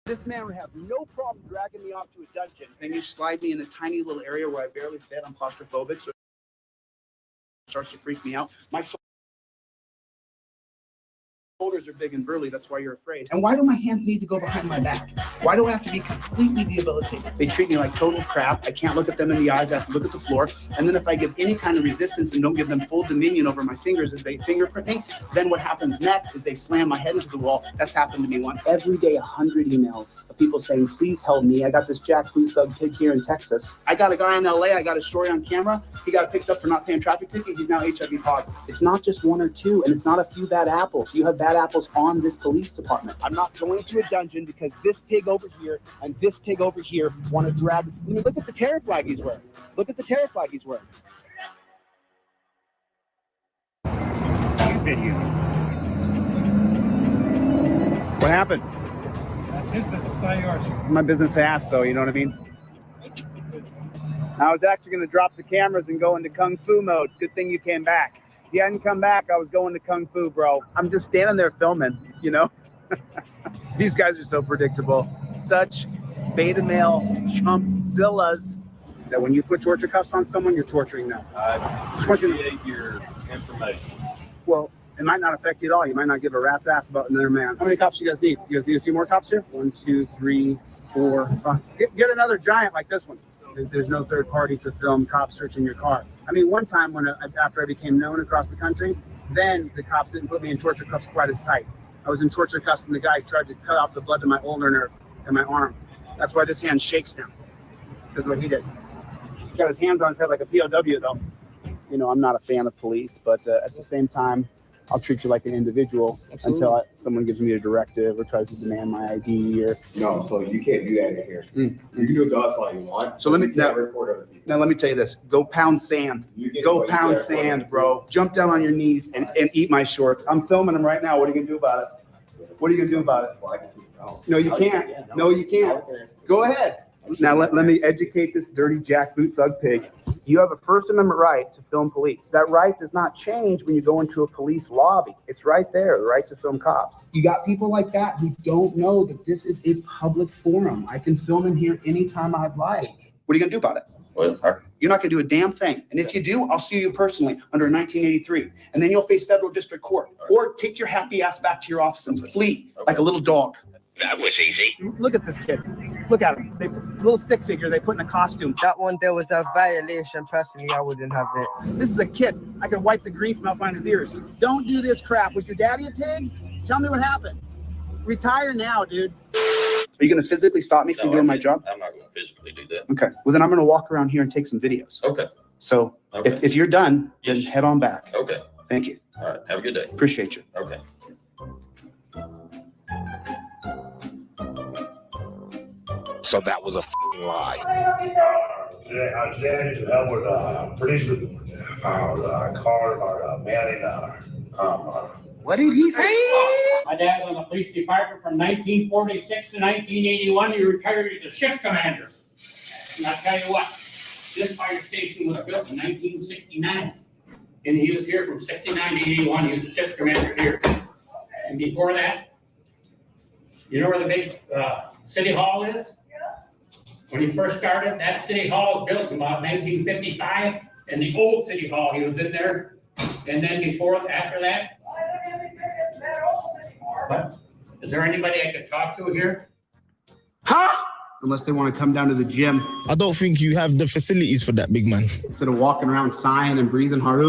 This man would have no problem dragging me off to a dungeon. Then you slide me in a tiny little area where I barely fit. I'm claustrophobic, so it starts to freak me out. My shoulders are big and burly. That's why you're afraid. And why do my hands need to go behind my back? Why do I have to be completely debilitated? They treat me like total crap. I can't look at them in the eyes. I have to look at the floor. And then if I give any kind of resistance and don't give them full dominion over my fingers as they fingerprint me, then what happens next is they slam my head into the wall. That's happened to me once. Every day, 100 emails of people saying, please help me. I got this jackboot thug pig here in Texas. I got a guy in LA. I got a story on camera. He got picked up for not paying traffic ticket. He's now HIV positive. It's not just one or two, and it's not a few bad apples. You have bad apples on this police department. I'm not going to a dungeon because this pig over here and this pig over here want to drag. I mean, look at the terror flag he's wearing. Look at the terror flag he's wearing. Video. What happened? That's his business, not yours. My business to ask, though. You know what I mean? I was actually going to drop the cameras and go into Kung Fu mode. Good thing you came back. If you hadn't come back, I was going to Kung Fu, bro. I'm just standing there filming, you know? These guys are so predictable. Such beta male chumpzillas that when you put torture cuffs on someone, you're torturing them. I appreciate your information. Well, it might not affect you at all. You might not give a rat's ass about another man. How many cops you guys need? You guys need a few more cops here? 1, 2, 3, 4, 5. Get another giant like this one. There's no third party to film cops searching your car. I mean, one time after I became known across the country, then the cops didn't put me in torture cuffs quite as tight. I was in torture cuffs and the guy tried to cut off the blood to my ulnar nerve in my arm. That's why this hand shakes now. That's what he did. He's got his hands on his head like a POW though. You know, I'm not a fan of police, but at the same time, I'll treat you like an individual. Absolutely. Until someone gives me a directive or tries to demand my ID or. No, so you can't do that in here. You can do with us all you want. So let me report other people. Now let me tell you this: go pound sand. Go pound sand, bro. Jump down on your knees and eat my shorts. I'm filming them right now. What are you gonna do about it? What are you gonna do about it? No, you can't. No, you can't. Go ahead. Now let me educate this dirty jackboot thug pig. You have a First Amendment right to film police. That right does not change when you go into a police lobby. It's right there, the right to film cops. You got people like that who don't know that this is a public forum. I can film in here anytime I'd like. What are you gonna do about it? Well, you're not gonna do a damn thing. And if you do, I'll sue you personally under 1983. And then you'll face federal district court. Or take your happy ass back to your office and flee like a little dog. That was easy. Look at this kid. Look at him. They little stick figure they put in a costume. That one, there was a violation. Personally, I wouldn't have it. This is a kid. I could wipe the green from out behind his ears. Don't do this crap. Was your daddy a pig? Tell me what happened. Retire now, dude. Are you going to physically stop me from doing my job? I'm not going to physically do that. Okay. Well, then I'm going to walk around here and take some videos. Okay. So if you're done, then head on back. Okay. Thank you. All right. Have a good day. Appreciate you. Okay. So that was a lie. Today I just help with police called our mailing What did he say? My dad was in the police department from 1946 to 1981. He retired as a shift commander. And I'll tell you what, this fire station was built in 1969. And he was here from 69 to 81. He was a shift commander here. And before that, you know where the big city hall is? When he first started, that city hall was built in about 1955. And the old city hall, he was in there. And then after that, but is there anybody I could talk to here? Huh? Unless they want to come down to the gym. I don't think you have the facilities for that, big man. Instead of walking around sighing and breathing hard. I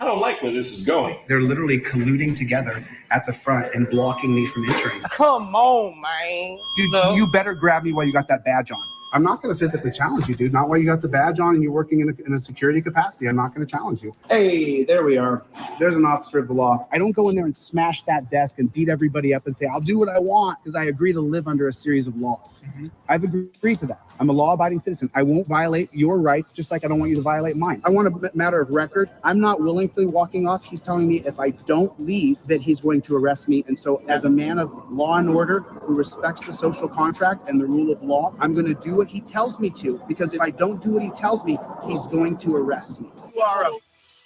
don't like where this is going. They're literally colluding together at the front and blocking me from entering. Come on, man. Dude, you better grab me while you got that badge on. I'm not going to physically challenge you, dude. Not while you got the badge on and you're working in a security capacity. I'm not going to challenge you. Hey, there we are. There's an officer of the law. I don't go in there and smash that desk and beat everybody up and say, I'll do what I want because I agree to live under a series of laws. I've agreed to that. I'm a law-abiding citizen. I won't violate your rights just like I don't want you to violate mine. I want a matter of record. I'm not willingly walking off. He's telling me if I don't leave that he's going to arrest me. And so as a man of law and order who respects the social contract and the rule of law, I'm going to do what he tells me to, because if I don't do what he tells me, he's going to arrest me. You are a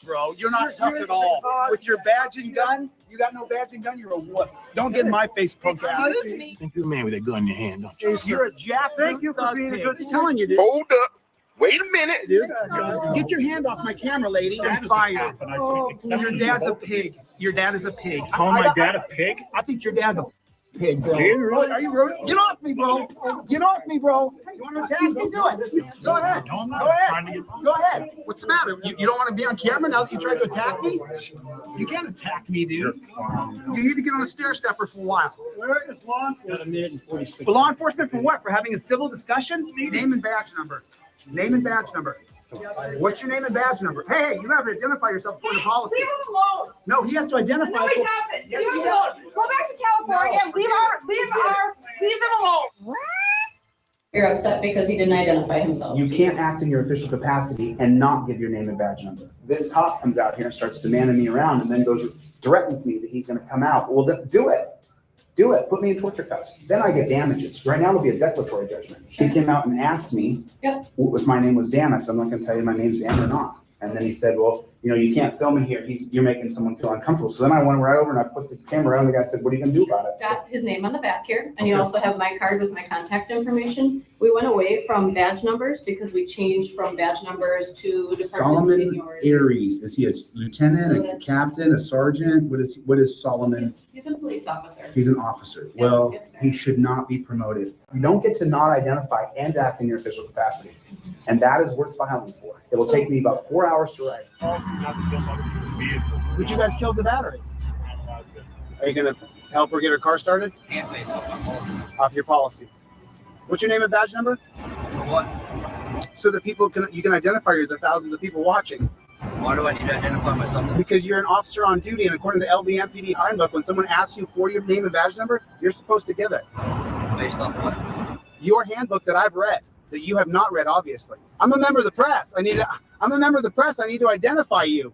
bro. You're not tough at all. With your badge and gun, You got no badge and gun. You're a wuss. Don't get in my face, punk ass. Excuse me. Think you're a man with a gun in your hand, don't you? You're a jack. Thank you for being a good. I'm telling you, dude. Hold up. Wait a minute. Dude, get your hand off my camera, lady. I'm fired. Your dad's a pig. Your dad is a pig. Call my dad a pig? I think your dad's a pig, bro. Really? Are you really? Get off me, bro. Get off me, bro. You want to attack me? Do it. Go ahead. Go ahead. Go ahead. What's the matter? You don't want to be on camera now that you tried to attack me? You can't attack me, dude. You need to get on a stair stepper for a while. Where is law enforcement? For law enforcement for what? For having a civil discussion? Name and badge number. Name and badge number. What's your name and badge number? Hey, you have to identify yourself according to policy. Leave him alone. No, he has to identify. No, he doesn't. Yes, Leave he him does. alone. Go back to California. Leave them alone. You're upset because he didn't identify himself. You can't act in your official capacity and not give your name and badge number. This cop comes out here and starts demanding me around and then threatens me that he's going to come out. Well, then do it. Do it. Put me in torture cuffs. Then I get damages. Right now it'll be a declaratory judgment. He came out and asked me if my name was Dan. I said, I'm not going to tell you my name's Dan or not. And then he said, well, you can't film in here. You're making someone feel uncomfortable. So then I went right over and I put the camera on. The guy said, what are you going to do about it? Got his name on the back here, and you also have my card with my contact information. We went away from badge numbers because we changed from badge numbers to department Solomon seniority. Aries. Is he a lieutenant, a captain, a sergeant? What is Solomon? He's a police officer. He's an officer. Yeah, Well, yes, sir. he should not be promoted. You don't get to not identify and act in your official capacity. And that is worth filing for. It will take me about 4 hours to write. Would you guys kill the battery? Are you going to help her get her car started? Can't base off my policy. Off your policy. What's your name and badge number? For what? So that you can identify the thousands of people watching. Why do I need to identify myself? Because you're an officer on duty, and according to the LVMPD handbook, when someone asks you for your name and badge number, you're supposed to give it. Based off what? Your handbook that I've read, that you have not read, obviously. I'm a member of the press. I'm a member of the press. I need to identify you.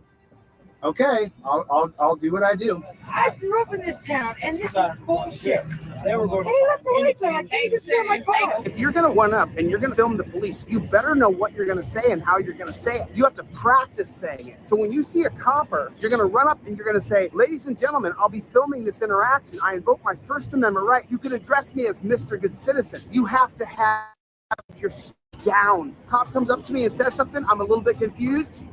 Okay, I'll do what I do. I grew up in this town, and this is bullshit. They were going Hey, left the lights on. I can't even steer my car. If you're going to one up and you're going to film the police, you better know what you're going to say and how you're going to say it. You have to practice saying it. So when you see a copper, you're going to run up and you're going to say, ladies and gentlemen, I'll be filming this interaction. I invoke my First Amendment right. You can address me as Mr. Good Citizen. You have to have your down. Cop comes up to me and says something. I'm a little bit confused.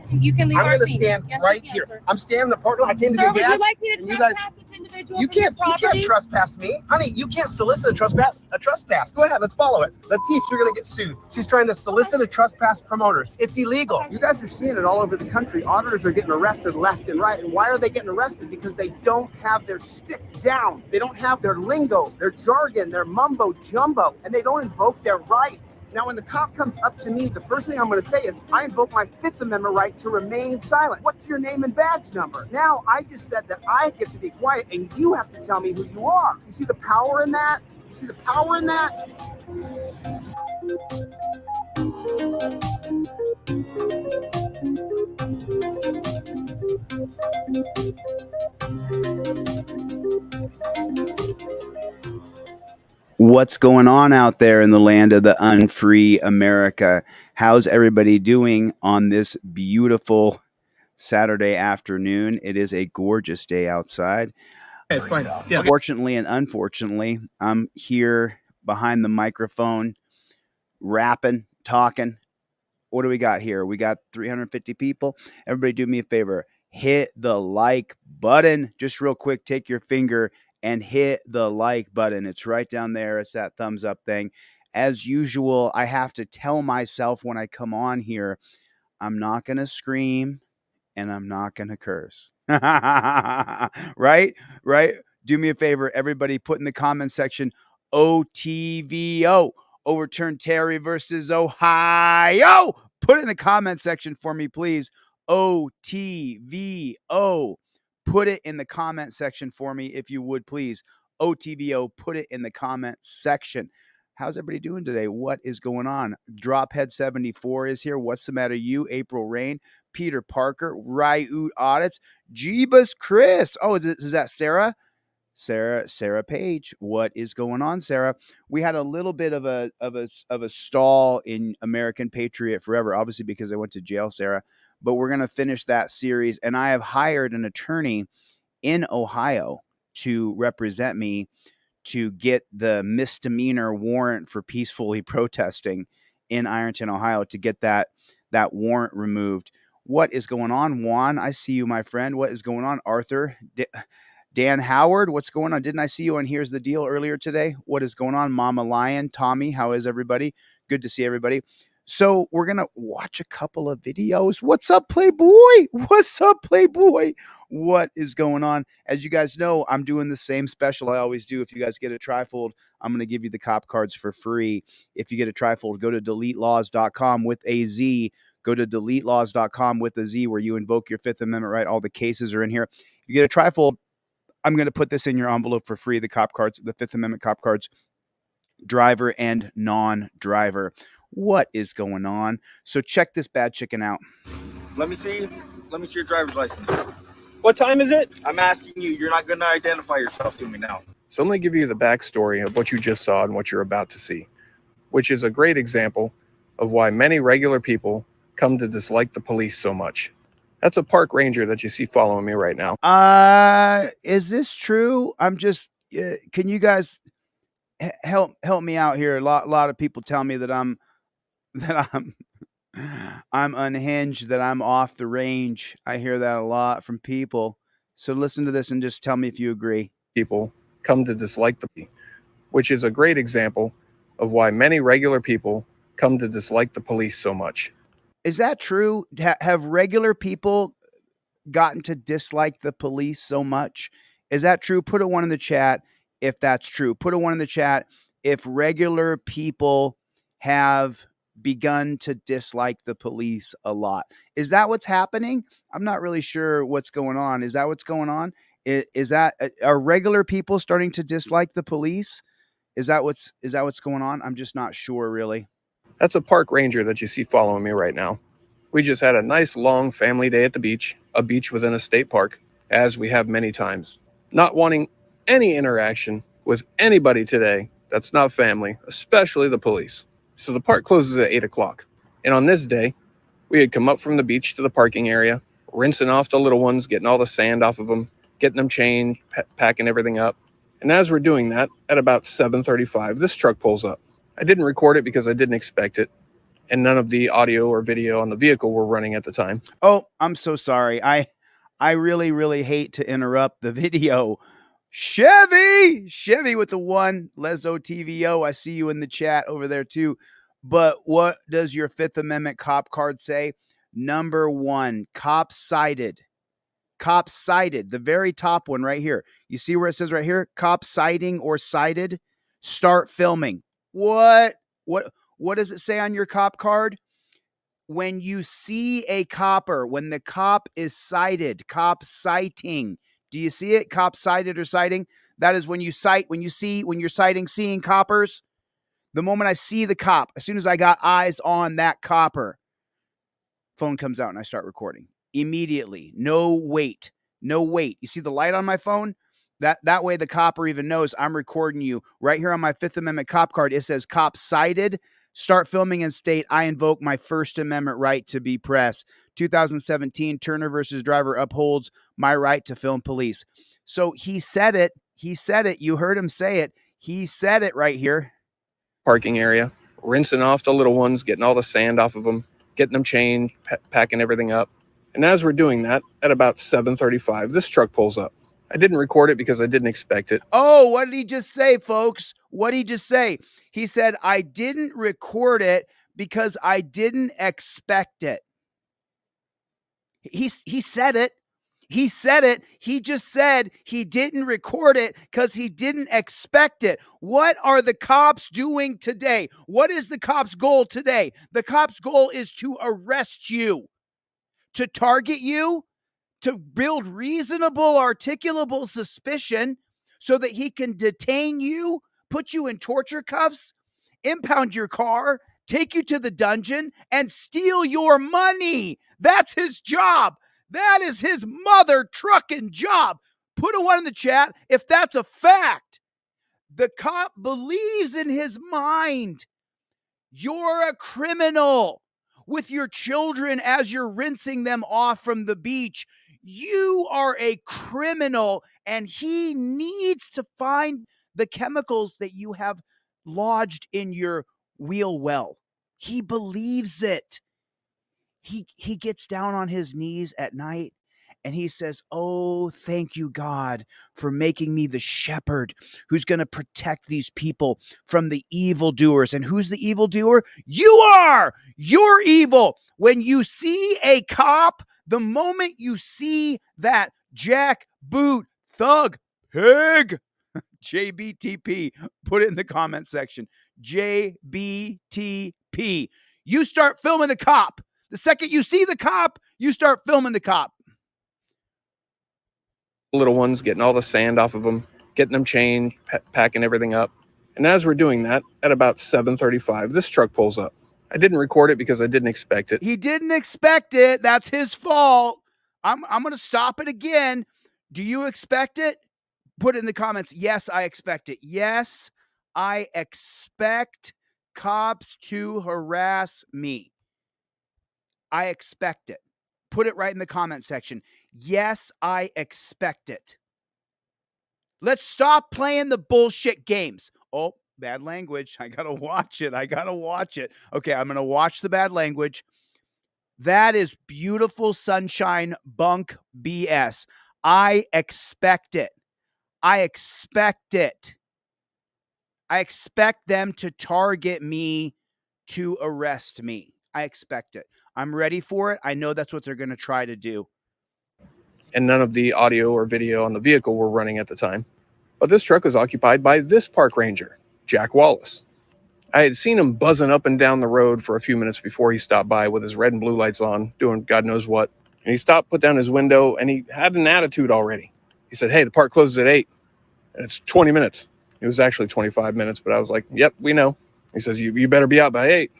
You can leave I'm our going to scene. stand Yes, right you can, here. sir. I'm standing in the parking lot. I came to Sir, get would gas. you like me to and you guys, trespass this individual you from your can't property? trespass me. Honey, you can't solicit a trespass. Go ahead, let's follow it. Let's see if you're going to get sued. She's trying to solicit a trespass from owners. It's illegal. You guys are seeing it all over the country. Auditors are getting arrested left and right. And why are they getting arrested? Because they don't have their stick down. They don't have their lingo, their jargon, their mumbo jumbo, and they don't invoke their rights. Now, when the cop comes up to me, the first thing I'm going to say is, I invoke my Fifth Amendment right to remain silent. What's your name and badge number? Now, I just said that I get to be quiet, and you have to tell me who you are. You see the power in that? You see the power in that? What's going on out there in the land of the unfree America? How's everybody doing on this beautiful Saturday afternoon? It is a gorgeous day outside. Okay, fine. Yeah. Fortunately and unfortunately, I'm here behind the microphone, rapping, talking. What do we got here? We got 350 people. Everybody do me a favor. Hit the like button. Just real quick, take your finger and hit the like button. It's right down there. It's that thumbs up thing. As usual, I have to tell myself when I come on here, I'm not going to scream and I'm not going to curse. Right? Do me a favor, everybody, put in the comment section, OTVO, overturn Terry versus Ohio. Put it in the comment section for me, please. OTVO. Put it in the comment section for me, if you would, please. OTVO, put it in the comment section. How's everybody doing today? What is going on? Drophead74 is here. What's the matter, you? April Rain, Peter Parker, Ryut Audits, Jeebus Chris. Oh, is that Sarah? Sarah Page. What is going on, Sarah? We had a little bit of a stall in American Patriot Forever, obviously because I went to jail, Sarah. But we're gonna finish that series, and I have hired an attorney in Ohio to represent me to get the misdemeanor warrant for peacefully protesting in Ironton, Ohio, to get that warrant removed. What is going on, Juan? I see you, my friend. What is going on, Arthur? Dan Howard, what's going on? Didn't I see you on Here's the Deal earlier today? What is going on? Mama Lion, Tommy, how is everybody? Good to see everybody. So we're going to watch a couple of videos. What's up, Playboy? What's up, Playboy? What is going on? As you guys know, I'm doing the same special I always do. If you guys get a TRIFOLD, I'm going to give you the cop cards for free. If you get a TRIFOLD, go to deletelaws.com with a Z. Go to deletelaws.com with a Z, where you invoke your Fifth Amendment right. All the cases are in here. If you get a TRIFOLD, I'm going to put this in your envelope for free, the cop cards, the Fifth Amendment cop cards, driver and non-driver. What is going on? So check this bad chicken out. Let me see your driver's license. What time is it? I'm asking you. You're not going to identify yourself to me now. So let me give you the backstory of what you just saw and what you're about to see, which is a great example of why many regular people come to dislike the police so much. That's a park ranger that you see following me right now. Is this true? I'm just, can you guys help me out here? A lot of people tell me that I'm unhinged, that I'm off the range. I hear that a lot from people. So listen to this and just tell me if you agree. People come to dislike the police, which is a great example of why many regular people come to dislike the police so much. Is that true? Have regular people gotten to dislike the police so much? Is that true? Put a 1 in the chat if that's true. Put a 1 in the chat if regular people have begun to dislike the police a lot. Is that what's happening? I'm not really sure what's going on. Is that what's going on? Are regular people starting to dislike the police? Is that what's going on? I'm just not sure, really. That's a park ranger that you see following me right now. We just had a nice long family day at the beach, a beach within a state park, as we have many times. Not wanting any interaction with anybody today that's not family, especially the police. So the park closes at 8 o'clock. And on this day, we had come up from the beach to the parking area, rinsing off the little ones, getting all the sand off of them, getting them changed, packing everything up. And as we're doing that, at about 7:35, this truck pulls up. I didn't record it because I didn't expect it, and none of the audio or video on the vehicle were running at the time. Oh, I'm so sorry. I really, really hate to interrupt the video. Chevy with the 1, Lezo TVO. I see you in the chat over there too. But what does your Fifth Amendment cop card say? Number 1, cop cited. Cop cited, the very top one right here. You see where it says right here, cop citing or cited? Start filming. What does it say on your cop card? When you see a copper, when the cop is cited, cop citing. Do you see it? Cop cited or citing? That is when you cite, when you're citing, seeing coppers. The moment I see the cop, as soon as I got eyes on that copper, phone comes out and I start recording. Immediately. No wait. You see the light on my phone? That way the copper even knows I'm recording you. Right here on my Fifth Amendment cop card, it says cop cited. Start filming and state, I invoke my First Amendment right to be press. 2017, Turner versus Driver upholds my right to film police. So he said it. You heard him say it. He said it right here. Parking area, rinsing off the little ones, getting all the sand off of them, getting them changed, packing everything up. And as we're doing that, at about 7:35, this truck pulls up. I didn't record it because I didn't expect it. Oh, what did he just say, folks? What did he just say? He said, I didn't record it because I didn't expect it. He said it. He said it. He just said he didn't record it because he didn't expect it. What are the cops doing today? What is the cops' goal today? The cops' goal is to arrest you, to target you, to build reasonable, articulable suspicion so that he can detain you, put you in torture cuffs, impound your car, take you to the dungeon, and steal your money. That's his job. That is his mother trucking job. Put a 1 in the chat if that's a fact. The cop believes in his mind. You're a criminal. With your children as you're rinsing them off from the beach, You are a criminal, and he needs to find the chemicals that you have lodged in your wheel well. He believes it. He gets down on his knees at night and he says, "Oh, thank you, God, for making me the shepherd who's going to protect these people from the evildoers." And who's the evildoer? You are! You're evil. When you see a cop, the moment you see that jackboot thug pig, JBTP, put it in the comment section. JBTP. You start filming the cop. The second you see the cop, you start filming the cop. Little ones, getting all the sand off of them, getting them changed, packing everything up. And as we're doing that, at about 7:35, this truck pulls up. I didn't record it because I didn't expect it. He didn't expect it. That's his fault. I'm going to stop it again. Do you expect it? Put it in the comments. Yes, I expect it. Yes, I expect cops to harass me. I expect it. Put it right in the comment section. Yes, I expect it. Let's stop playing the bullshit games. Oh, bad language. I got to watch it. Okay, I'm going to watch the bad language. That is beautiful sunshine bunk BS. I expect it. I expect it. I expect them to target me, to arrest me. I expect it. I'm ready for it. I know that's what they're going to try to do. And none of the audio or video on the vehicle were running at the time. But this truck was occupied by this park ranger, Jack Wallace. I had seen him buzzing up and down the road for a few minutes before he stopped by with his red and blue lights on, doing God knows what. And he stopped, put down his window, and he had an attitude already. He said, "Hey, the park closes at 8, and it's 20 minutes. It was actually 25 minutes, but I was like, "Yep, we know." He says, you better be out by 8.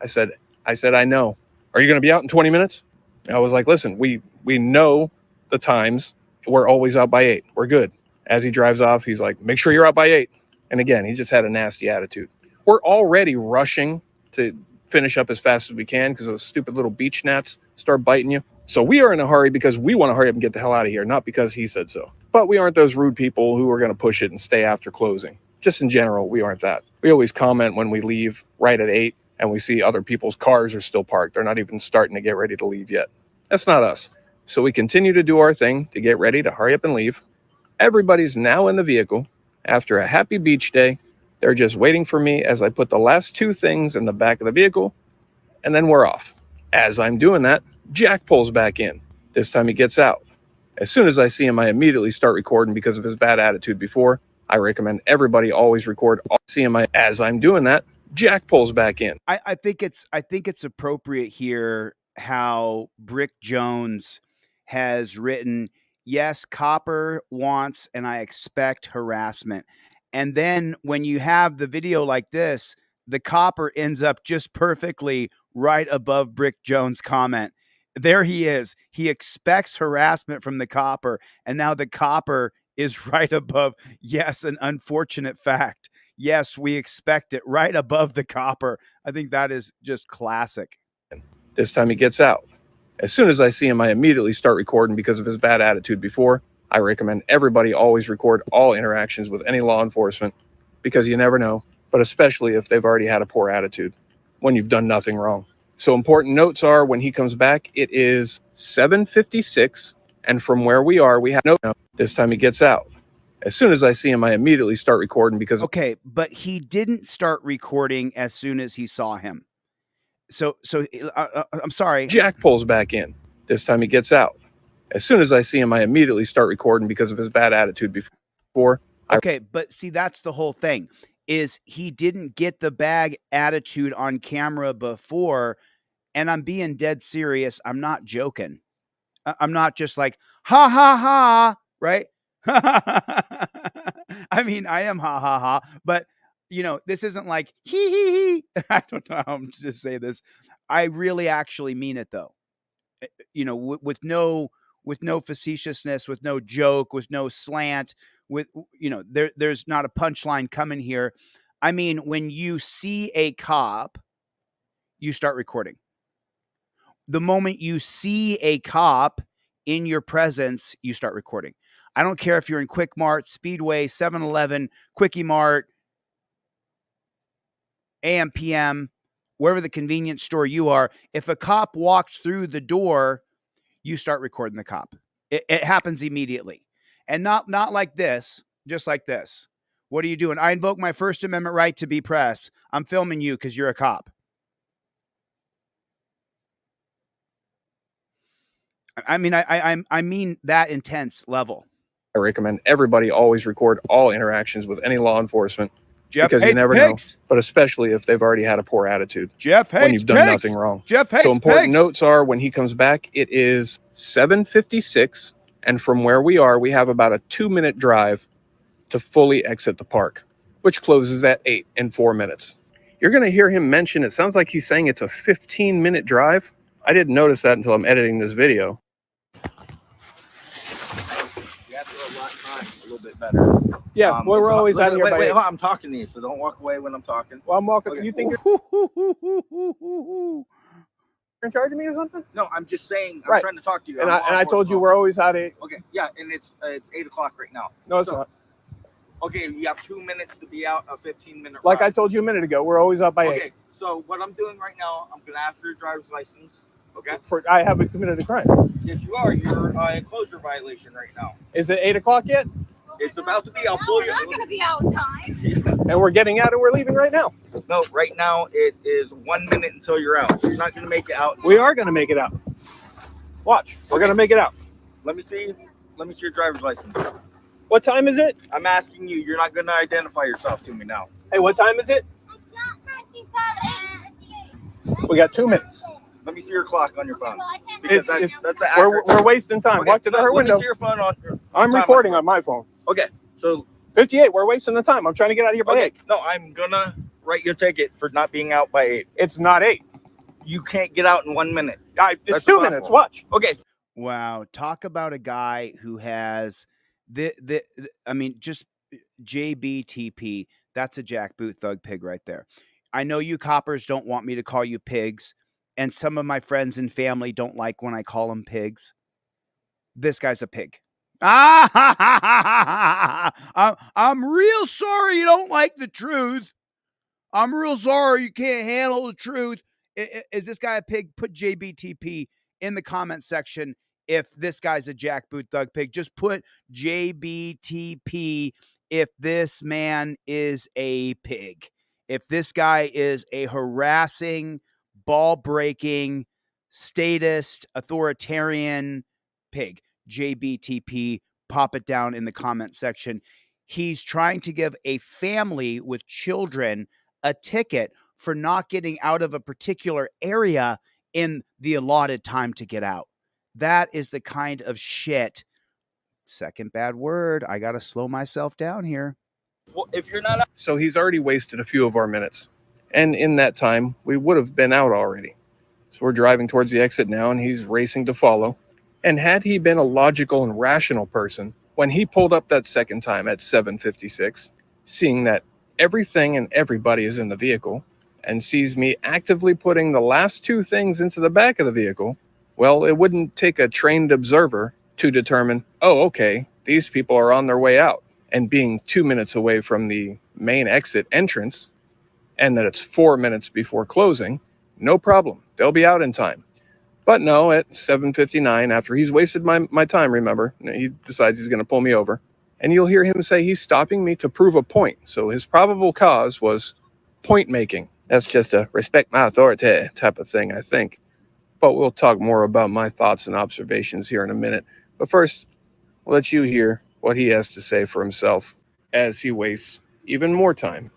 I said, I know. "Are you going to be out in 20 minutes? I was like, "Listen, we know the times. We're always out by 8. We're good." As he drives off, he's like, "Make sure you're out by 8. And again, he just had a nasty attitude. We're already rushing to finish up as fast as we can because those stupid little beach gnats start biting you. So we are in a hurry because we want to hurry up and get the hell out of here, not because he said so. But we aren't those rude people who are going to push it and stay after closing. Just in general, we aren't that. We always comment when we leave right at 8 and we see other people's cars are still parked. They're not even starting to get ready to leave yet. That's not us. So we continue to do our thing to get ready to hurry up and leave. Everybody's now in the vehicle. After a happy beach day, they're just waiting for me as I put the last 2 things in the back of the vehicle, and then we're off. As I'm doing that, Jack pulls back in. This time he gets out. As soon as I see him, I immediately start recording because of his bad attitude before. I recommend everybody always record. As I'm doing that, Jack pulls back in. I think it's appropriate here how Brick Jones has written, "Yes, Copper wants and I expect harassment." And then when you have the video like this, the Copper ends up just perfectly right above Brick Jones' comment. There he is. He expects harassment from the Copper, and now the Copper is right above, "Yes, an unfortunate fact. Yes, we expect it," right above the Copper. I think that is just classic. This time he gets out. As soon as I see him, I immediately start recording because of his bad attitude before. I recommend everybody always record all interactions with any law enforcement because you never know, but especially if they've already had a poor attitude when you've done nothing wrong. So important notes are when he comes back, it is 7:56, and from where we are, we have no. This time he gets out. As soon as I see him, I immediately start recording because... Okay, but he didn't start recording as soon as he saw him. So I'm sorry. Jack pulls back in. This time he gets out. As soon as I see him, I immediately start recording because of his bad attitude before. Okay, but see, that's the whole thing, is he didn't get the bad attitude on camera before, and I'm being dead serious. I'm not joking. I'm not just like, ha, ha, ha, right? I mean, I am ha, ha, ha, but, you know, this isn't like, hee, hee, hee. I don't know how to say this. I really actually mean it, though. You know, with no facetiousness, with no joke, with no slant, with, you know, there's not a punchline coming here. I mean, when you see a cop, you start recording. The moment you see a cop in your presence, you start recording. I don't care if you're in Quick Mart, Speedway, 7-Eleven, Quickie Mart, AM, PM, wherever the convenience store you are. If a cop walks through the door, you start recording the cop. It happens immediately. And not like this, just like this. What are you doing? I invoke my First Amendment right to be press. I'm filming you because you're a cop. I mean, I mean that intense level. I recommend everybody always record all interactions with any law enforcement. Jeff because you hates never pigs. know, but especially if they've already had a poor attitude. Jeff hates when you've done pigs. nothing wrong. Jeff hates so important pigs. notes are when he comes back, it is 7:56, and from where we are, we have about a 2-minute drive to fully exit the park, which closes at 8 in 4 minutes. You're going to hear him mention, it sounds like he's saying it's a 15-minute drive. I didn't notice that until I'm editing this video. You have to allot time a little bit better. Yeah, well, we're always out here by wait, 8. hold on, I'm talking to you, so don't walk away when I'm talking. Well, I'm walking. Okay. You think you're in charge of me or something? No, I'm just saying, I'm Right. trying to talk to you. And I told you we're always out at 8. Okay, yeah, and it's 8 o'clock right now. No, it's not. Okay, you have 2 minutes to be out, a 15-minute Like ride. I told you a minute ago, we're always out by 8. Okay, so what I'm doing right now, I'm going to ask for your driver's license. Okay? I haven't committed a crime. Yes, you are. You're in enclosure violation right now. Is it 8 o'clock yet? It's about to be. I'll pull you. We're not going to be out in time. And we're getting out and we're leaving right now. No, right now it is 1 minute until you're out. You're not going to make it out. We are going to make it out. Watch, we're going to make it out. Let me see your driver's license. What time is it? I'm asking you. You're not going to identify yourself to me now. Hey, what time is it? We got 2 minutes. Let me see your clock on your phone. Because that's the we're wasting time. Okay, Walk to the her window. Let me see your phone on. I'm recording on my phone. Okay, so 58. We're wasting the time. I'm trying to get out of here by 8. No, I'm gonna write your ticket for not being out by 8. It's not 8. You can't get out in 1 minute. It's That's 2 possible. minutes. Watch. Okay. Wow, talk about a guy who has I mean, just JBTP. That's a jackboot thug pig right there. I know you coppers don't want me to call you pigs, and some of my friends and family don't like when I call them pigs. This guy's a pig. I'm real sorry you don't like the truth. I'm real sorry you can't handle the truth. Is this guy a pig? Put JBTP in the comment section if this guy's a jackboot thug pig. Just put JBTP if this man is a pig. If this guy is a harassing, ball-breaking, statist, authoritarian pig. JBTP, pop it down in the comment section. He's trying to give a family with children a ticket for not getting out of a particular area in the allotted time to get out. That is the kind of shit. Second bad word. I got to slow myself down here. Well, if you're not out. So he's already wasted a few of our minutes. And in that time, we would have been out already. So we're driving towards the exit now, and he's racing to follow. And had he been a logical and rational person, when he pulled up that second time at 7:56, seeing that everything and everybody is in the vehicle, and sees me actively putting the last 2 things into the back of the vehicle, well, it wouldn't take a trained observer to determine, oh, okay, these people are on their way out. And being 2 minutes away from the main exit entrance, and that it's 4 minutes before closing, no problem. They'll be out in time. But no, at 7:59, after he's wasted my time, remember, he decides he's going to pull me over. And you'll hear him say he's stopping me to prove a point. So his probable cause was point making. That's just a respect my authority type of thing, I think. But we'll talk more about my thoughts and observations here in a minute. But first, we'll let you hear what he has to say for himself as he wastes even more time.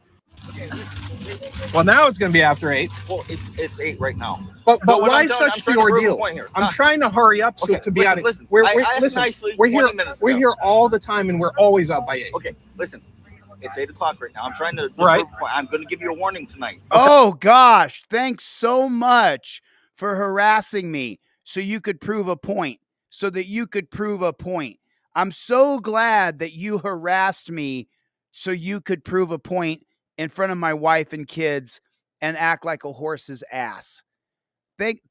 Well, now it's going to be after 8. Well, it's 8 right now. But So when why I'm done, such I'm the trying to prove a ordeal? point here. I'm trying to hurry up so to be out of listen, We're I asked listen, nicely we're here 20 minutes we're ago. here all the time, and we're always out by 8. Okay, listen. It's 8 o'clock right now. I'm trying to. Right. I'm going to give you a warning tonight. Oh, gosh. Thanks so much for harassing me so you could prove a point. So that you could prove a point. I'm so glad that you harassed me so you could prove a point in front of my wife and kids and act like a horse's ass.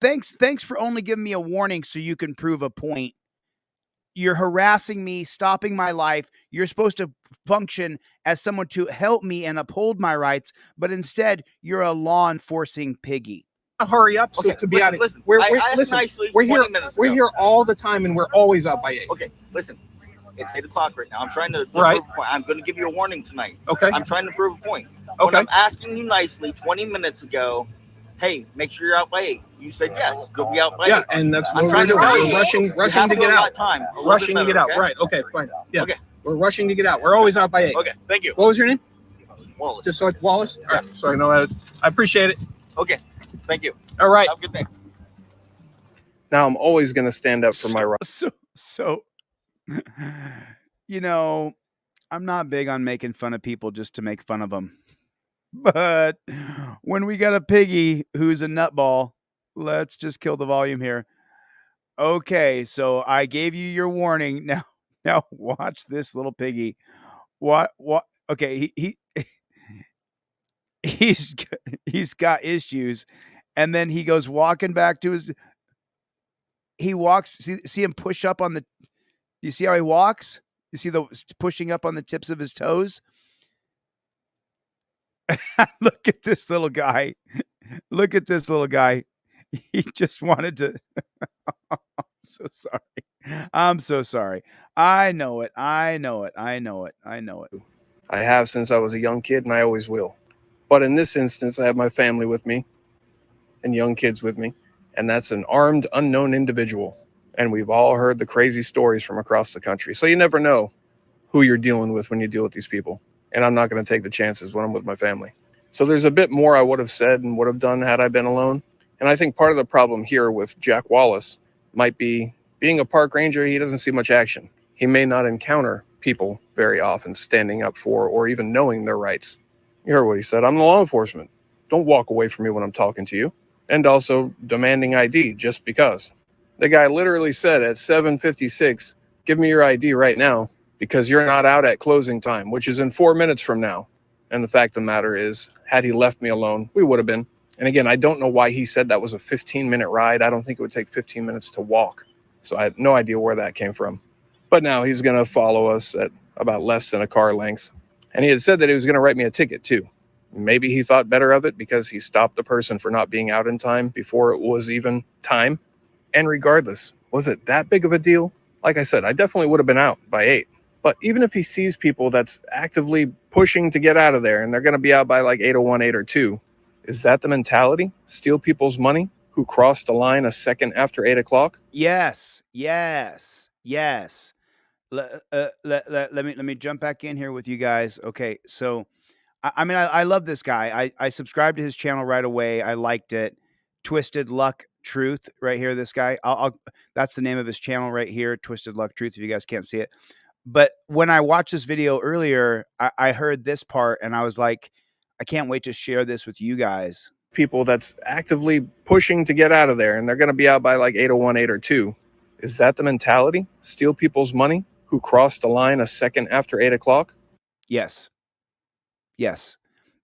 Thanks for only giving me a warning so you can prove a point. You're harassing me, stopping my life. You're supposed to function as someone to help me and uphold my rights, but instead you're a law enforcing piggy. Hurry up Okay, to be out of listen, we're, I we're asked listen, nicely we're 20 here minutes we're ago. here all the time and we're always out by 8. Okay, listen. It's 8 o'clock right now. I'm trying to Right. prove a point. I'm going to give you a warning tonight. Okay. I'm trying to prove a point. When Okay. I'm asking you nicely 20 minutes ago, hey, make sure you're out by 8. You said yes. You'll be out by 8. Yeah, and that's what I'm we're trying to doing. tell We're you, rushing you have to get allot out. time. A little Rushing bit to get better, out. okay? Right. Okay, fine. Yeah. Okay. We're rushing to get out. We're always out by 8. Okay. Thank you. What was your name? Wallace. Just so Wallace? All right. So I know I appreciate it. Okay. Thank you. All right. Have a good day. Now I'm always going to stand up for my rights. So, you know, I'm not big on making fun of people just to make fun of them. But when we got a piggy who's a nutball, let's just kill the volume here. Okay, so I gave you your warning. Now watch this little piggy. What? Okay, he's got issues, and then he goes walking back to his. He walks. See him push up on the. You see how he walks? You see the pushing up on the tips of his toes? Look at this little guy. Look at this little guy. He just wanted to. So sorry. I'm so sorry. I know it. I know it. I know it. I know it. I have since I was a young kid and I always will. But in this instance, I have my family with me and young kids with me, and that's an armed, unknown individual. And we've all heard the crazy stories from across the country. So you never know who you're dealing with when you deal with these people. And I'm not going to take the chances when I'm with my family. So there's a bit more I would have said and would have done had I been alone. And I think part of the problem here with Jack Wallace might be being a park ranger, he doesn't see much action. He may not encounter people very often standing up for or even knowing their rights. You heard what he said. I'm the law enforcement. Don't walk away from me when I'm talking to you. And also demanding ID just because. The guy literally said at 7:56, give me your ID right now because you're not out at closing time, which is in 4 minutes from now. And the fact of the matter is, had he left me alone, we would have been. And again, I don't know why he said that was a 15-minute ride. I don't think it would take 15 minutes to walk. So I had no idea where that came from. But now he's going to follow us at about less than a car length. And he had said that he was going to write me a ticket too. Maybe he thought better of it because he stopped the person for not being out in time before it was even time. And regardless, was it that big of a deal? Like I said, I definitely would have been out by 8. But even if he sees people that's actively pushing to get out of there and they're going to be out by like 8:01, 8:02, is that the mentality? Steal people's money who crossed the line a second after 8 o'clock? Yes. Let me jump back in here with you guys. Okay, so I love this guy. I subscribed to his channel right away. I liked it. Twisted Luck Truth, right here. This guy. That's the name of his channel right here. Twisted Luck Truth. If you guys can't see it, but when I watched this video earlier, I heard this part and I was like, I can't wait to share this with you guys. People that's actively pushing to get out of there and they're going to be out by like 8:01, 8:02. Is that the mentality? Steal people's money who crossed the line a second after 8 o'clock? Yes.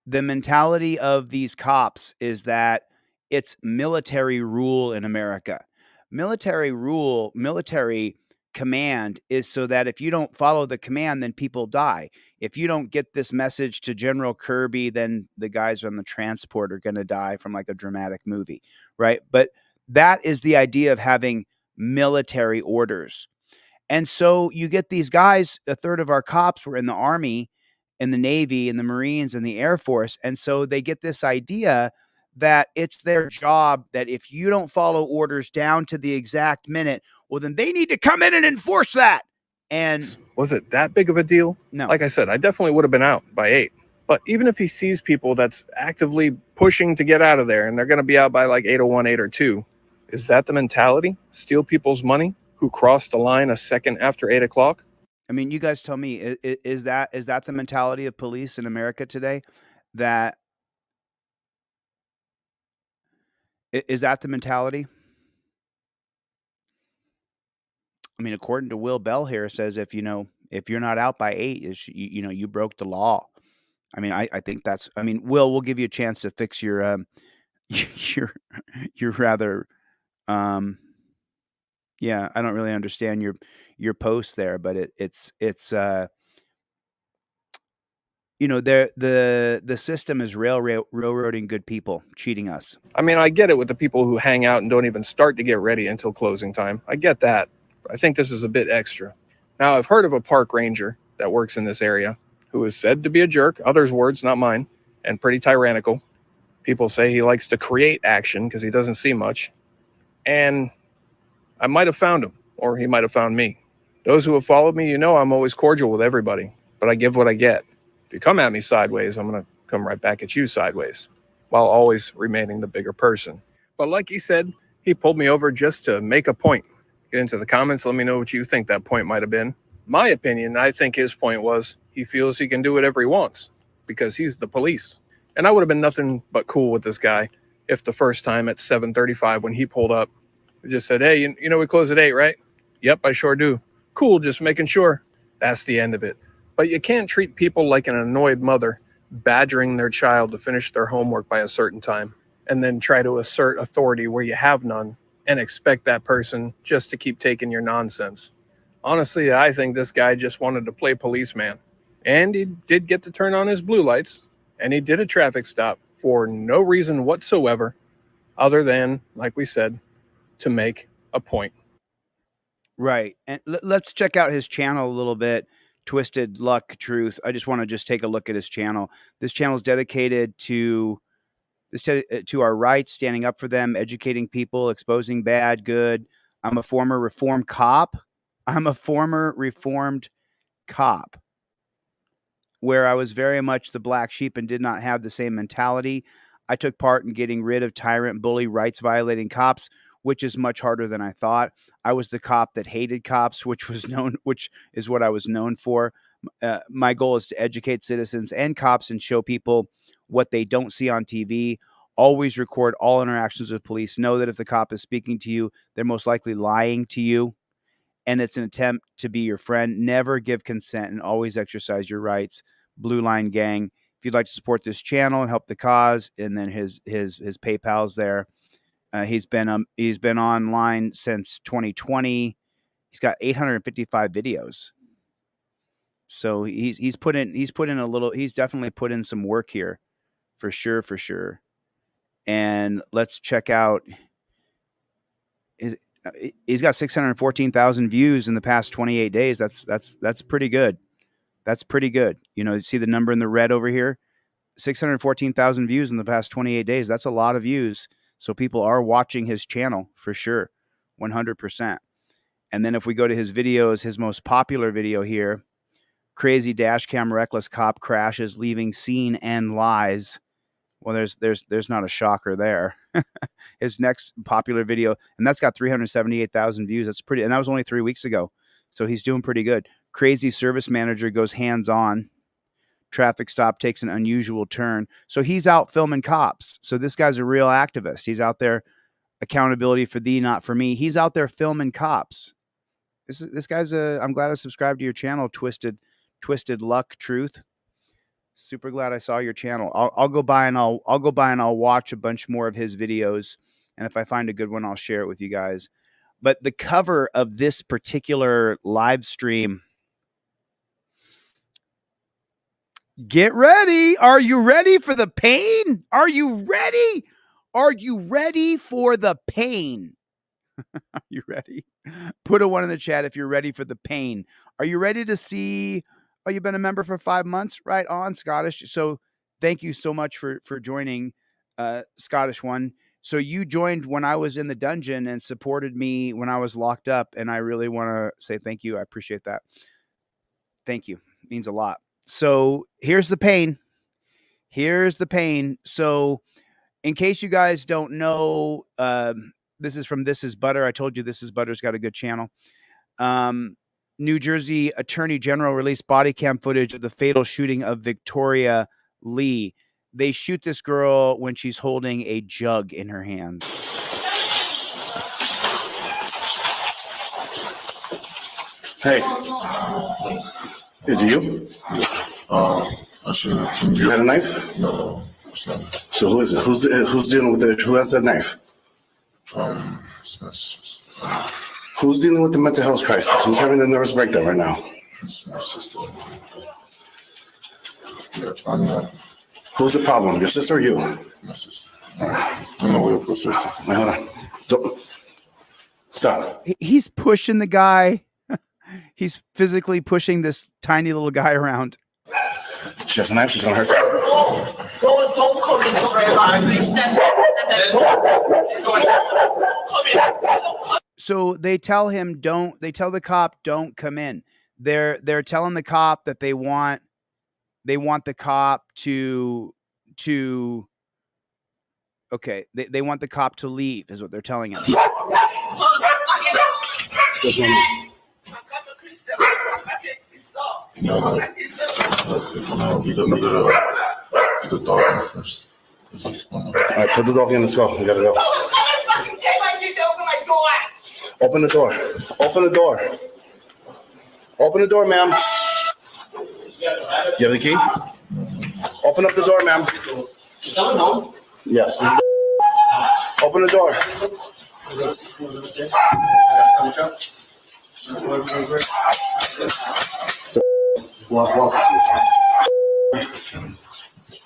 The mentality of these cops is that it's military rule in America. Military rule, military command is so that if you don't follow the command, then people die. If you don't get this message to General Kirby, then the guys on the transport are going to die from like a dramatic movie, right? But that is the idea of having military orders. And so you get these guys, a third of our cops were in the Army, in the Navy, in the Marines, and the Air Force. And so they get this idea that it's their job that if you don't follow orders down to the exact minute, well, then they need to come in and enforce that. And was it that big of a deal? No. Like I said, I definitely would have been out by 8. But even if he sees people that's actively pushing to get out of there and they're going to be out by like 8:01, 8:02, is that the mentality? Steal people's money who crossed the line a second after 8 o'clock? I mean, you guys tell me, is that the mentality of police in America today? Is that the mentality? I mean, according to Will Bell here, says if you're not out by 8, you broke the law. I mean, I think that's. I mean, Will, we'll give you a chance to fix your rather Yeah, I don't really understand your post there, but it's the system is railroading good people, cheating us. I mean, I get it with the people who hang out and don't even start to get ready until closing time. I get that. But I think this is a bit extra. Now, I've heard of a park ranger that works in this area who is said to be a jerk, others' words, not mine, and pretty tyrannical. People say he likes to create action because he doesn't see much. And I might have found him, or he might have found me. Those who have followed me, I'm always cordial with everybody, but I give what I get. If you come at me sideways, I'm going to come right back at you sideways, while always remaining the bigger person. But like he said, he pulled me over just to make a point. Get into the comments, let me know what you think that point might have been. My opinion, I think his point was he feels he can do whatever he wants because he's the police. And I would have been nothing but cool with this guy if the first time at 7:35 when he pulled up, I just said, hey, we close at 8, right? Yep, I sure do. Cool, just making sure. That's the end of it. But you can't treat people like an annoyed mother badgering their child to finish their homework by a certain time and then try to assert authority where you have none and expect that person just to keep taking your nonsense. Honestly, I think this guy just wanted to play policeman. And he did get to turn on his blue lights, and he did a traffic stop for no reason whatsoever other than, like we said, to make a point. Right. And let's check out his channel a little bit. Twisted Luck Truth. I just want to take a look at his channel. This channel is dedicated to our rights, standing up for them, educating people, exposing bad, good. I'm a former reformed cop. Where I was very much the black sheep and did not have the same mentality. I took part in getting rid of tyrant, bully, rights violating cops, which is much harder than I thought. I was the cop that hated cops, which is what I was known for. My goal is to educate citizens and cops and show people what they don't see on TV. Always record all interactions with police. Know that if the cop is speaking to you, they're most likely lying to you, and it's an attempt to be your friend. Never give consent and always exercise your rights. Blue Line Gang. If you'd like to support this channel and help the cause, and then his PayPal's there. He's been online since 2020. He's got 855 videos. So he's definitely put in some work here, for sure. And let's check out he's got 614,000 views in the past 28 days. That's pretty good. That's pretty good. You see the number in the red over here? 614,000 views in the past 28 days. That's a lot of views. So people are watching his channel for sure, 100%. And then if we go to his videos, his most popular video here, crazy dash cam reckless cop crashes, leaving scene and lies. Well, there's not a shocker there. His next popular video, and that's got 378,000 views. That's pretty, and that was only 3 weeks ago. So he's doing pretty good. Crazy service manager goes hands-on. Traffic stop takes an unusual turn. So he's out filming cops. So this guy's a real activist. He's out there, accountability for thee, not for me. He's out there filming cops. This guy's I'm glad I subscribed to your channel, Twisted Luck Truth. Super glad I saw your channel. I'll go by and I'll watch a bunch more of his videos, and if I find a good one, I'll share it with you guys. But the cover of this particular live stream, get ready. Are you ready for the pain? Are you ready? Are you ready for the pain? Are you ready? Put a 1 in the chat if you're ready for the pain. Are you ready to see? Oh, you've been a member for 5 months? Right on, Scottish. So thank you so much for joining, Scottish One. So you joined when I was in the dungeon and supported me when I was locked up, and I really want to say thank you. I appreciate that. Thank you. It means a lot. So here's the pain. Here's the pain. So in case you guys don't know, this is from This Is Butter. I told you This Is Butter's got a good channel. New Jersey Attorney General released body cam footage of the fatal shooting of Victoria Lee. They shoot this girl when she's holding a jug in her hand. Hey, is it you? You had a knife? No. So who is it? Who's dealing with it? Who has that knife? Who's dealing with the mental health crisis? Who's having a nervous breakdown right now? My sister. Who's the problem? Your sister or you? My sister. I'm not waiting for sister. Wait, hold on. Stop. He's pushing the guy. He's physically pushing this tiny little guy around. She has a knife. She's gonna hurt. Don't come in this So they tell him don't. They tell the cop don't come in. They're telling the cop that they want the cop to okay. They want the cop to leave is what they're telling him. The dog first. All right, put the dog in. Let's go. We gotta go. Open the door. Open the door. Open the door, ma'am. You have the key? Open up the door, ma'am. Is someone home? Yes. Open the door.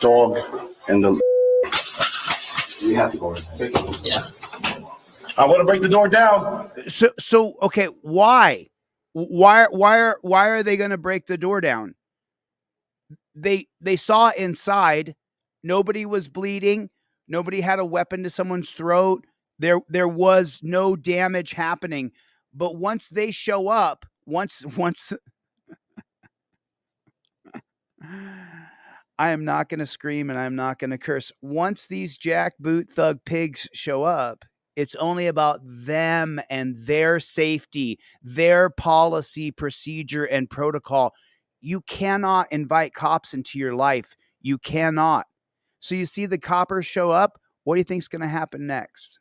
Dog and the. We have to go in. Yeah. I want to break the door down. So okay, why are they going to break the door down? They saw inside, nobody was bleeding, nobody had a weapon to someone's throat. There was no damage happening. But once they show up, once I am not going to scream and I'm not going to curse. Once these jackboot thug pigs show up, it's only about them and their safety, their policy, procedure, and protocol. You cannot invite cops into your life. You cannot. So you see the coppers show up. What do you think is going to happen next?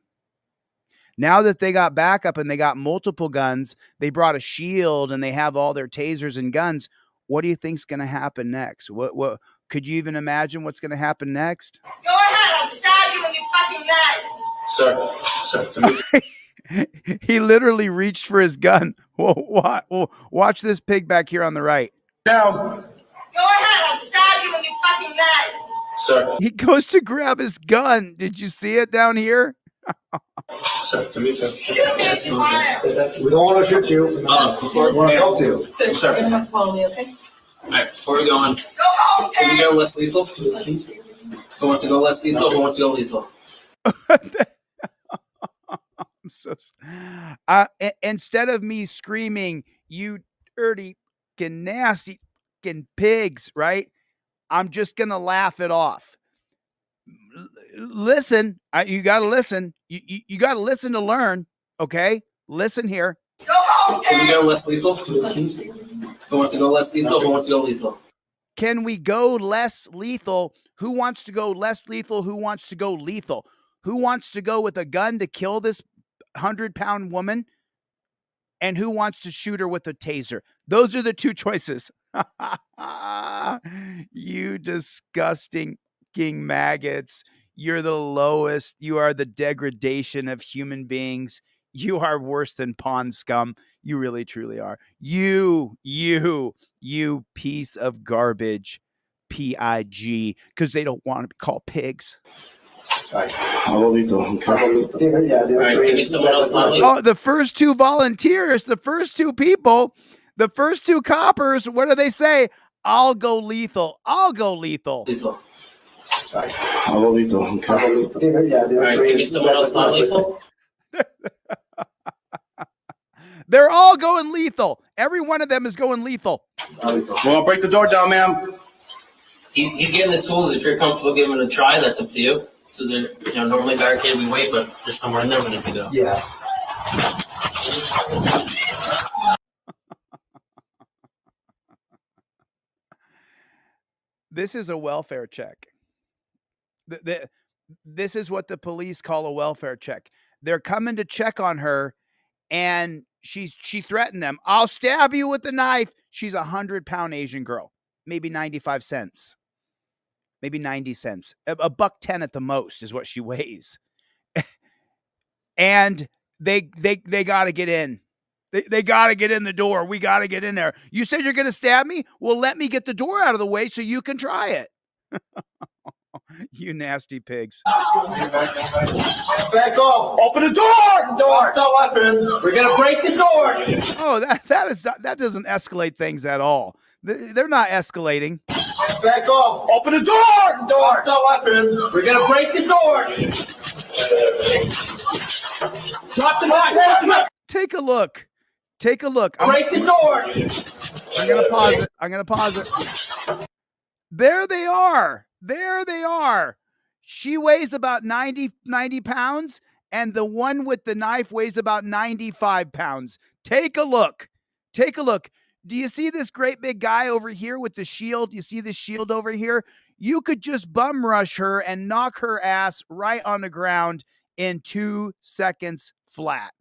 Now that they got backup and they got multiple guns, they brought a shield and they have all their tasers and guns. What do you think is going to happen next? What could you even imagine what's going to happen next? Go ahead, I'll stab you with your fucking knife. Sir. He literally reached for his gun. Watch this pig back here on the right. Down. Go ahead, I'll stab you with your fucking knife. Sir. He goes to grab his gun. Did you see it down here? Sir, do me a favor. We don't want to shoot you. We want to help you. Sir. You're gonna have to follow me, okay? Alright, before we go on, Go home, can we Dad. go less lethal? Who wants to go less lethal? Who wants to go lethal? I'm so instead of me screaming, "You dirty, nasty, pigs!" Right? I'm just gonna laugh it off. Listen, you gotta listen. You gotta listen to learn. Okay, listen here. Go home, Can we Dad. go less lethal? Who wants to go less lethal? Who wants to go lethal? Can we go less lethal? Who wants to go less lethal? Who wants to go lethal? Who wants to go with a gun to kill this 100-pound woman? And who wants to shoot her with a taser? Those are the two choices. You disgusting maggots. You're the lowest. You are the degradation of human beings. You are worse than pond scum. You really, truly are. You piece of garbage. PIG. Because they don't want to be called pigs. Hello, Lito. Oh, the first two volunteers, the first two people, the first two coppers, what do they say? I'll go lethal. I'll go lethal. Lethal. Hello, Lito. Alright, maybe someone else not lethal? They're all going lethal. Every one of them is going lethal. We're gonna break the door down, ma'am. He's getting the tools. If you're comfortable giving it a try, that's up to you. So they're, normally barricaded, we wait, but there's somewhere in there we need to go. Yeah. This is a welfare check. This is what the police call a welfare check. They're coming to check on her, and she threatened them. I'll stab you with the knife. She's a 100-pound Asian girl, maybe 95 cents, maybe 90 cents, $1.10 at the most is what she weighs. And they got to get in. They got to get in the door. We got to get in there. You said you're going to stab me? Well, let me get the door out of the way so you can try it. You nasty pigs. Back off. Open the door. Door. Don't open. We're going to break the door. Oh, that doesn't escalate things at all. They're not escalating. Back off. Open the door. Door. Don't open. We're going to break the door. Drop the knife. Take a look. Take a look. Break the door. I'm going to pause it. I'm going to pause it. There they are. There they are. She weighs about 90 pounds, and the one with the knife weighs about 95 pounds. Take a look. Take a look. Do you see this great big guy over here with the shield? You see this shield over here? You could just bum rush her and knock her ass right on the ground in 2 seconds flat.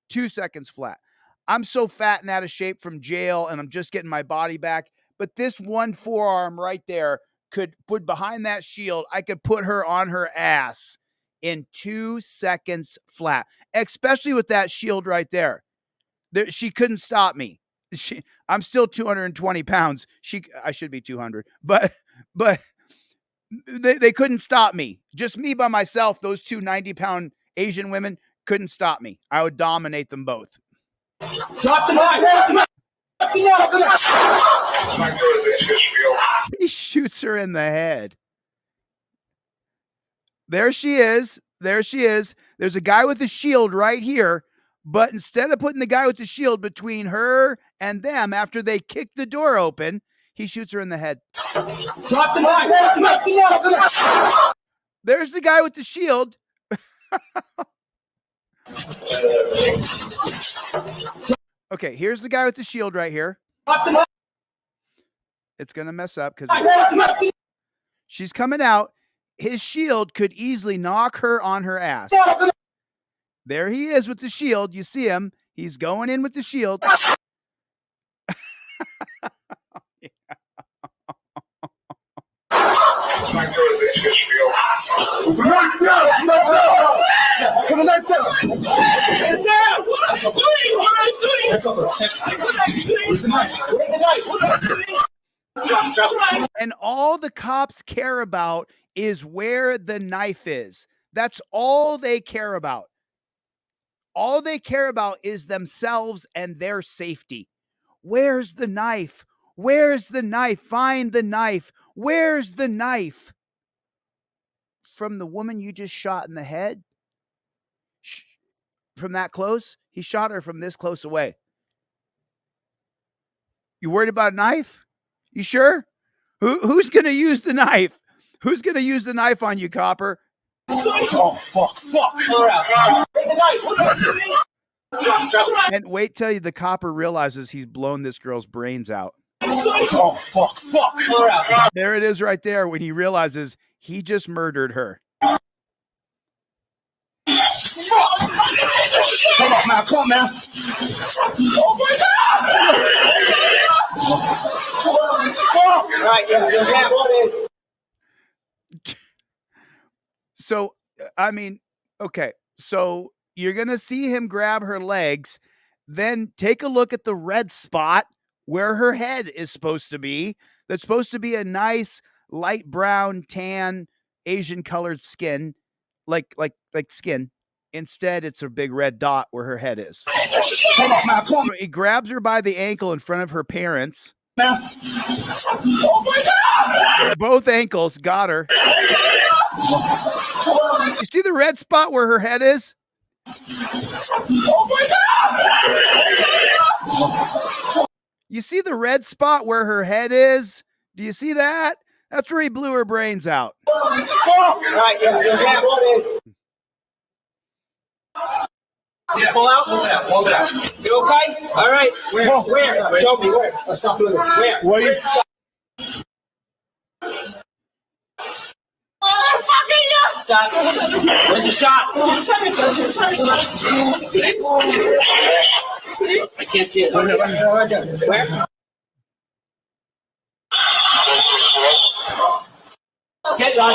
2 seconds flat. I'm so fat and out of shape from jail, and I'm just getting my body back. But this one forearm right there could put behind that shield. I could put her on her ass in 2 seconds flat, especially with that shield right there. She couldn't stop me. I'm still 220 pounds. I should be 200, but they couldn't stop me. Just me by myself. Those two 90-pound Asian women couldn't stop me. I would dominate them both. Drop the knife. He shoots her in the head. There she is. There she is. There's a guy with a shield right here. But instead of putting the guy with the shield between her and them after they kick the door open, he shoots her in the head. Drop the knife. There's the guy with the shield. Okay, here's the guy with the shield right here. It's going to mess up because she's coming out. His shield could easily knock her on her ass. There he is with the shield. You see him. He's going in with the shield. And all the cops care about is where the knife is. That's all they care about. All they care about is themselves and their safety. Where's the knife? Where's the knife? Find the knife. Where's the knife? From the woman you just shot in the head? From that close? He shot her from this close away. You worried about a knife? You sure? Who's going to use the knife? Who's going to use the knife on you, copper? Oh, fuck. And wait till the copper realizes he's blown this girl's brains out. Oh, fuck. There it is right there when he realizes he just murdered her. Come on, man. Come on, man. Oh, my God. Right, yeah. So, I mean, okay. So you're going to see him grab her legs, then take a look at the red spot where her head is supposed to be. That's supposed to be a nice light brown, tan, Asian colored skin, like skin. Instead, it's a big red dot where her head is. Come on, man. Come on. He grabs her by the ankle in front of her parents. Oh, my God. Both ankles, got her. You see the red spot where her head is? Oh, my God. You see the red spot where her head is? Do you see that? That's where he blew her brains out. Right, yeah. Pull out. You okay? All right. Where? Show me where. Stop doing it. Where you? Stop. Where's the shot? I can't see it. Where? Get me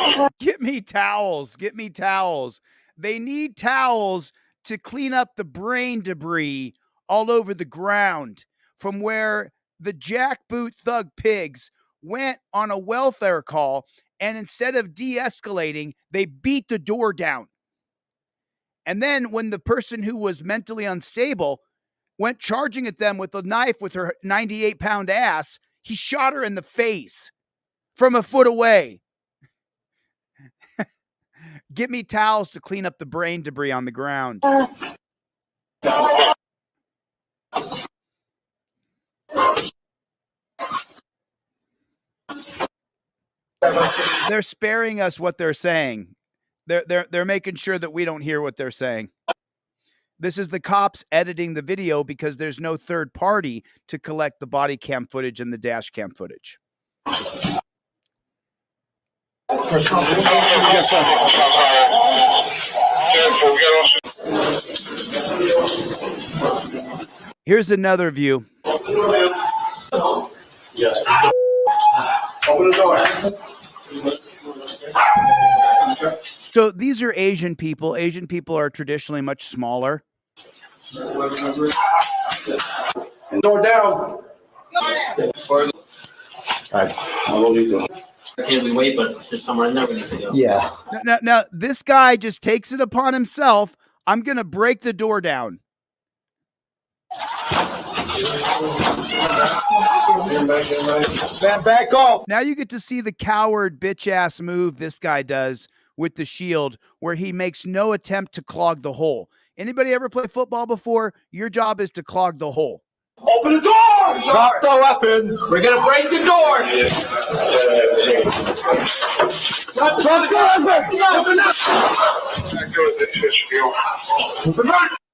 towels. Get me towels. Get me towels. They need towels to clean up the brain debris all over the ground from where the jackboot thug pigs went on a welfare call, and instead of de-escalating, they beat the door down. And then when the person who was mentally unstable went charging at them with a knife with her 98-pound ass, he shot her in the face from a foot away. Get me towels to clean up the brain debris on the ground. They're sparing us what they're saying. They're making sure that we don't hear what they're saying. This is the cops editing the video because there's no third party to collect the body cam footage and the dash cam footage. Here's another view. Yes. Open the door. So these are Asian people. Asian people are traditionally much smaller. Door down. I will need to. Okay, we wait, but there's somewhere in there we need to go. Yeah. Now, this guy just takes it upon himself. I'm going to break the door down. Back off. Now you get to see the coward bitch ass move this guy does with the shield, where he makes no attempt to clog the hole. Anybody ever play football before? Your job is to clog the hole. Open the door. Drop the weapon. We're gonna break the door. Drop the weapon.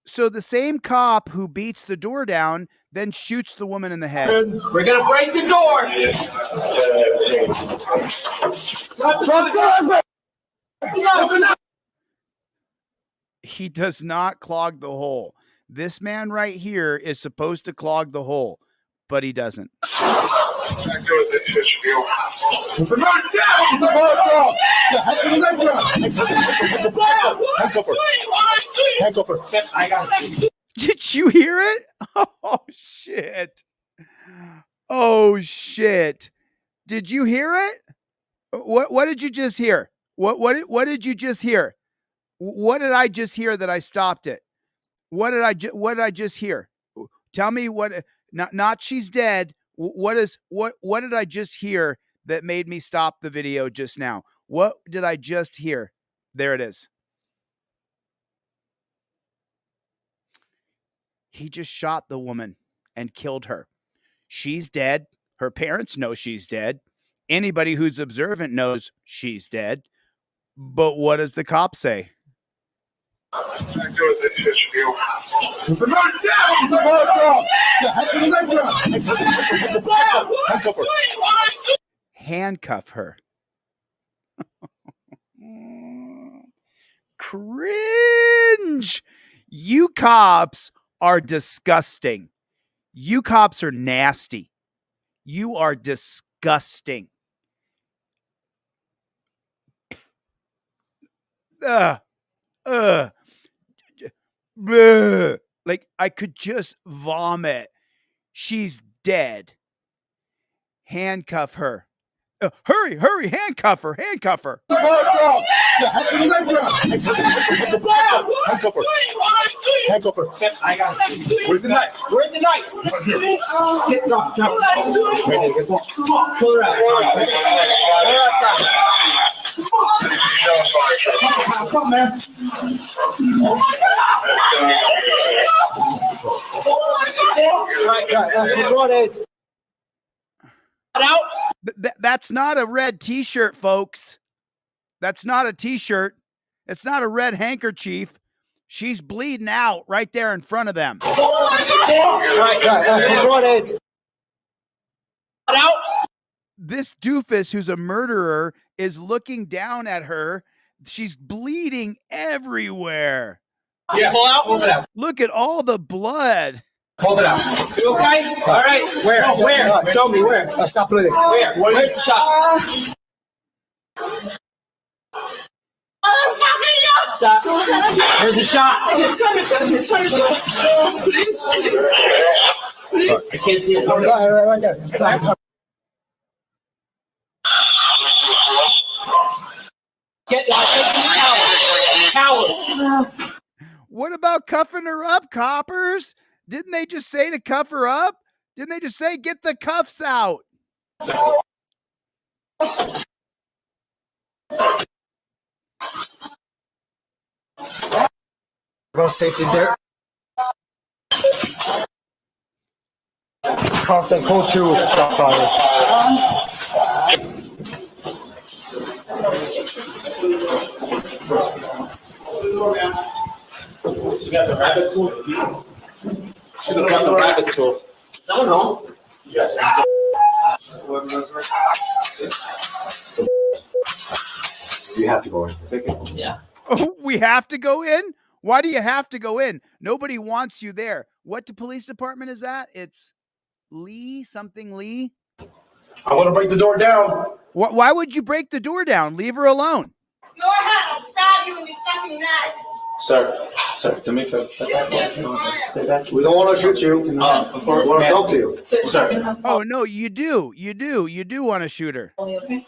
So the same cop who beats the door down then shoots the woman in the head. We're gonna break the door. Drop the weapon. He does not clog the hole. This man right here is supposed to clog the hole, but he doesn't. Did you hear it? Oh, shit. Oh, shit. Did you hear it? What did you just hear? What did you just hear? What did I just hear that I stopped it? What did I just hear? Tell me what. Not she's dead. What did I just hear that made me stop the video just now? What did I just hear? There it is. He just shot the woman and killed her. She's dead. Her parents know she's dead. Anybody who's observant knows she's dead. But what does the cop say? Handcuff her. Cringe. You cops are disgusting. You cops are nasty. You are disgusting. Bleh. Like, I could just vomit. She's dead. Handcuff her. Hurry, handcuff her. Handcuff her. I got it. Where's the knife? Where's the knife? Get drop. Pull her out. Pull her outside. Come on, man. That's not a red t-shirt, folks. That's not a t-shirt. It's not a red handkerchief. She's bleeding out right there in front of them. This doofus who's a murderer is looking down at her. She's bleeding everywhere. Yeah, pull it out. Look at all the blood. Hold it out. You okay? All right. Where? Show me where. Stop bleeding. Where's the shot? Motherfucking Stop. There's a shot. Please. I can't see it. Right there. Get cowards. What about cuffing her up, coppers? Didn't they just say to cuff her up? Didn't they just say get the cuffs out? Road safety there. Cops and code 2 stop fire. You got the rabbit tool? Should have got the rabbit tool. Someone home? Yes. You have to go in. Yeah. Oh, we have to go in? Why do you have to go in? Nobody wants you there. What police department is that? It's Lee, something Lee. I want to break the door down. Why would you break the door down? Leave her alone. Go ahead, I'll stab you in the fucking neck. Sir, do me a favor. Step back. Stay back. We don't want to shoot you. We want to talk to you. Sir. Oh, no, you do. You do want to shoot her. Okay.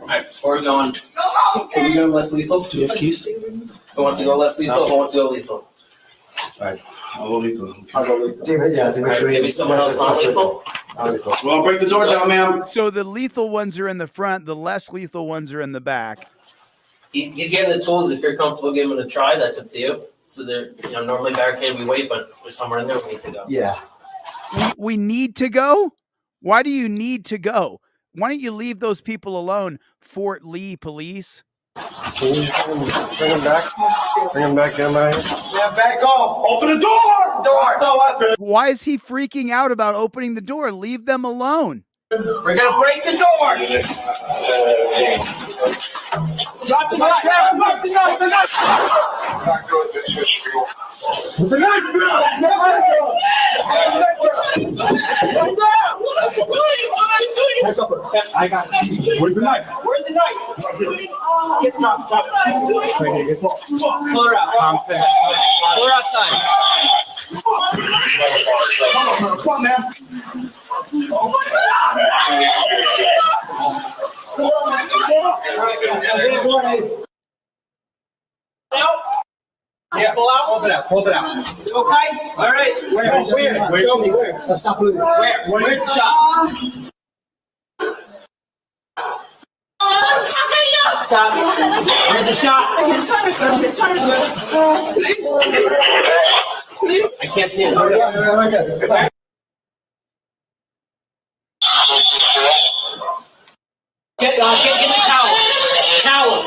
All right, before we're going, Go home, are we okay? going less lethal? Do you have keys? Who wants to go less lethal? Who wants to go lethal? All right. I'll go lethal. I'll go lethal. Make sure Maybe someone else not lethal? Well, I'll break the door down, ma'am. So the lethal ones are in the front. The less lethal ones are in the back. He's getting the tools. If you're comfortable giving it a try, that's up to you. So they're, normally barricaded, we wait, but if there's somewhere in there, we need to go. Yeah. We need to go? Why do you need to go? Why don't you leave those people alone, Fort Lee police? Can you bring him back? Bring him back, get him out of here. Yeah, back off. Open the door. Door open. Why is he freaking out about opening the door? Leave them alone. We're gonna break the door. Drop the knife. Drop the knife. The knife. The knife. I got it. Where's the knife? Where's the knife? Get drop. Pull her out. Pull her outside. Come on, man. Oh my Yeah, pull out. Hold it out. Okay. All right. Where? Show me where. Stop moving. Where's the shot? Stop. There's a shot. Please. I can't see it. Right there. Get the towels. Towels.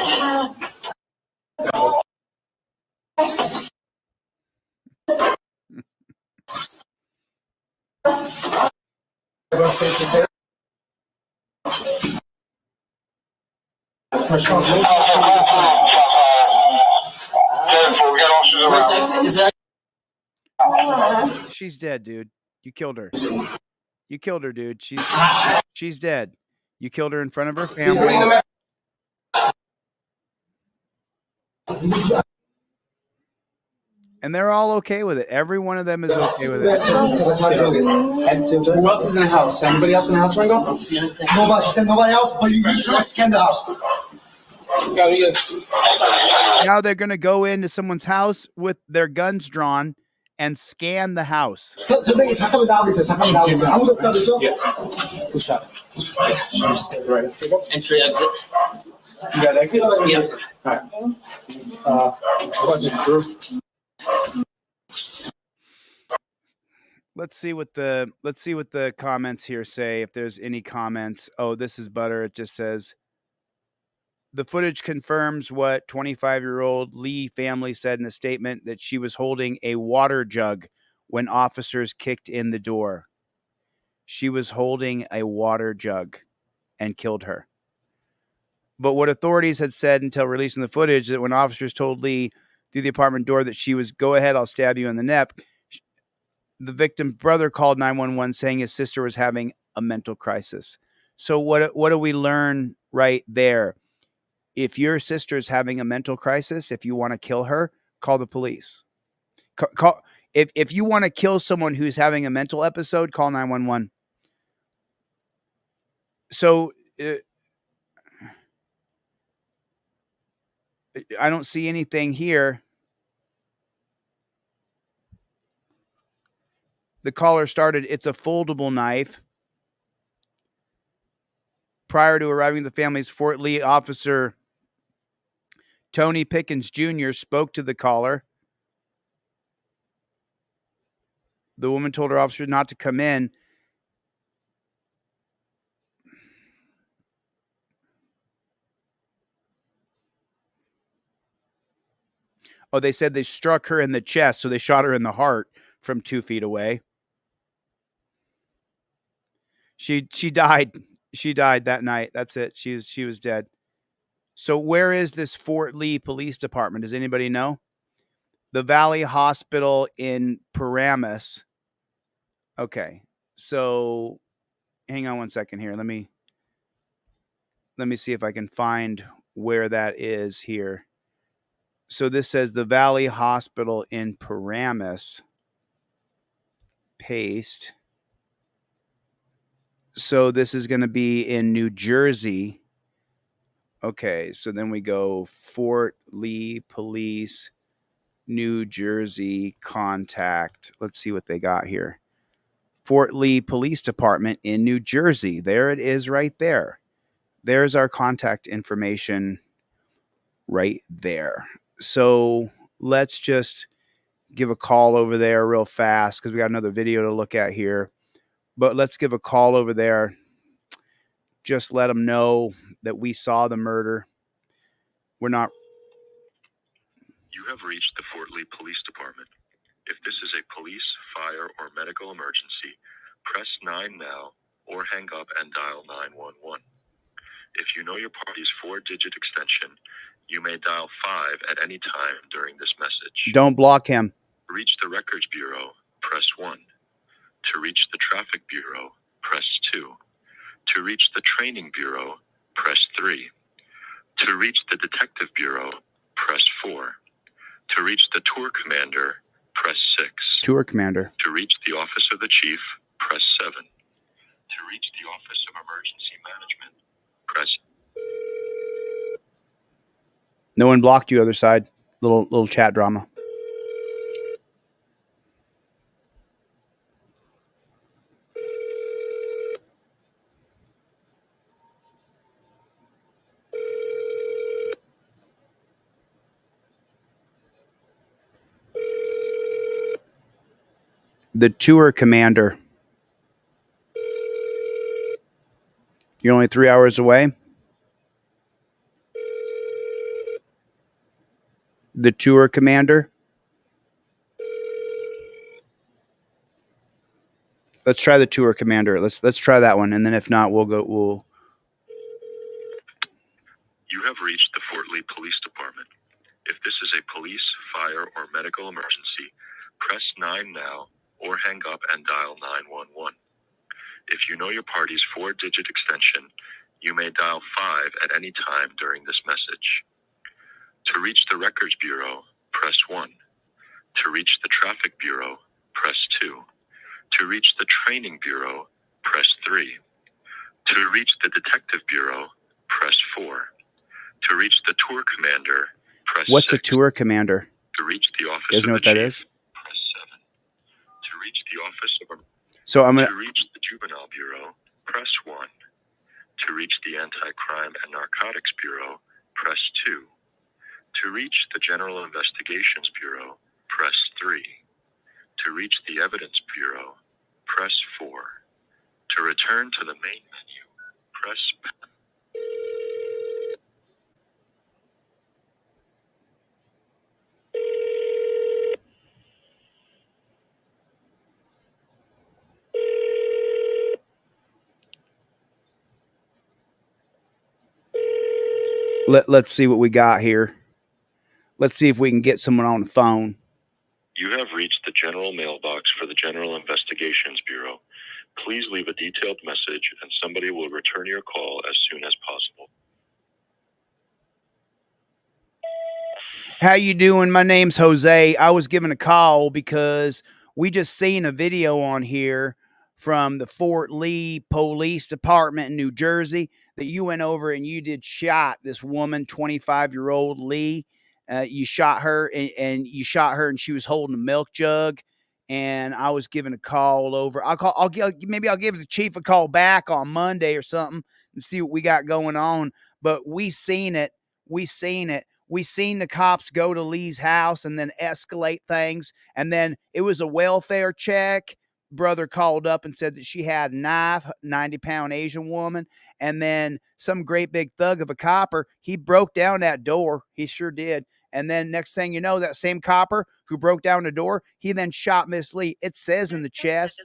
She's dead, dude. You killed her. You killed her, dude. She's dead. You killed her in front of her family. And they're all okay with it. Every one of them is okay with it. Who else is in the house? Anybody else in the house, Ringo? Don't see anything. Nobody. She said nobody else, but you scan the house. Now they're going to go into someone's house with their guns drawn and scan the house. 선생님 잠깐만 나와주세요. 아무도 없다고 Who shot? Entry, exit. You got exit? Yeah. All right. Let's see what the comments here say, if there's any comments. Oh, this is butter. It just says the footage confirms what 25-year-old Lee family said in a statement, that she was holding a water jug when officers kicked in the door. She was holding a water jug and killed her. But what authorities had said until releasing the footage, that when officers told Lee through the apartment door that she was, go ahead, I'll stab you in the neck, the victim's brother called 911 saying his sister was having a mental crisis. So what do we learn right there? if your sister's having a mental crisis, if you want to kill her, call the police. Call if you want to kill someone who's having a mental episode, call 911. So I don't see anything here. The caller started, it's a foldable knife. Prior to arriving at the family's Fort Lee, Officer Tony Pickens Jr. spoke to the caller. The woman told her officer not to come in. Oh, they said they struck her in the chest, so they shot her in the heart from 2 feet away. She died. She died that night. That's it. She was dead. So where is this Fort Lee Police Department? Does anybody know? The Valley Hospital in Paramus. Okay. So hang on one second here. Let me see if I can find where that is here. So this says the Valley Hospital in Paramus. Paste. So this is going to be in New Jersey. Okay, so then we go Fort Lee Police, New Jersey, contact. Let's see what they got here. Fort Lee Police Department in New Jersey. There it is right there. There's our contact information right there. So let's just give a call over there real fast because we got another video to look at here. But let's give a call over there. Just let them know that we saw the murder. We're not. You have reached the Fort Lee Police Department. If this is a police, fire, or medical emergency, press 9 now or hang up and dial 911. If you know your party's 4-digit extension, you may dial 5 at any time during this message. Don't block him. To reach the Records Bureau, press 1. To reach the Traffic Bureau, press 2. To reach the Training Bureau, press 3. To reach the Detective Bureau, press 4. To reach the Tour Commander, press 6. Tour Commander. To reach the Office of the Chief, press 7. To reach the Office of Emergency Management, press. No one blocked you, other side. Little chat drama. The Tour Commander. You're only 3 hours away. The Tour Commander. Let's try the Tour Commander. Let's try that one, and then if not, we'll. You have reached the Fort Lee Police Department. If this is a police, fire, or medical emergency, press 9 now or hang up and dial 911. If you know your party's 4-digit extension, you may dial 5 at any time during this message. To reach the Records Bureau, press 1. To reach the Traffic Bureau, press 2. To reach the Training Bureau, press 3. To reach the Detective Bureau, press 4. To reach the Tour Commander, press What's 6. a Tour Commander? To reach the Office You guys know of what the that Chief, is? press 7. To reach the Office of So I'm To gonna. reach the Juvenile Bureau, press 1. To reach the Anti-Crime and Narcotics Bureau, press 2. To reach the General Investigations Bureau, press 3. To reach the Evidence Bureau, press 4. To return to the main menu, press pound. Let's see what we got here. Let's see if we can get someone on the phone. You have reached the general mailbox for the General Investigations Bureau. Please leave a detailed message and somebody will return your call as soon as possible. How you doing? My name's Jose. I was given a call because we just seen a video on here from the Fort Lee Police Department in New Jersey that you went over and you did shot this woman, 25-year-old Lee. You shot her and you shot her and she was holding a milk jug. And I was given a call over. Maybe I'll give the chief a call back on Monday or something and see what we got going on. But we seen it. We seen the cops go to Lee's house and then escalate things. And then it was a welfare check. Brother called up and said that she had a knife, 90-pound Asian woman. And then some great big thug of a copper, he broke down that door. He sure did. And then next thing you know, that same copper who broke down the door, he then shot Miss Lee. It says in the chest.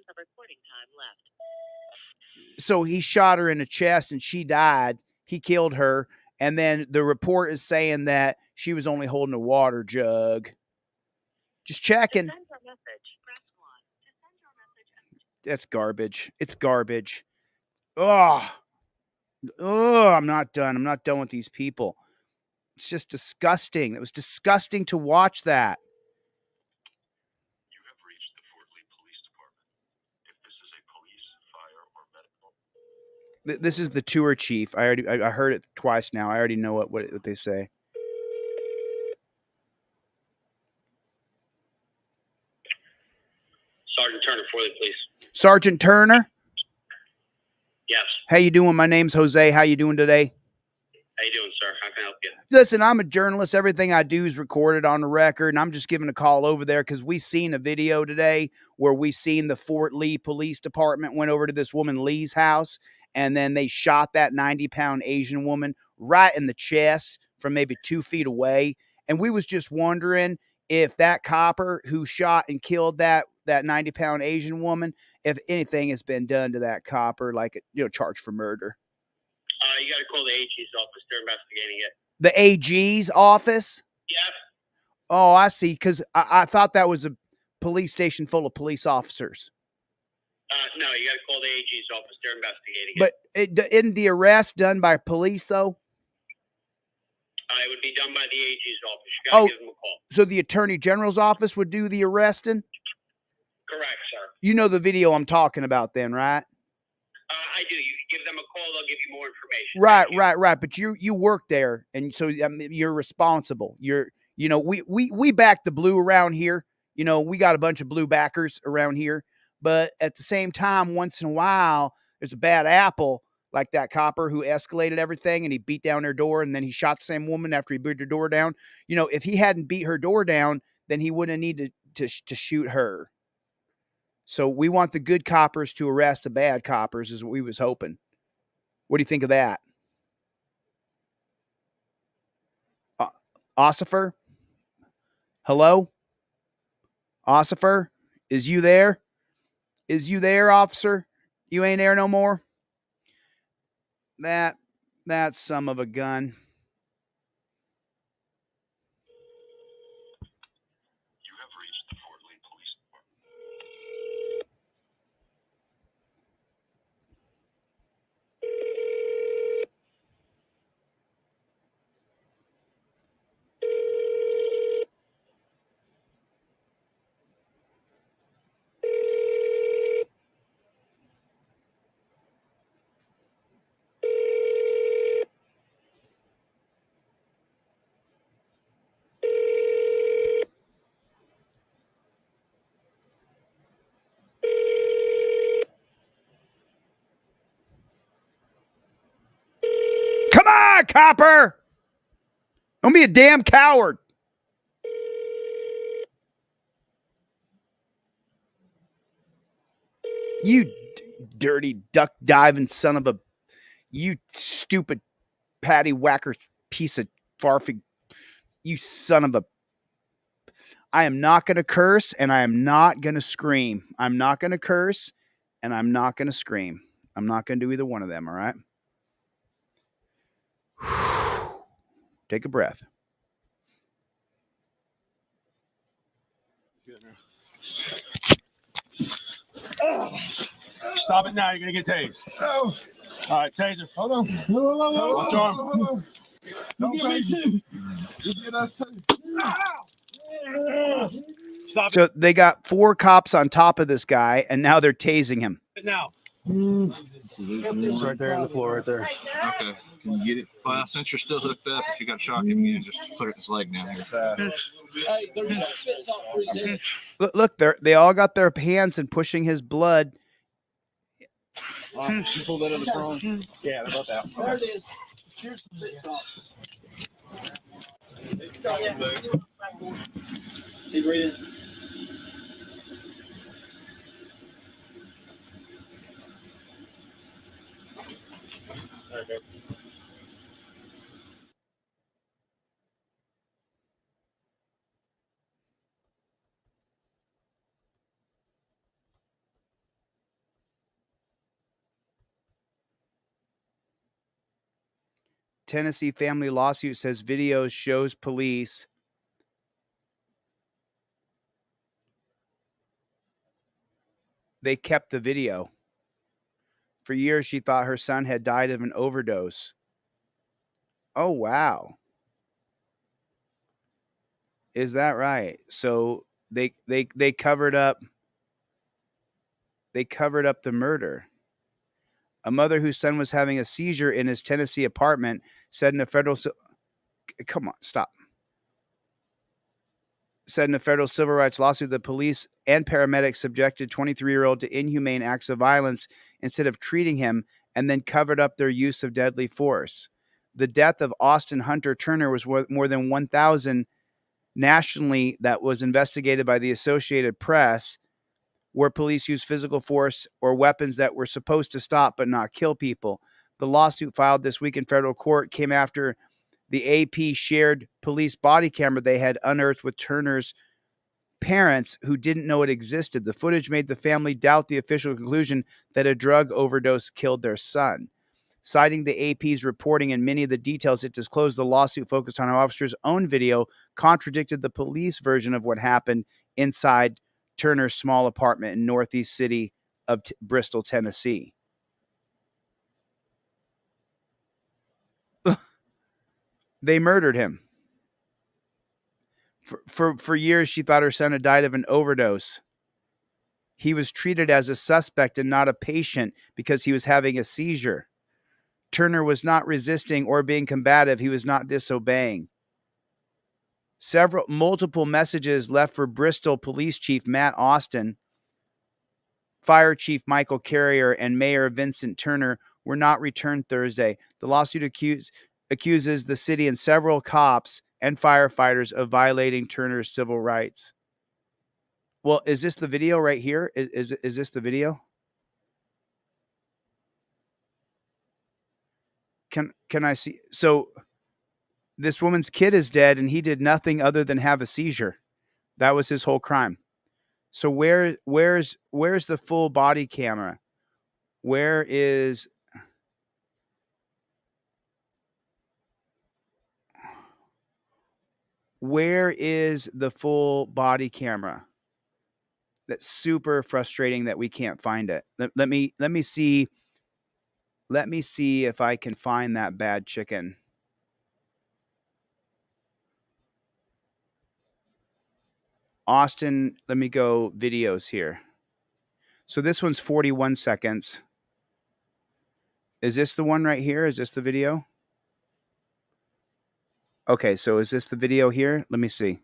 So he shot her in the chest and she died. He killed her. And then the report is saying that she was only holding a water jug. Just checking. That's garbage. It's garbage. Oh, I'm not done. I'm not done with these people. It's just disgusting. It was disgusting to watch that. You have reached the Fort Lee Police Department. If this is a police, fire, or medical... This is the tour chief. I heard it twice now. I already know what they say. Sergeant Turner, Fort Lee Police. Sergeant Turner? Yes. How you doing? My name's Jose. How you doing today? How you doing, sir? How can I help you? Listen, I'm a journalist. Everything I do is recorded on the record, and I'm just giving a call over there because we seen a video today where we seen the Fort Lee Police Department went over to this woman Lee's house, and then they shot that 90-pound Asian woman right in the chest from maybe 2 feet away. And we was just wondering if that copper who shot and killed that 90-pound Asian woman, if anything has been done to that copper, like, charged for murder. You got to call the AG's office. They're investigating it. The AG's office? Yeah. Oh, I see. Because I thought that was a police station full of police officers. No, you got to call the AG's office. They're investigating But isn't the arrest done by police, though? It would be done by the AG's office. You got to give them a call. So the Attorney General's office would do the arresting? Correct, sir. You know the video I'm talking about then, right? I do. You can give them a call. They'll give you more information. Right. But you work there, and so you're responsible. We back the blue around here. We got a bunch of blue backers around here. But at the same time, once in a while, there's a bad apple like that copper who escalated everything and he beat down their door and then he shot the same woman after he beat her door down. If he hadn't beat her door down, then he wouldn't need to shoot her. So we want the good coppers to arrest the bad coppers is what we was hoping. What do you think of that? Ossifer? Hello? Ossifer? Is you there? Is you there, officer? You ain't there no more? That son of a gun. You have reached the Fort Lee Police Come on, copper! Don't be a damn coward. You dirty duck diving son of a... You stupid patty whacker piece of farfig. You son of a... I am not going to curse and I am not going to scream. I'm not going to curse and I'm not going to scream. I'm not going to do either one of them, all right? Take a breath. Stop it now. You're going to get tased. Oh. All right, taser. Hold on. Watch arm. No, crazy. You get us too. Stop. So they got 4 cops on top of this guy, and now they're tasing him. Now. It's right there on the floor, right there. Okay. Can you get it? Well, since you're still hooked up, if you got shock again, just put it in his leg down here. Look, they all got their hands and pushing his blood. You pull that other prong. Yeah, about that. There it is. Here's the fit stop. See, breathe in. Okay. Tennessee family lawsuit says video shows police they kept the video. For years, she thought her son had died of an overdose. Oh, wow. Is that right? So they covered up the murder. A mother whose son was having a seizure in his Tennessee apartment said in a federal said in a federal civil rights lawsuit that police and paramedics subjected 23-year-old to inhumane acts of violence instead of treating him, and then covered up their use of deadly force. The death of Austin Hunter Turner was more than 1,000 nationally that was investigated by the Associated Press, where police used physical force or weapons that were supposed to stop but not kill people. The lawsuit filed this week in federal court came after the AP shared police body camera they had unearthed with Turner's parents who didn't know it existed. The footage made the family doubt the official conclusion that a drug overdose killed their son. Citing the AP's reporting and many of the details it disclosed, the lawsuit focused on how officers' own video contradicted the police version of what happened inside Turner's small apartment in northeast city of Bristol, Tennessee. They murdered him. For years, she thought her son had died of an overdose. He was treated as a suspect and not a patient because he was having a seizure. Turner was not resisting or being combative. He was not disobeying. Multiple messages left for Bristol Police Chief Matt Austin, Fire Chief Michael Carrier, and Mayor Vincent Turner were not returned Thursday. The lawsuit accuses the city and several cops and firefighters of violating Turner's civil rights. Well, is this the video right here? Is this the video? Can I see? So this woman's kid is dead and he did nothing other than have a seizure. That was his whole crime. So where's the full body camera? Where is the full body camera? That's super frustrating that we can't find it. Let me see. Let me see if I can find that bad chicken. Austin, let me go videos here. So this one's 41 seconds. Is this the one right here? Is this the video? Okay, so is this the video here? Let me see.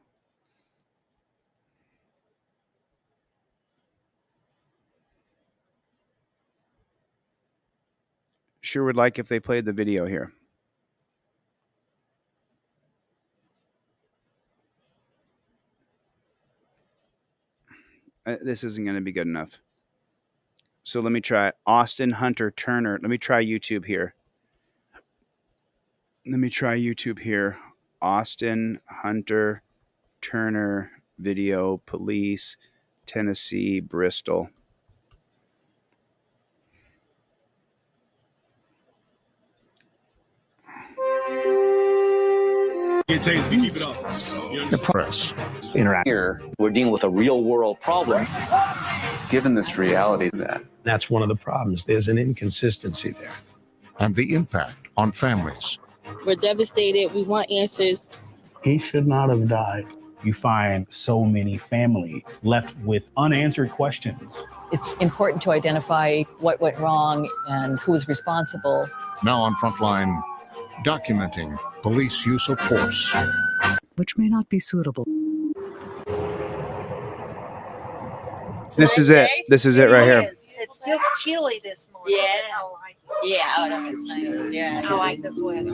Sure would like if they played the video here. This isn't going to be good enough. So let me try Austin Hunter Turner. Let me try YouTube here. Austin Hunter Turner video, police, Tennessee, Bristol. The press interact here. We're dealing with a real world problem. Given this reality, that's one of the problems. There's an inconsistency there. And the impact on families. We're devastated. We want answers. He should not have died. You find so many families left with unanswered questions. It's important to identify what went wrong and who was responsible. Now on Frontline, documenting police use of force, which may not be suitable. This is it. This is it right here. It's still chilly this morning. Yeah, oh, that was nice. Yeah, I like this weather.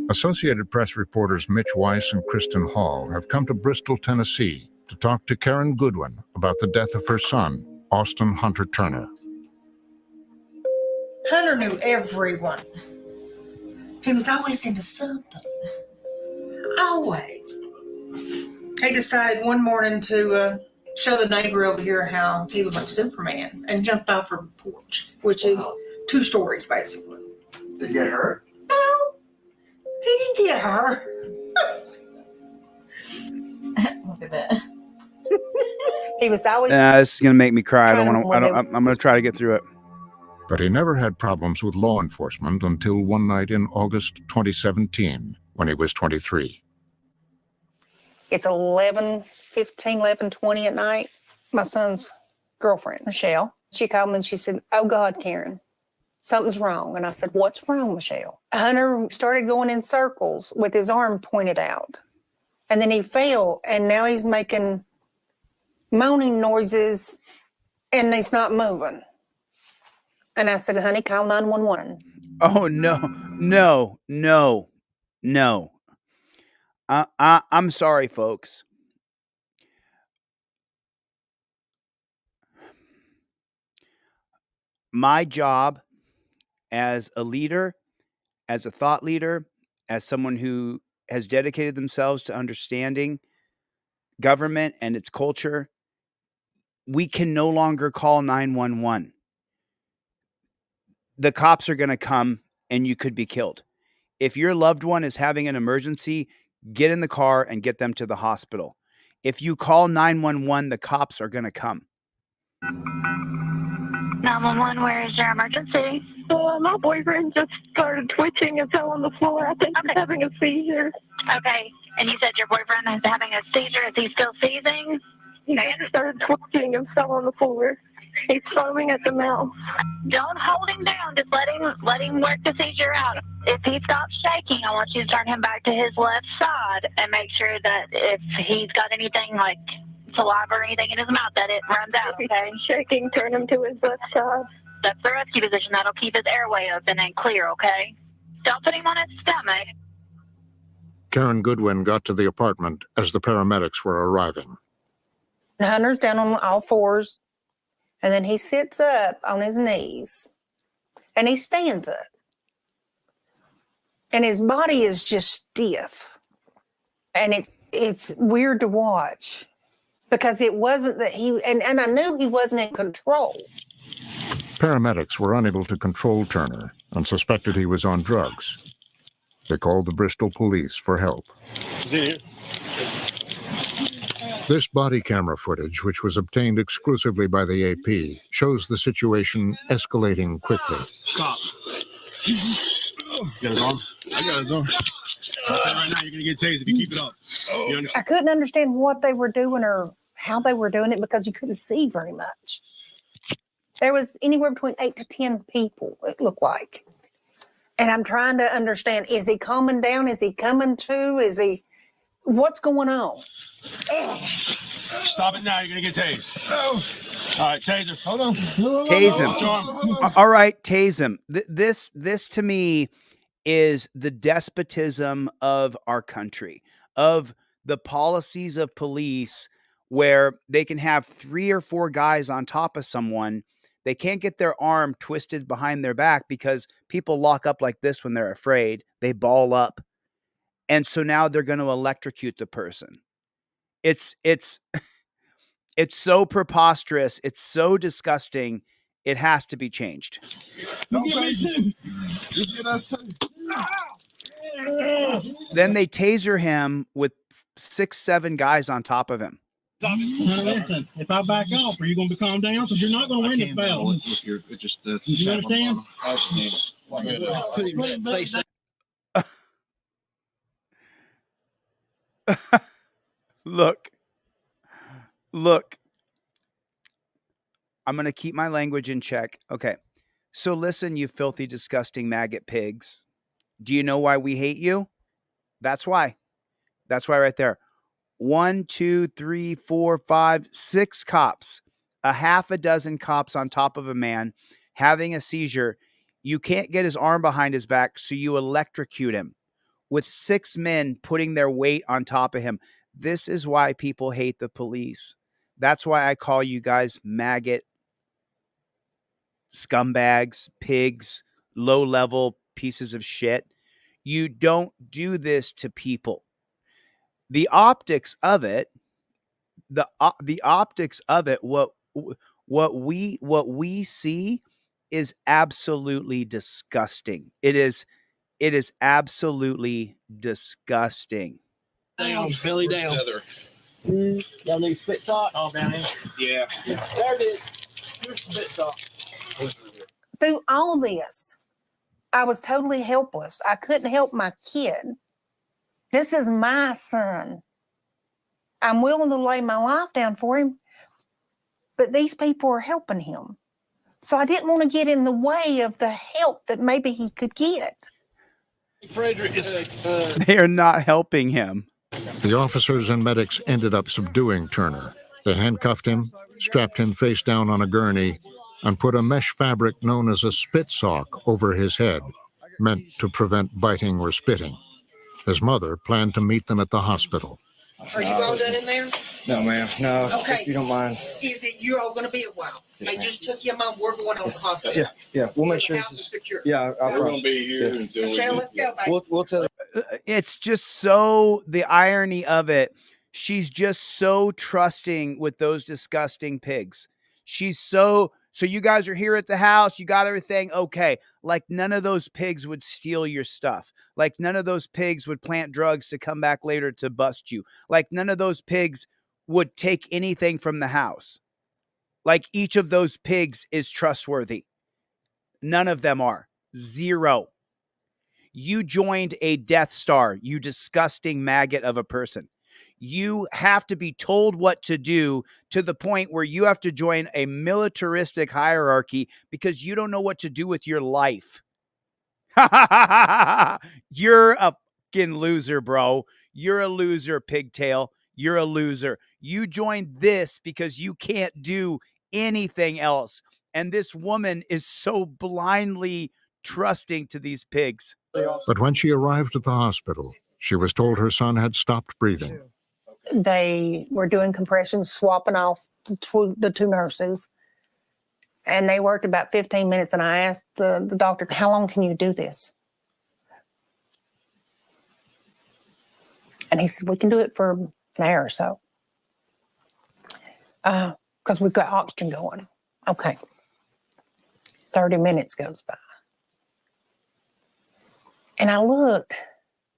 Associated Press reporters Mitch Weiss and Kristen Hall have come to Bristol, Tennessee to talk to Karen Goodwin about the death of her son, Austin Hunter Turner. Hunter knew everyone. He was always into something. Always. He decided one morning to show the neighbor over here how he was like Superman and jumped off her porch, which is 2 stories basically. Did he get hurt? No, he didn't get hurt. Look at that. He was always. This is gonna make me cry. I'm gonna try to get through it. But he never had problems with law enforcement until one night in August 2017, when he was 23. It's 11:20 at night. My son's girlfriend, Michelle, she called me and she said, "Oh God, Karen, something's wrong." And I said, "What's wrong, Michelle?" Hunter started going in circles with his arm pointed out. And then he fell and now he's making moaning noises and he's not moving. And I said, "Honey, call 911. Oh, no. I'm sorry, folks. My job as a leader, as a thought leader, as someone who has dedicated themselves to understanding government and its culture, we can no longer call 911. The cops are going to come and you could be killed. If your loved one is having an emergency, get in the car and get them to the hospital. If you call 911, the cops are going to come. 911, where is your emergency? My boyfriend just started twitching and fell on the floor. I think he's having a seizure. Okay, and you said your boyfriend is having a seizure. Is he still seizing? He just started twitching and fell on the floor. He's foaming at the mouth. Don't hold him down. Just let him work the seizure out. If he stops shaking, I want you to turn him back to his left side and make sure that if he's got anything like saliva or anything in his mouth, that it runs out, okay? Shaking, turn him to his left side. That's the rescue position. That'll keep his airway open and clear, okay? Don't put him on his stomach. Karen Goodwin got to the apartment as the paramedics were arriving. Hunter's down on all fours, and then he sits up on his knees, and he stands up. And his body is just stiff. And it's weird to watch. Because it wasn't that he, and I knew he wasn't in control. Paramedics were unable to control Turner and suspected he was on drugs. They called the Bristol police for help. Is he here? This body camera footage, which was obtained exclusively by the AP, shows the situation escalating quickly. Stop. You got his arm? I got his arm. I'll tell you right now, you're going to get tased if you keep it up. You understand? I couldn't understand what they were doing or how they were doing it because you couldn't see very much. There was anywhere between 8 to 10 people, it looked like. And I'm trying to understand, is he calming down? Is he coming to? What's going on? Stop it now, you're going to get tased. All right, taser. Hold on. Tase him. All right, tase him. This to me is the despotism of our country, of the policies of police where they can have 3 or 4 guys on top of someone. They can't get their arm twisted behind their back because people lock up like this when they're afraid. They ball up. And so now they're going to electrocute the person. It's so preposterous. It's so disgusting. It has to be changed. Then they taser him with 6, 7 guys on top of him. Now listen, if I back off, are you going to calm down? Because you're not going to win this battle. You understand? Look. Look. I'm going to keep my language in check. Okay. So listen, you filthy, disgusting maggot pigs. Do you know why we hate you? That's why. That's why right there. 1, 2, 3, 4, 5, 6 cops, a half a dozen cops on top of a man having a seizure. You can't get his arm behind his back, so you electrocute him with 6 men putting their weight on top of him. This is why people hate the police. That's why I call you guys maggot scumbags, pigs, low-level pieces of shit. You don't do this to people. The optics of it, the optics of it, what we see is absolutely disgusting. It is absolutely disgusting. Down, belly down. Y'all need a spit sock? Oh, down here. Yeah. There it is. Here's the spit sock. Through all this, I was totally helpless. I couldn't help my kid. This is my son. I'm willing to lay my life down for him, but these people are helping him. So I didn't want to get in the way of the help that maybe he could get. Frederick, they are not helping him. The officers and medics ended up subduing Turner. They handcuffed him, strapped him face down on a gurney, and put a mesh fabric known as a spit sock over his head, meant to prevent biting or spitting. His mother planned to meet them at the hospital. Are you all done in there? No, ma'am. No, Okay. if you don't mind. Is it, you're all gonna be a while? Yes, They ma'am. just took you, Mom, we're going on the hospital. Yeah, we'll make So sure the this house is is secure. Yeah, I promise. Michelle, let's go, baby. We'll tell you. It's just so, the irony of it, she's just so trusting with those disgusting pigs. She's so you guys are here at the house, you got everything, okay. Like none of those pigs would steal your stuff. Like none of those pigs would plant drugs to come back later to bust you. Like none of those pigs would take anything from the house. Like each of those pigs is trustworthy. None of them are. 0. You joined a Death Star, you disgusting maggot of a person. You have to be told what to do to the point where you have to join a militaristic hierarchy because you don't know what to do with your life. You're a fucking loser, bro. You're a loser, pigtail. You're a loser. You joined this because you can't do anything else. And this woman is so blindly trusting to these pigs. But when she arrived at the hospital, she was told her son had stopped breathing. They were doing compressions, swapping off the 2 nurses. And they worked about 15 minutes. And I asked the doctor, how long can you do this? And he said, we can do it for an hour or so. Because we've got oxygen going. Okay. 30 minutes goes by. And I look,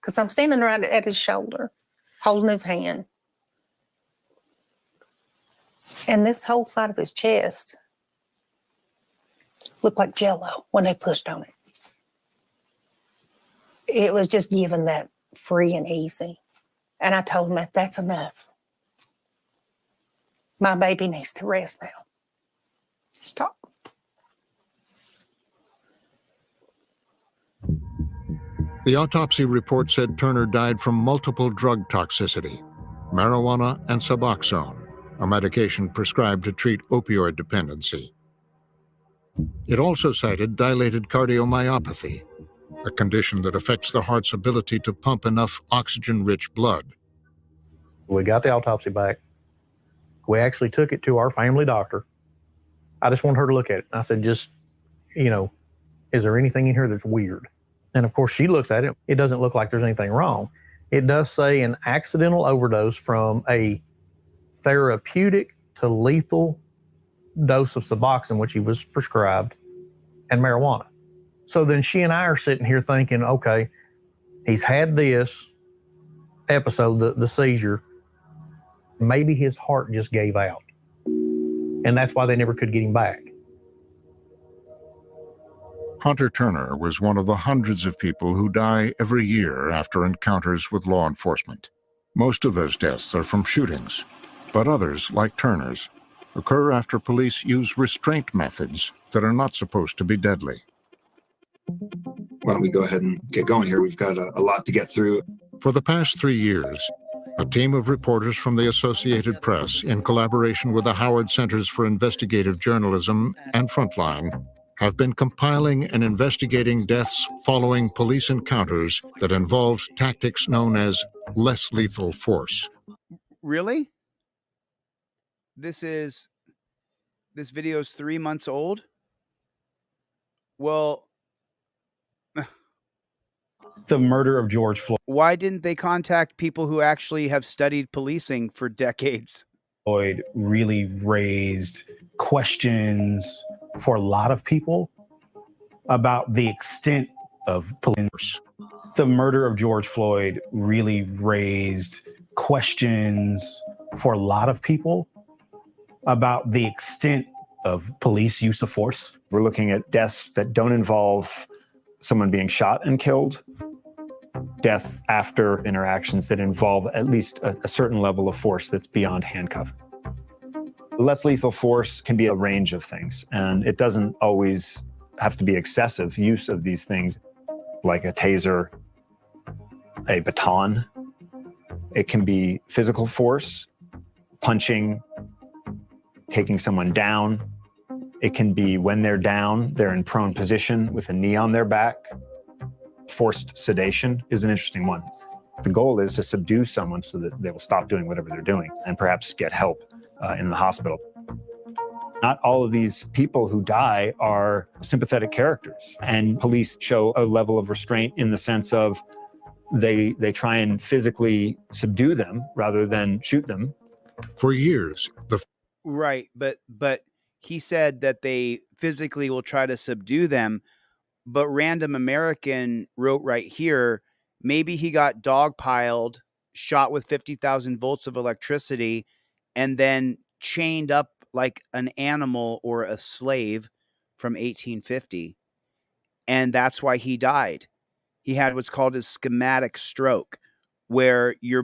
because I'm standing right at his shoulder, holding his hand. And this whole side of his chest looked like Jell-O when they pushed on it. It was just given that free and easy. And I told him that that's enough. My baby needs to rest now. Stop. The autopsy report said Turner died from multiple drug toxicity, marijuana and Suboxone, a medication prescribed to treat opioid dependency. It also cited dilated cardiomyopathy, a condition that affects the heart's ability to pump enough oxygen-rich blood. We got the autopsy back. We actually took it to our family doctor. I just wanted her to look at it. I said, just, is there anything in here that's weird? And of course, she looks at it. It doesn't look like there's anything wrong. It does say an accidental overdose from a therapeutic to lethal dose of Suboxone, which he was prescribed, and marijuana. So then she and I are sitting here thinking, okay, he's had this episode, the seizure. Maybe his heart just gave out. And that's why they never could get him back. Hunter Turner was one of the hundreds of people who die every year after encounters with law enforcement. Most of those deaths are from shootings, but others, like Turner's, occur after police use restraint methods that are not supposed to be deadly. Why don't we go ahead and get going here? We've got a lot to get through. For the past 3 years, a team of reporters from the Associated Press, in collaboration with the Howard Centers for Investigative Journalism and Frontline, have been compiling and investigating deaths following police encounters that involved tactics known as less lethal force. Really? This video is 3 months old? Well, The murder of George why didn't they contact people who actually have studied policing for decades? Floyd really raised questions for a lot of people about the extent of police. The murder of George Floyd really raised questions for a lot of people about the extent of police use of force. We're looking at deaths that don't involve someone being shot and killed, deaths after interactions that involve at least a certain level of force that's beyond handcuffing. Less lethal force can be a range of things, and it doesn't always have to be excessive use of these things, like a taser, a baton. It can be physical force, punching, taking someone down. It can be when they're down, they're in prone position with a knee on their back. Forced sedation is an interesting one. The goal is to subdue someone so that they will stop doing whatever they're doing and perhaps get help in the hospital. Not all of these people who die are sympathetic characters, and police show a level of restraint in the sense of they try and physically subdue them rather than shoot them. For years, Right, but he said that they physically will try to subdue them, but Random American wrote right here, maybe he got dogpiled, shot with 50,000 volts of electricity, and then chained up like an animal or a slave from 1850. And that's why he died. He had what's called a schematic stroke, where your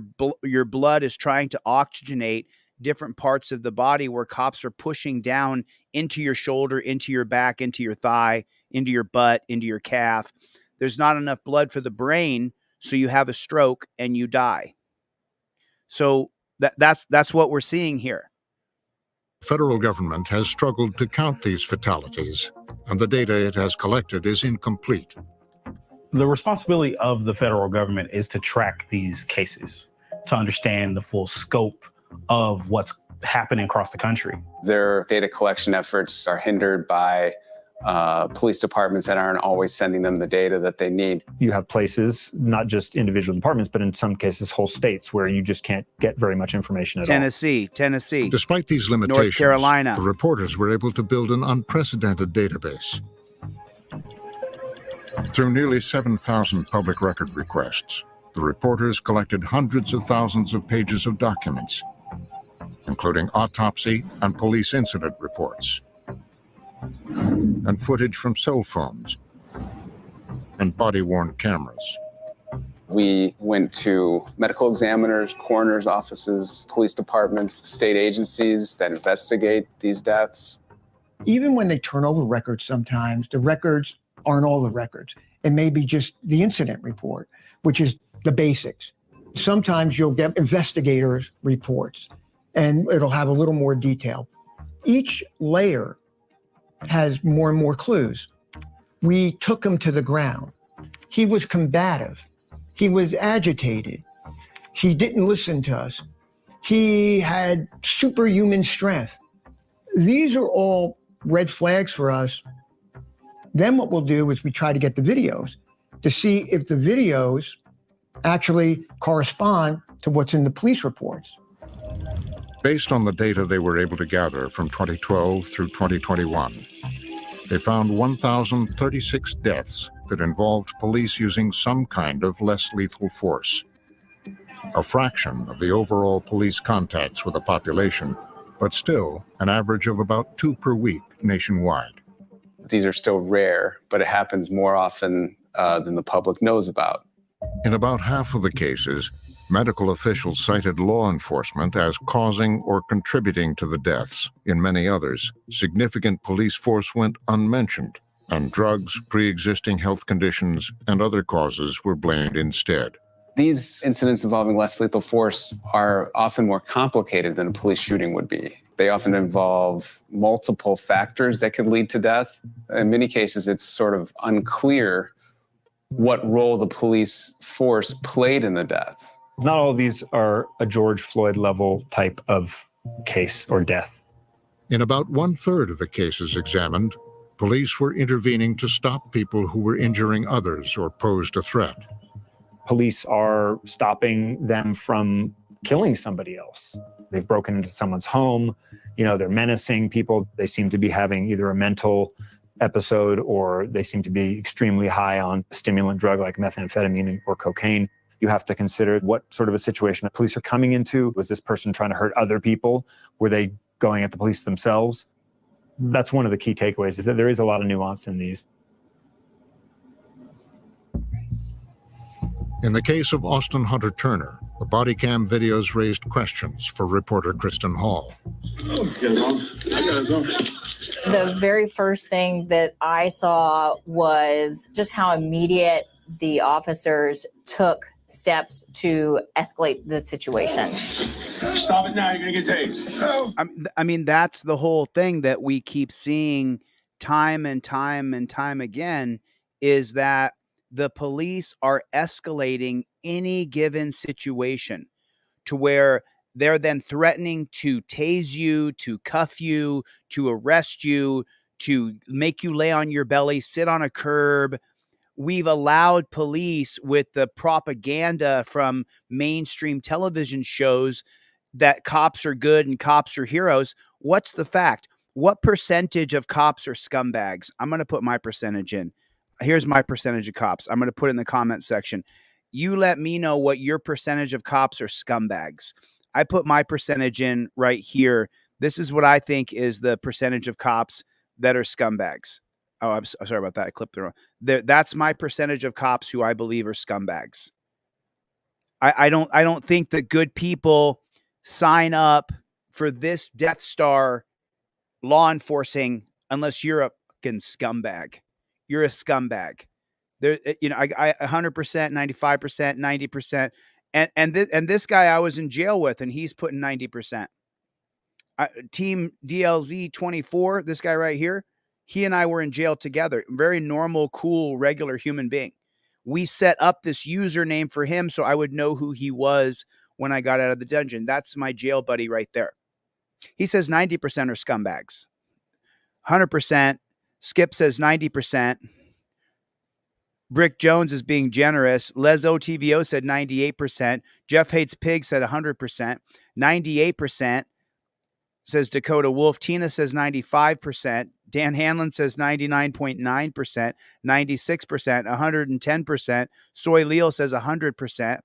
blood is trying to oxygenate different parts of the body, where cops are pushing down into your shoulder, into your back, into your thigh, into your butt, into your calf. There's not enough blood for the brain, so you have a stroke and you die. So that's what we're seeing here. the federal government has struggled to count these fatalities, and the data it has collected is incomplete. The responsibility of the federal government is to track these cases, to understand the full scope of what's happening across the country. Their data collection efforts are hindered by police departments that aren't always sending them the data that they need. You have places, not just individual departments, but in some cases whole states where you just can't get very much information at all. Tennessee. Despite these limitations, North Carolina. the reporters were able to build an unprecedented database. Through nearly 7,000 public record requests, the reporters collected hundreds of thousands of pages of documents, including autopsy and police incident reports, and footage from cell phones and body-worn cameras. We went to medical examiners, coroners' offices, police departments, state agencies that investigate these deaths. Even when they turn over records sometimes, the records aren't all the records. It may be just the incident report, which is the basics. Sometimes you'll get investigators' reports, and it'll have a little more detail. Each layer has more and more clues. We took him to the ground. He was combative. He was agitated. He didn't listen to us. He had superhuman strength. These are all red flags for us. Then what we'll do is we try to get the videos to see if the videos actually correspond to what's in the police reports. Based on the data they were able to gather from 2012 through 2021, they found 1,036 deaths that involved police using some kind of less lethal force. a fraction of the overall police contacts with the population, but still an average of about 2 per week nationwide. These are still rare, but it happens more often than the public knows about. In about half of the cases, medical officials cited law enforcement as causing or contributing to the deaths. In many others, significant police force went unmentioned, and drugs, pre-existing health conditions, and other causes were blamed instead. These incidents involving less lethal force are often more complicated than a police shooting would be. They often involve multiple factors that could lead to death. In many cases, it's sort of unclear what role the police force played in the death. Not all of these are a George Floyd level type of case or death. In about 1/3 of the cases examined, police were intervening to stop people who were injuring others or posed a threat. Police are stopping them from killing somebody else. They've broken into someone's home, they're menacing people. They seem to be having either a mental episode or they seem to be extremely high on a stimulant drug like methamphetamine or cocaine. You have to consider what sort of a situation the police are coming into. Was this person trying to hurt other people? Were they going at the police themselves? That's one of the key takeaways, is that there is a lot of nuance in these. In the case of Austin Hunter Turner, the body cam videos raised questions for reporter Kristen Hall. The very first thing that I saw was just how immediate the officers took steps to escalate the situation. Stop it now, you're gonna get tased. I mean, that's the whole thing that we keep seeing time and time and time again, is that the police are escalating any given situation to where they're then threatening to tase you, to cuff you, to arrest you, to make you lay on your belly, sit on a curb. We've allowed police, with the propaganda from mainstream television shows, that cops are good and cops are heroes. What's the fact? What percentage of cops are scumbags? I'm going to put my percentage in. Here's my percentage of cops. I'm going to put it in the comment section. You let me know what your percentage of cops are scumbags. I put my percentage in right here. This is what I think is the percentage of cops that are scumbags. Oh, I'm sorry about that. I clipped the wrong. That's my percentage of cops who I believe are scumbags. I don't think that good people sign up for this Death Star law enforcing unless you're a fucking scumbag. You're a scumbag. There, I 100%, 95%, 90%, and this guy I was in jail with, and he's putting 90%. Team DLZ 24, this guy right here, he and I were in jail together. Very normal, cool, regular human being. We set up this username for him so I would know who he was when I got out of the dungeon. That's my jail buddy right there. He says 90% are scumbags. 100%. Skip says 90%. Brick Jones is being generous. Les OTVO said 98%. Jeff Hates Pig said 100%. 98% says Dakota Wolf. Tina says 95%. Dan Hanlon says 99.9%. 96%. 110%. Soy Leal says 100%.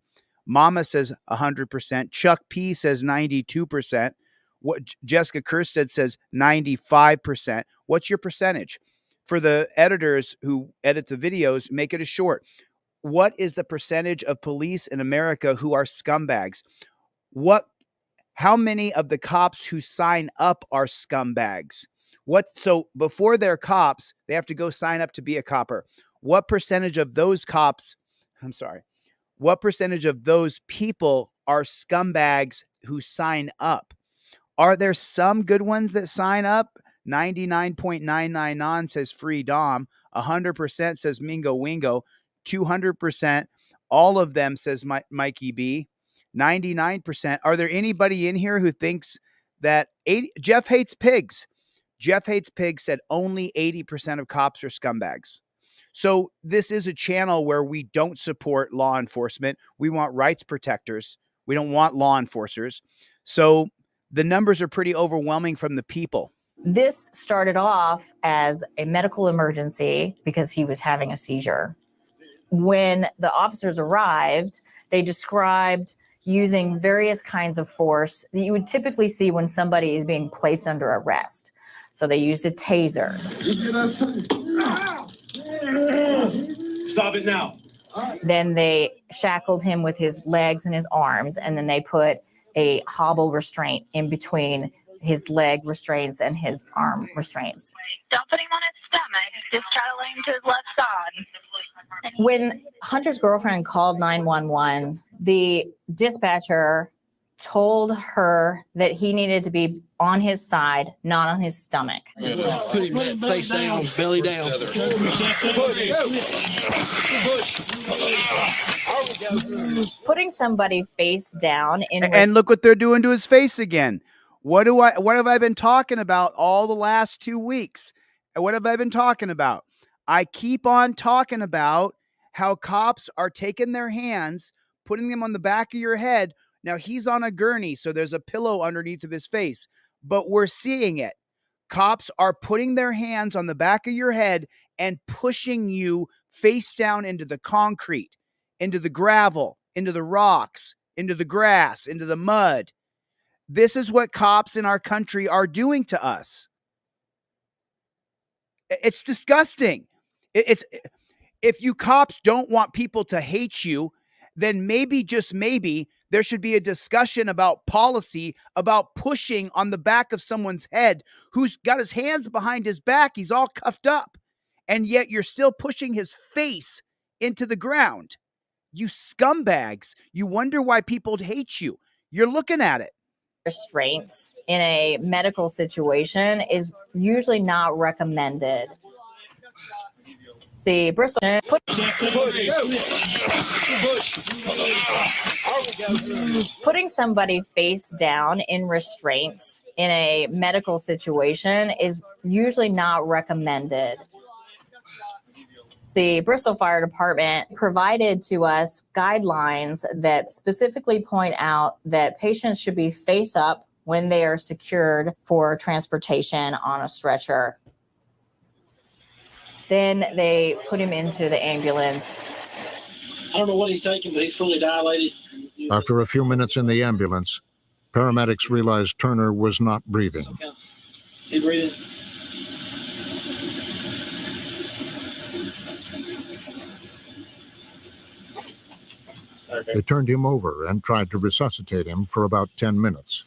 Mama says 100%. Chuck P says 92%. What Jessica Kerstead says 95%. What's your percentage? For the editors who edit the videos, make it a short. What is the percentage of police in America who are scumbags? How many of the cops who sign up are scumbags? So before they're cops, they have to go sign up to be a copper. What percentage of those cops, what percentage of those people are scumbags who sign up? Are there some good ones that sign up? 99.99 says Free Dom. 100% says Mingo Wingo. 200%, all of them says Mikey B. 99%. Are there anybody in here who thinks that Jeff Hates Pigs? Jeff Hates Pigs said only 80% of cops are scumbags. So this is a channel where we don't support law enforcement. We want rights protectors. We don't want law enforcers. So the numbers are pretty overwhelming from the people. This started off as a medical emergency because he was having a seizure. When the officers arrived, they described, using various kinds of force that you would typically see when somebody is being placed under arrest. So they used a taser. Stop it now. Then they shackled him with his legs and his arms, and then they put a hobble restraint in between his leg restraints and his arm restraints. Don't put him on his stomach. Just try to lay him to his left side. When Hunter's girlfriend called 911, the dispatcher told her that he needed to be on his side, not on his stomach. Put him face down, belly down. Putting somebody face down in And look what they're doing to his face again. What have I been talking about all the last 2 weeks? What have I been talking about? I keep on talking about how cops are taking their hands, putting them on the back of your head. Now he's on a gurney, so there's a pillow underneath of his face, but we're seeing it. Cops are putting their hands on the back of your head and pushing you face down into the concrete, into the gravel, into the rocks, into the grass, into the mud. This is what cops in our country are doing to us. It's disgusting. It's if you cops don't want people to hate you, then maybe, just maybe, there should be a discussion about policy about pushing on the back of someone's head who's got his hands behind his back. He's all cuffed up. And yet you're still pushing his face into the ground. You scumbags. You wonder why people hate you. You're looking at it. Restraints in a medical situation is usually not recommended. The Bristol putting somebody face down in restraints in a medical situation is usually not recommended. The Bristol Fire Department provided to us guidelines that specifically point out that patients should be face up when they are secured for transportation on a stretcher. Then they put him into the ambulance. I don't know what he's taking, but he's fully dilated. After a few minutes in the ambulance, paramedics realized Turner was not breathing. Is he breathing? They turned him over and tried to resuscitate him for about 10 minutes.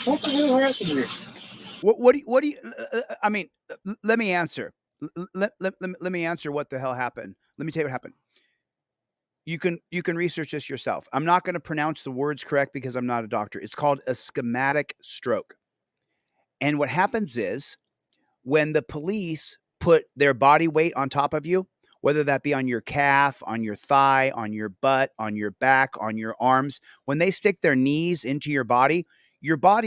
What the hell happened here? What do you I mean, let me answer. Let me answer what the hell happened. Let me tell you what happened. You can research this yourself. I'm not going to pronounce the words correct because I'm not a doctor. It's called a ischemic stroke. And what happens is when the police put their body weight on top of you, whether that be on your calf, on your thigh, on your butt, on your back, on your arms, when they stick their knees into your body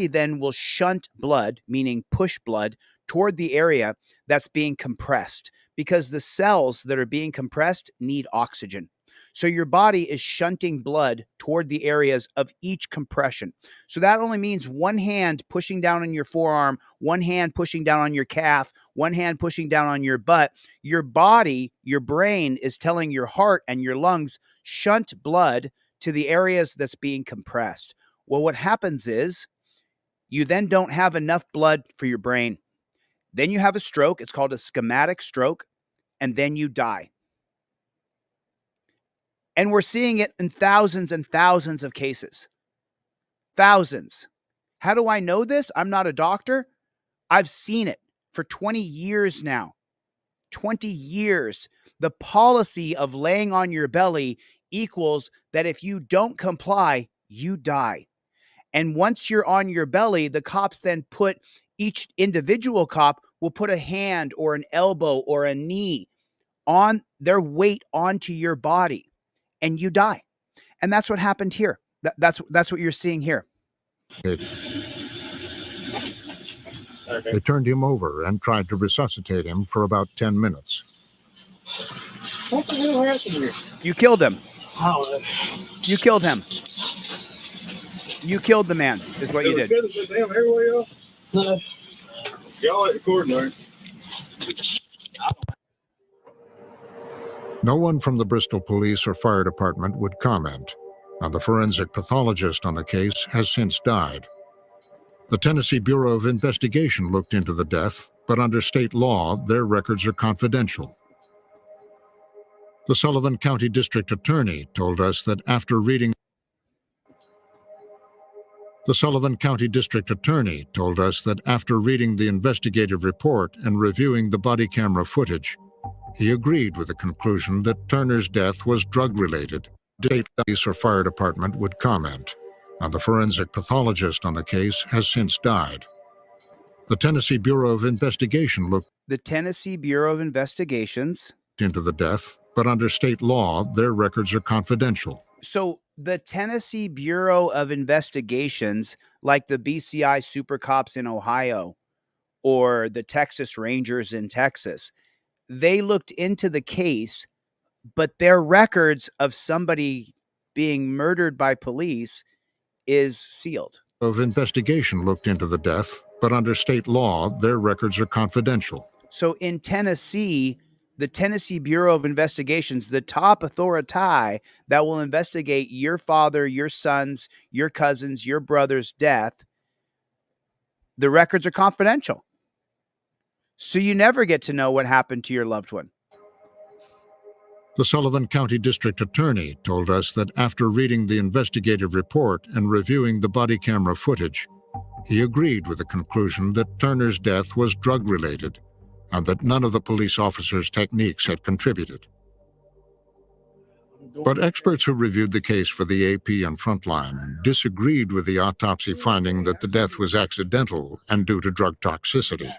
then will shunt blood, meaning push blood, toward the area that's being compressed because the cells that are being compressed need oxygen. So your body is shunting blood toward the areas of each compression. So that only means one hand pushing down on your forearm, one hand pushing down on your calf, one hand pushing down on your butt. Your body, your brain is telling your heart and your lungs, shunt blood to the areas that's being compressed. Well, what happens is you then don't have enough blood for your brain. Then you have a stroke. It's called a ischemic stroke. And then you die. And we're seeing it in thousands and thousands of cases. Thousands. How do I know this? I'm not a doctor. I've seen it for 20 years now. 20 years. The policy of laying on your belly equals that if you don't comply, you die. And once you're on your belly, the cops then put, each individual cop will put a hand or an elbow or a knee on their weight onto your body. And you die. And that's what happened here. That's what you're seeing here. They turned him over and tried to resuscitate him for about 10 minutes. What the hell happened here? You killed him. Oh, you killed him. You killed the man, is what you did. No. Y'all at the coordinator. No one from the Bristol Police or Fire Department would comment. and the forensic pathologist on the case has since died. The Tennessee Bureau of Investigation looked into the death, but under state law, their records are confidential. The Sullivan County District Attorney told us that after reading the investigative report and reviewing the body camera footage, he agreed with the conclusion that Turner's death was drug-related. State police or fire department would comment, and the forensic pathologist on the case has since died. The Tennessee Bureau of Investigation looked into the death, but under state law, their records are confidential. So the Tennessee Bureau of Investigations, like the BCI Super Cops in Ohio or the Texas Rangers in Texas, they looked into the case, but their records of somebody being murdered by police is sealed. Of investigation looked into the death, but under state law, their records are confidential. So in Tennessee, the Tennessee Bureau of Investigations, the top authority that will investigate your father, your sons, your cousins, your brother's death, the records are confidential. So you never get to know what happened to your loved one. The Sullivan County District Attorney told us that after reading the investigative report and reviewing the body camera footage, he agreed with the conclusion that Turner's death was drug-related and that none of the police officers' techniques had contributed. But experts who reviewed the case for the AP and Frontline disagreed with the autopsy finding that the death was accidental and due to drug toxicity,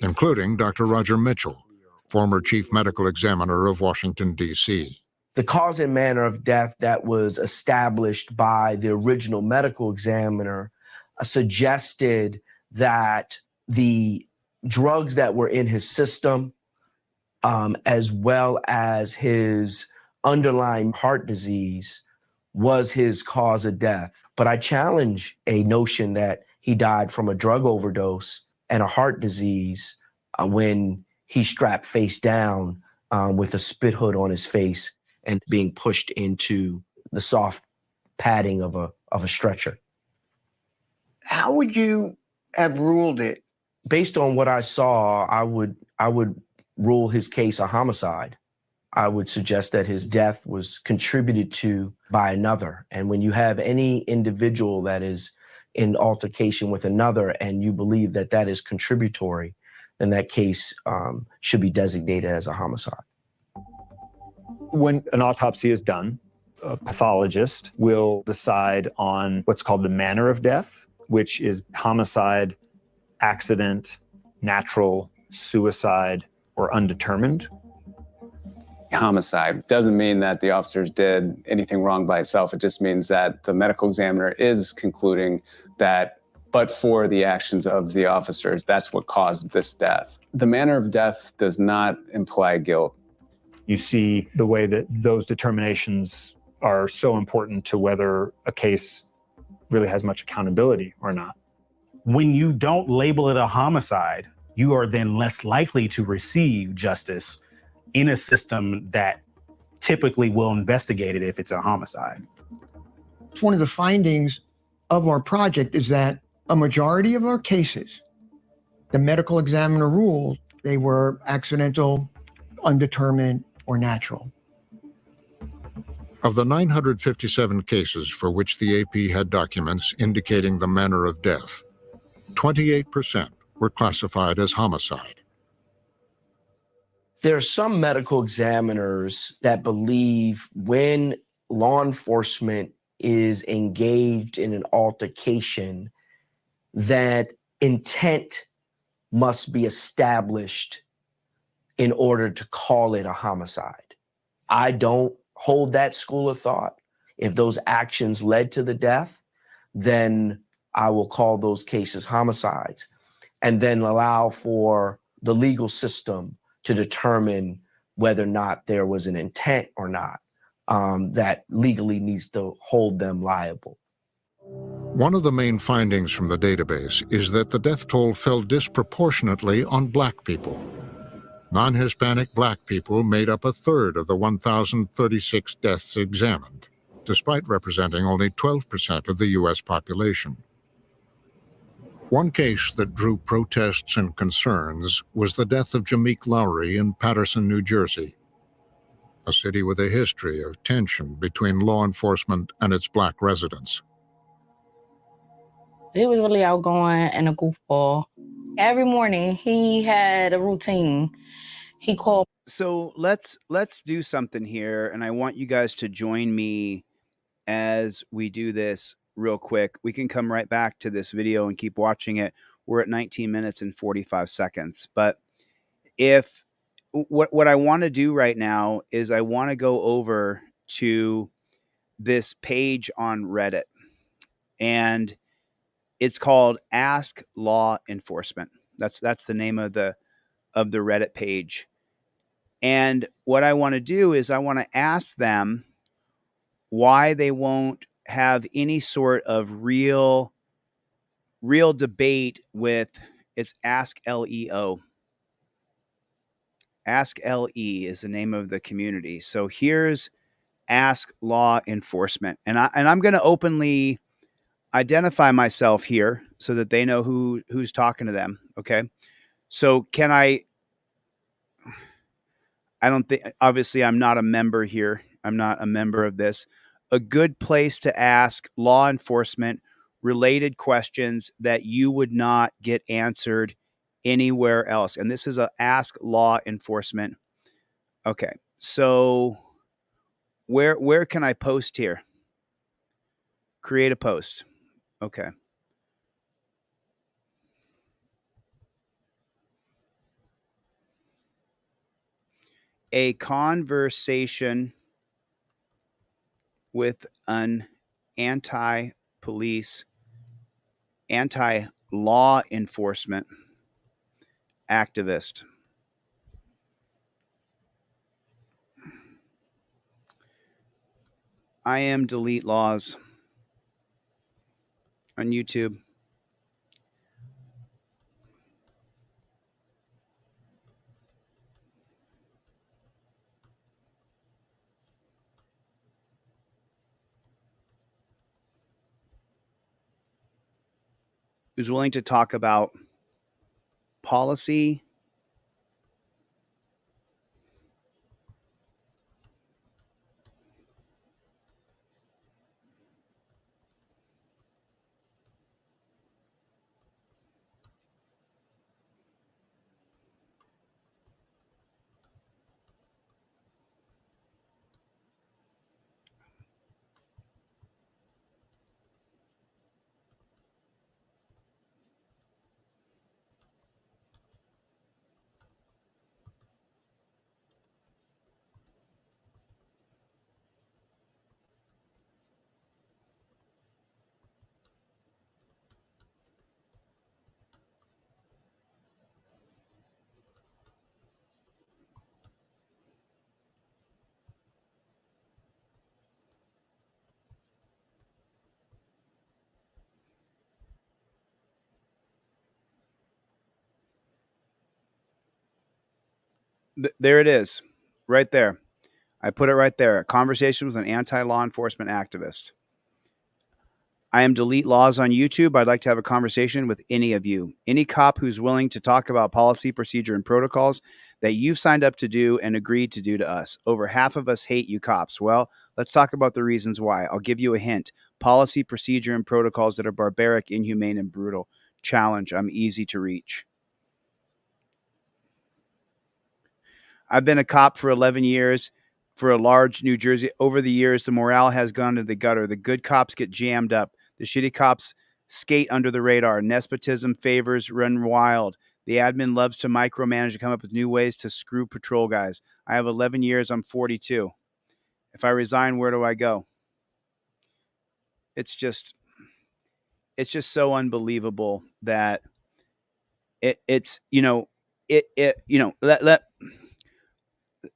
including Dr. Roger Mitchell, former chief medical examiner of Washington, D.C. The cause and manner of death that was established by the original medical examiner suggested that the drugs that were in his system, as well as his underlying heart disease, was his cause of death. But I challenge a notion that he died from a drug overdose and a heart disease when he strapped face down with a spit hood on his face and being pushed into the soft padding of a stretcher. How would you have ruled it? Based on what I saw, I would rule his case a homicide. I would suggest that his death was contributed to by another. And when you have any individual that is in altercation with another and you believe that that is contributory, then that case should be designated as a homicide. When an autopsy is done, a pathologist will decide on what's called the manner of death, which is homicide, accident, natural, suicide, or undetermined. Homicide doesn't mean that the officers did anything wrong by itself. It just means that the medical examiner is concluding that, but for the actions of the officers, that's what caused this death. The manner of death does not imply guilt. You see the way that those determinations are so important to whether a case really has much accountability or not. When you don't label it a homicide, you are then less likely to receive justice in a system that typically will investigate it if it's a homicide. One of the findings of our project is that a majority of our cases, the medical examiner ruled they were accidental, undetermined, or natural. Of the 957 cases for which the AP had documents indicating the manner of death, 28% were classified as homicide. There are some medical examiners that believe when law enforcement is engaged in an altercation, that intent must be established in order to call it a homicide. I don't hold that school of thought. If those actions led to the death, then I will call those cases homicides and then allow for the legal system to determine whether or not there was an intent or not that legally needs to hold them liable. One of the main findings from the database is that the death toll fell disproportionately on Black people. Non-Hispanic Black people made up a third of the 1,036 deaths examined. despite representing only 12% of the U.S. population. One case that drew protests and concerns was the death of Jameek Lowry in Paterson, New Jersey, a city with a history of tension between law enforcement and its Black residents. He was really outgoing and a goofball. Every morning he had a routine. He called. So let's do something here, and I want you guys to join me as we do this real quick. We can come right back to this video and keep watching it. We're at 19 minutes and 45 seconds. But if what I want to do right now is I want to go over to this page on Reddit, and it's called Ask Law Enforcement. That's the name of the Reddit page. And what I want to do is I want to ask them why they won't have any sort of real debate with, it's Ask LEO. Ask LE is the name of the community. So here's Ask Law Enforcement. And I'm going to openly identify myself here so that they know who's talking to them. Okay. So can I don't think, obviously I'm not a member here. I'm not a member of this. A good place to ask law enforcement related questions that you would not get answered anywhere else. And this is a Ask Law Enforcement. Okay. So where can I post here? Create a post. Okay. A conversation with an anti-police, anti-law enforcement activist. I am Delete Laws on YouTube. Who's willing to talk about policy, there it is, right there. I put it right there. A conversation with an anti-law enforcement activist. I am Delete Laws on YouTube. I'd like to have a conversation with any of you. Any cop who's willing to talk about policy, procedure, and protocols that you've signed up to do and agreed to do to us. Over half of us hate you cops. Well, let's talk about the reasons why. I'll give you a hint. Policy, procedure, and protocols that are barbaric, inhumane, and brutal. Challenge. I'm easy to reach. I've been a cop for 11 years for a large New Jersey. Over the years, the morale has gone to the gutter. The good cops get jammed up. The shitty cops skate under the radar. Nepotism favors run wild. The admin loves to micromanage and come up with new ways to screw patrol guys. I have 11 years. I'm 42. If I resign, where do I go? It's just so unbelievable that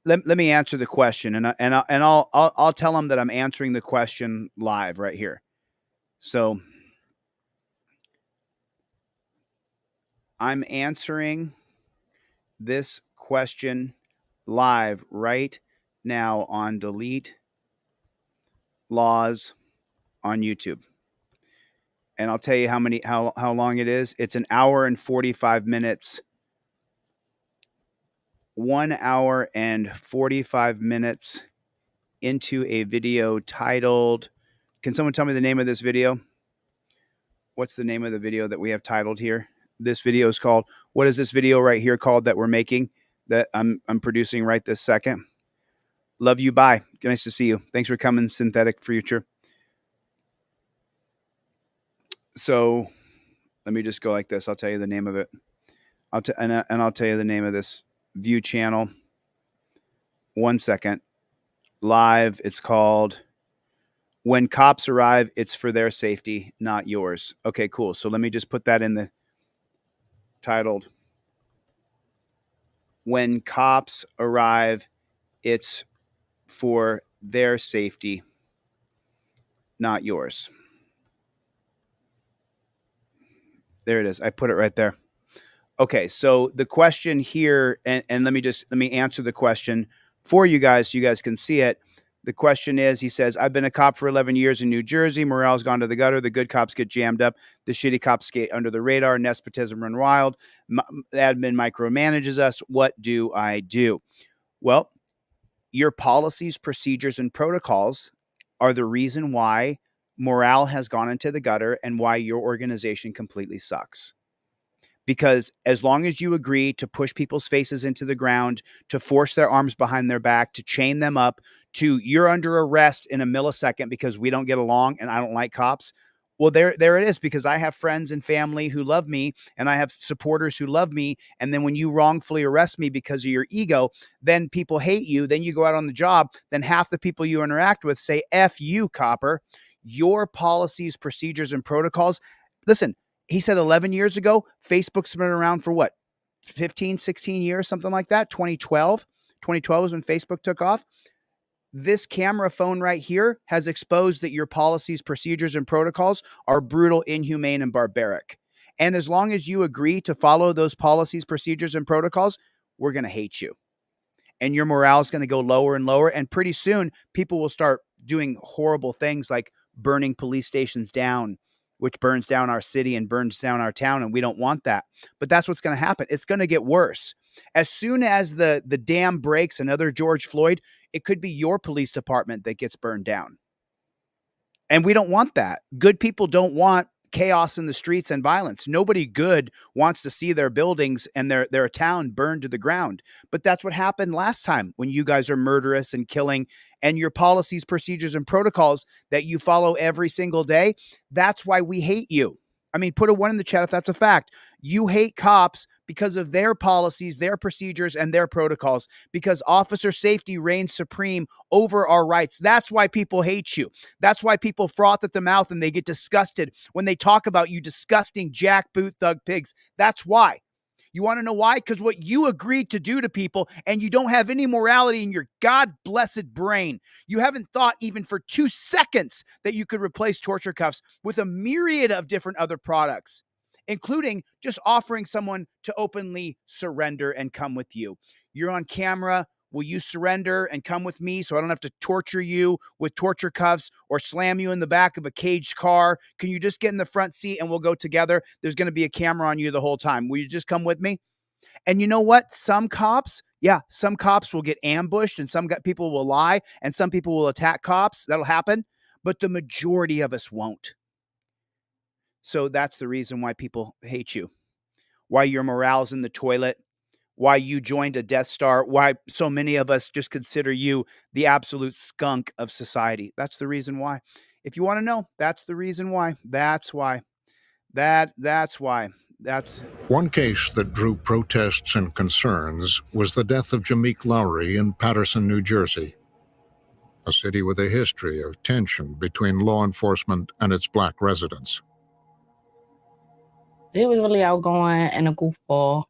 let me answer the question, and I'll tell them that I'm answering the question live right here. So I'm answering this question live right now on Delete laws on YouTube. And I'll tell you how long it is. It's an hour and 45 minutes. 1 hour and 45 minutes into a video titled, can someone tell me the name of this video? What's the name of the video that we have titled here? This video is called, what is this video right here called that we're making, that I'm producing right this second? Love you. Bye. Nice to see you. Thanks for coming, Synthetic Future. So let me just go like this. I'll tell you the name of it. I'll tell you the name of this view channel. 1 second. Live. It's called When Cops Arrive, It's for Their Safety, Not Yours. Okay, cool. So let me just put that in the titled When Cops Arrive, It's for Their Safety, Not Yours. There it is. I put it right there. Okay, so the question here, and let me answer the question for you guys so you guys can see it. The question is, he says, I've been a cop for 11 years in New Jersey. Morale's gone to the gutter. The good cops get jammed up. The shitty cops skate under the radar. Nepotism run wild. Admin micromanages us. What do I do? Well, your policies, procedures, and protocols are the reason why morale has gone into the gutter and why your organization completely sucks. Because as long as you agree to push people's faces into the ground, to force their arms behind their back, to chain them up, to you're under arrest in a millisecond because we don't get along and I don't like cops. Well, there it is, because I have friends and family who love me and I have supporters who love me. And then when you wrongfully arrest me because of your ego, then people hate you. Then you go out on the job. Then half the people you interact with say, F you, copper. Your policies, procedures, and protocols. Listen, he said 11 years ago, Facebook's been around for what? 15, 16 years, something like that. 2012 is when Facebook took off. This camera phone right here has exposed that your policies, procedures, and protocols are brutal, inhumane, and barbaric. And as long as you agree to follow those policies, procedures, and protocols, we're going to hate you. And your morale is going to go lower and lower. And pretty soon, people will start doing horrible things like burning police stations down, which burns down our city and burns down our town. And we don't want that. But that's what's going to happen. It's going to get worse. As soon as the dam breaks, another George Floyd, it could be your police department that gets burned down. And we don't want that. Good people don't want chaos in the streets and violence. Nobody good wants to see their buildings and their town burned to the ground. But that's what happened last time when you guys are murderous and killing, and your policies, procedures, and protocols that you follow every single day. That's why we hate you. I mean, put a 1 in the chat if that's a fact. You hate cops because of their policies, their procedures, and their protocols, because officer safety reigns supreme over our rights. That's why people hate you. That's why people froth at the mouth and they get disgusted when they talk about you disgusting jackboot thug pigs. That's why. You want to know why? Because what you agreed to do to people, and you don't have any morality in your God-blessed brain. You haven't thought even for 2 seconds that you could replace torture cuffs with a myriad of different other products, including just offering someone to openly surrender and come with you. You're on camera. Will you surrender and come with me so I don't have to torture you with torture cuffs or slam you in the back of a caged car? Can you just get in the front seat and we'll go together? There's going to be a camera on you the whole time. Will you just come with me? And you know what? Some cops will get ambushed, and some people will lie, and some people will attack cops. That'll happen. But the majority of us won't. So that's the reason why people hate you, why your morale's in the toilet, why you joined a Death Star, why so many of us just consider you the absolute skunk of society. That's the reason why. If you want to know, that's the reason why. That's why. That's why. That's one case that drew protests and concerns was the death of Jameek Lowry in Paterson, New Jersey, a city with a history of tension between law enforcement and its Black residents. He was really outgoing and a goofball.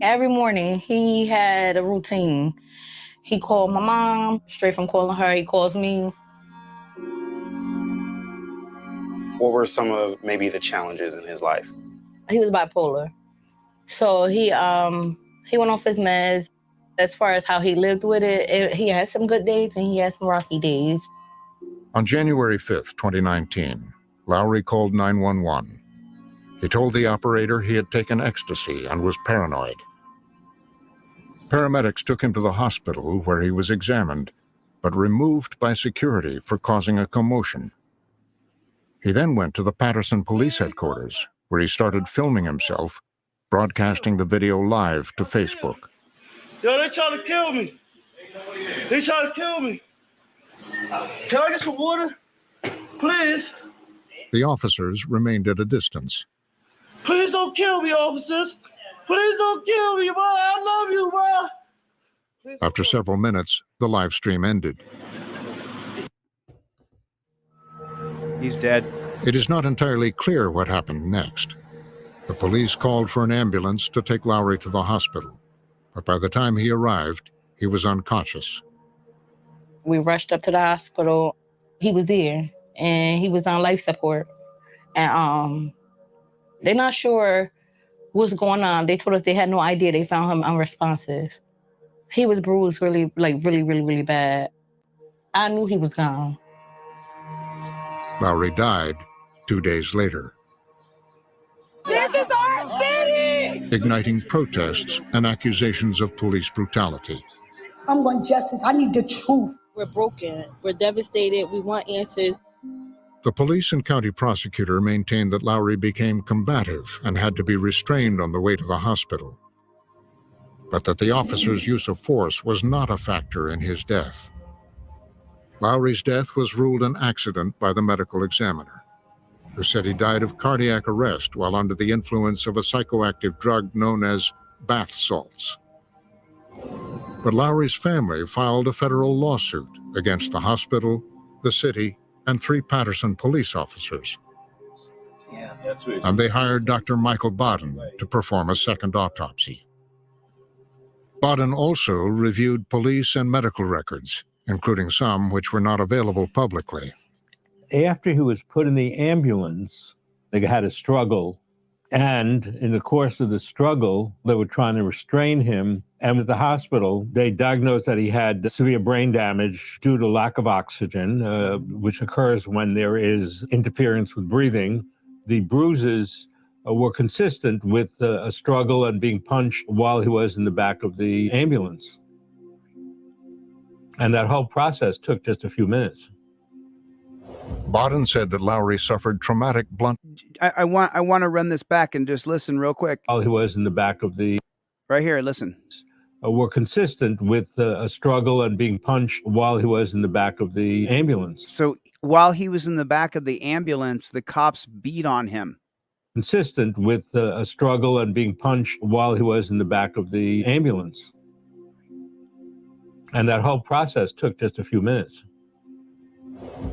Every morning, he had a routine. He called my mom. Straight from calling her, he calls me. What were some of maybe the challenges in his life? He was bipolar. So he went off his meds. As far as how he lived with it, he had some good days and he had some rocky days. On January 5th, 2019, Lowry called 911. He told the operator he had taken ecstasy and was paranoid. Paramedics took him to the hospital where he was examined, but removed by security for causing a commotion. He then went to the Patterson Police Headquarters, where he started filming himself, broadcasting the video live to Facebook. Yo, they trying to kill me. They trying to kill me. Can I get some water? Please. The officers remained at a distance. Please don't kill me, officers. Please don't kill me, boy. I love you, boy. After several minutes, the live stream ended. He's dead. It is not entirely clear what happened next. The police called for an ambulance to take Lowry to the hospital, but by the time he arrived, he was unconscious. We rushed up to the hospital. He was there, and he was on life support. And they're not sure what's going on. They told us they had no idea. They found him unresponsive. He was bruised really bad. I knew he was gone. Lowry died 2 days later, This is our city! igniting protests and accusations of police brutality. I'm want justice. I need the truth. We're broken. We're devastated. We want answers. The police and county prosecutor maintained that Lowry became combative and had to be restrained on the way to the hospital, but that the officer's use of force was not a factor in his death. Lowry's death was ruled an accident by the medical examiner, who said he died of cardiac arrest while under the influence of a psychoactive drug known as bath salts. But Lowry's family filed a federal lawsuit against the hospital, the city, and 3 Patterson police officers. And they hired Dr. Michael Bodden to perform a second autopsy. Bodden also reviewed police and medical records, including some which were not available publicly. After he was put in the ambulance, they had a struggle. And in the course of the struggle, they were trying to restrain him. And at the hospital, they diagnosed that he had severe brain damage due to lack of oxygen, which occurs when there is interference with breathing. The bruises were consistent with a struggle and being punched while he was in the back of the ambulance. And that whole process took just a few minutes. Bodden said that Lowry suffered traumatic blunt. I want to run this back and just listen real quick. While he was in the back of the... Right here, listen. Were consistent with a struggle and being punched while he was in the back of the ambulance. So while he was in the back of the ambulance, the cops beat on him. Consistent with a struggle and being punched while he was in the back of the ambulance. And that whole process took just a few minutes.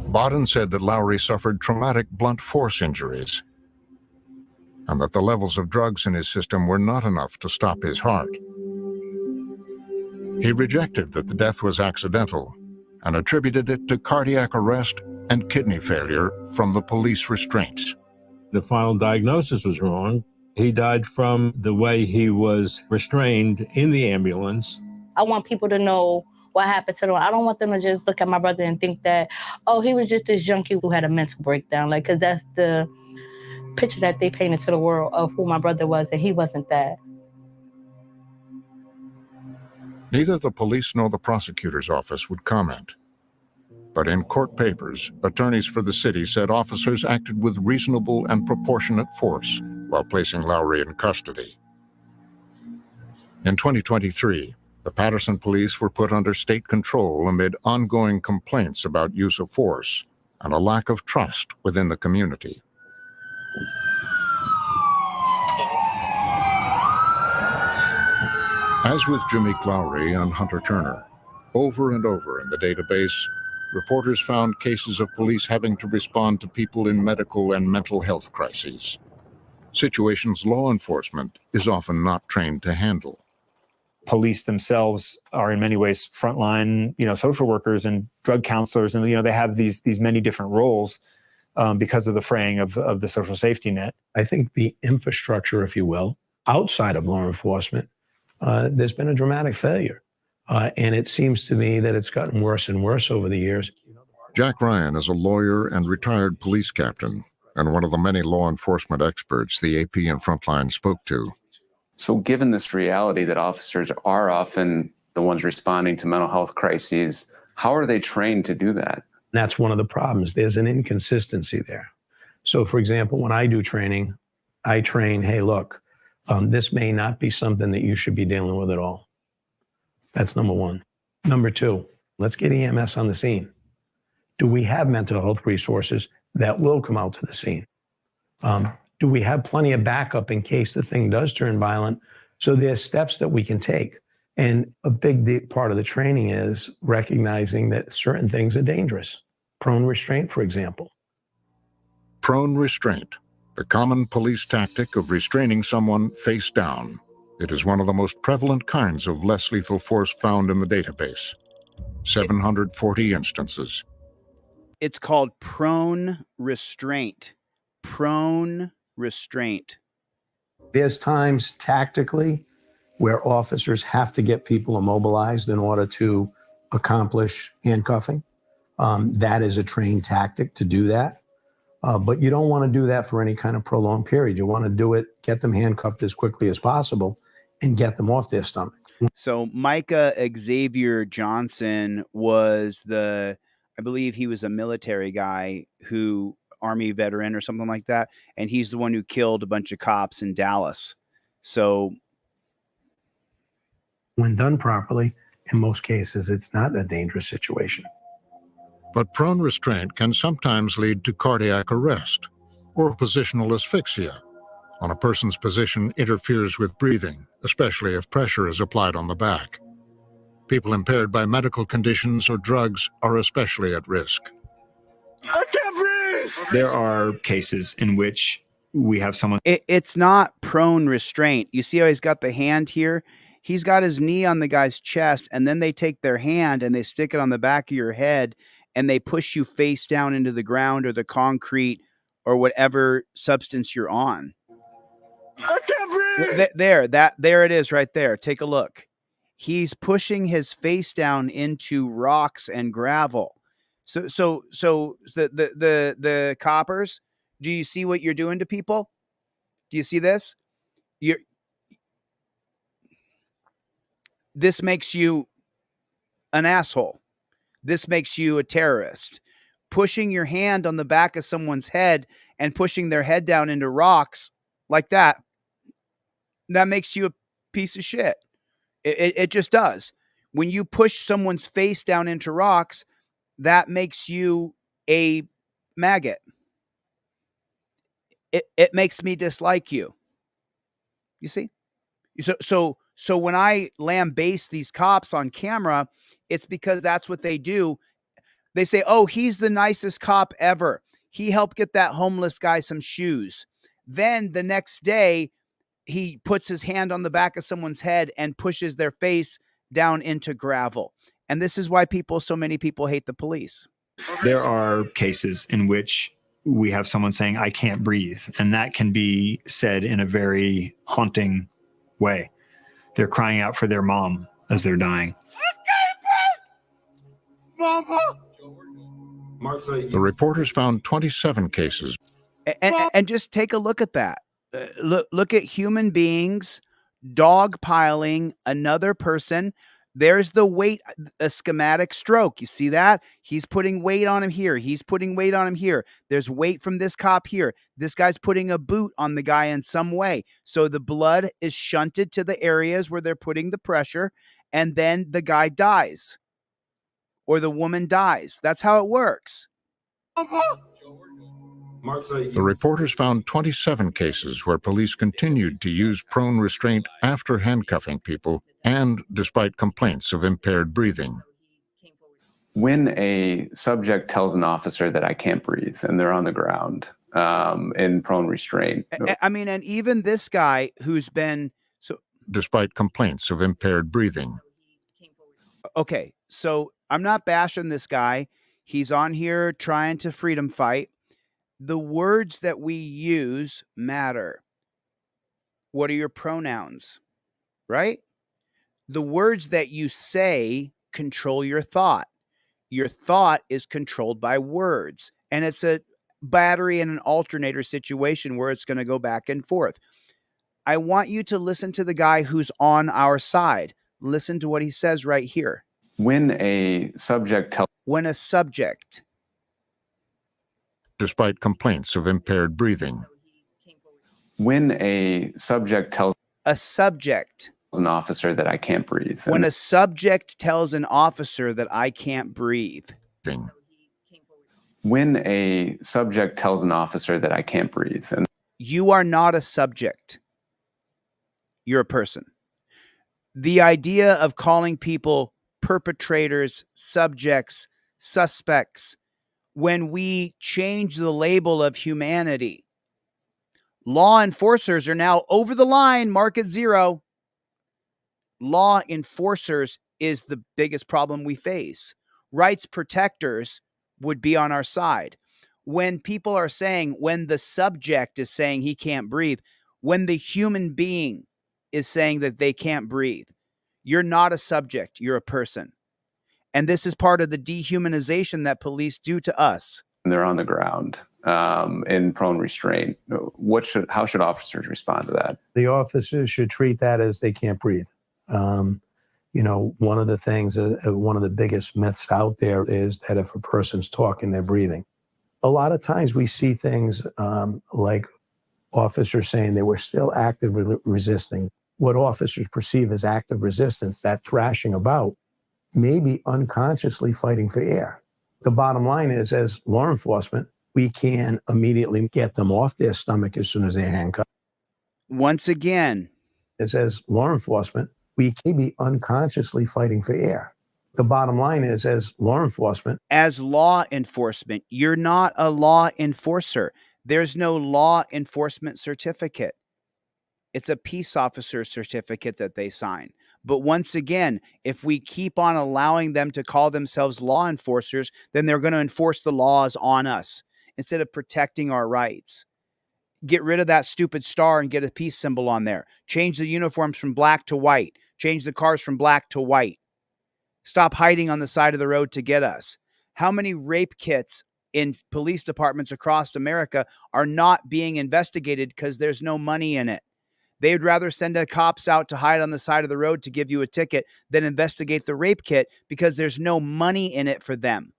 Bodden said that Lowry suffered traumatic blunt force injuries and that the levels of drugs in his system were not enough to stop his heart. He rejected that the death was accidental and attributed it to cardiac arrest and kidney failure from the police restraints. The final diagnosis was wrong. He died from the way he was restrained in the ambulance. I want people to know what happened to them. I don't want them to just look at my brother and think that, oh, he was just this junkie who had a mental breakdown. Like, because that's the picture that they painted to the world of who my brother was, and he wasn't that. Neither the police nor the prosecutor's office would comment. But in court papers, attorneys for the city said officers acted with reasonable and proportionate force while placing Lowry in custody. In 2023, the Patterson police were put under state control amid ongoing complaints about use of force and a lack of trust within the community. As with Jameek Lowry and Hunter Turner, over and over in the database, reporters found cases of police having to respond to people in medical and mental health crises, situations law enforcement is often not trained to handle. Police themselves are in many ways frontline, social workers and drug counselors, and they have these many different roles because of the fraying of the social safety net. I think the infrastructure, if you will, outside of law enforcement, there's been a dramatic failure. And it seems to me that it's gotten worse and worse over the years. Jack Ryan is a lawyer and retired police captain, and one of the many law enforcement experts the AP and Frontline spoke to. So given this reality that officers are often the ones responding to mental health crises, how are they trained to do that? That's one of the problems. There's an inconsistency there. So, for example, when I do training, I train, hey, look, this may not be something that you should be dealing with at all. That's number one. Number two, let's get EMS on the scene. Do we have mental health resources that will come out to the scene? Do we have plenty of backup in case the thing does turn violent? So there's steps that we can take. And a big part of the training is recognizing that certain things are dangerous. Prone restraint, for example. Prone restraint, the common police tactic of restraining someone face down. It is one of the most prevalent kinds of less lethal force found in the database. 740 instances. It's called prone restraint. Prone restraint. There's times tactically where officers have to get people immobilized in order to accomplish handcuffing. That is a trained tactic to do that. But you don't want to do that for any kind of prolonged period. You want to do it, get them handcuffed as quickly as possible and get them off their stomach. So Micah Xavier Johnson was I believe he was a military guy Army veteran or something like that. And he's the one who killed a bunch of cops in Dallas. So when done properly, in most cases, it's not a dangerous situation. But prone restraint can sometimes lead to cardiac arrest or positional asphyxia when a person's position interferes with breathing, especially if pressure is applied on the back. People impaired by medical conditions or drugs are especially at risk. I can't breathe! There are cases in which we have someone. It's not prone restraint. You see how he's got the hand here? He's got his knee on the guy's chest, and then they take their hand and they stick it on the back of your head, and they push you face down into the ground or the concrete or whatever substance you're on. I can't breathe! There it is right there. Take a look. He's pushing his face down into rocks and gravel. So the coppers, do you see what you're doing to people? Do you see this? This makes you an asshole. This makes you a terrorist. Pushing your hand on the back of someone's head and pushing their head down into rocks like that makes you a piece of shit. It just does. When you push someone's face down into rocks, that makes you a maggot. It makes me dislike you. You see? So when I lambaste these cops on camera, it's because that's what they do. They say, oh, he's the nicest cop ever. He helped get that homeless guy some shoes. Then the next day, he puts his hand on the back of someone's head and pushes their face down into gravel. And this is why so many people hate the police. There are cases in which we have someone saying, I can't breathe. And that can be said in a very haunting way. They're crying out for their mom as they're dying. Mama! Martha, The reporters found 27 cases. And just take a look at that. Look at human beings dogpiling another person. There's the weight, a schematic stroke. You see that? He's putting weight on him here. He's putting weight on him here. There's weight from this cop here. This guy's putting a boot on the guy in some way. So the blood is shunted to the areas where they're putting the pressure, and then the guy dies or the woman dies. That's how it works. Martha, The reporters found 27 cases where police continued to use prone restraint after handcuffing people and despite complaints of impaired breathing. When a subject tells an officer that I can't breathe and they're on the ground in prone restraint. I mean, and even this guy who's been Despite complaints of impaired breathing. Okay, so I'm not bashing this guy. He's on here trying to freedom fight. The words that we use matter. What are your pronouns? Right? The words that you say control your thought. Your thought is controlled by words, and it's a battery and an alternator situation where it's going to go back and forth. I want you to listen to the guy who's on our side. Listen to what he says right here. When a subject tells despite complaints of impaired breathing. When a subject tells an officer that I can't breathe. When a subject tells an officer that I can't breathe. When a subject tells an officer that I can't breathe. And you are not a subject. You're a person. The idea of calling people perpetrators, subjects, suspects, when we change the label of humanity, law enforcers are now over the line, mark it 0. Law enforcers is the biggest problem we face. Rights protectors would be on our side. When people are saying, when the subject is saying he can't breathe, when the human being is saying that they can't breathe, you're not a subject, you're a person. And this is part of the dehumanization that police do to us. they're on the ground in prone restraint. How should officers respond to that? The officers should treat that as they can't breathe. One of the things, one of the biggest myths out there is that if a person's talking, they're breathing. A lot of times we see things like officers saying they were still actively resisting. What officers perceive as active resistance, that thrashing about, may be unconsciously fighting for air. The bottom line is, as law enforcement, we can immediately get them off their stomach as soon as they're handcuffed. Once again, as law enforcement, we can be unconsciously fighting for air. The bottom line is, as law enforcement, you're not a law enforcer. There's no law enforcement certificate. It's a peace officer certificate that they sign. But once again, if we keep on allowing them to call themselves law enforcers, then they're going to enforce the laws on us instead of protecting our rights. Get rid of that stupid star and get a peace symbol on there. Change the uniforms from black to white. Change the cars from black to white. Stop hiding on the side of the road to get us. How many rape kits in police departments across America are not being investigated because there's no money in it? They would rather send the cops out to hide on the side of the road to give you a ticket than investigate the rape kit because there's no money in it for them.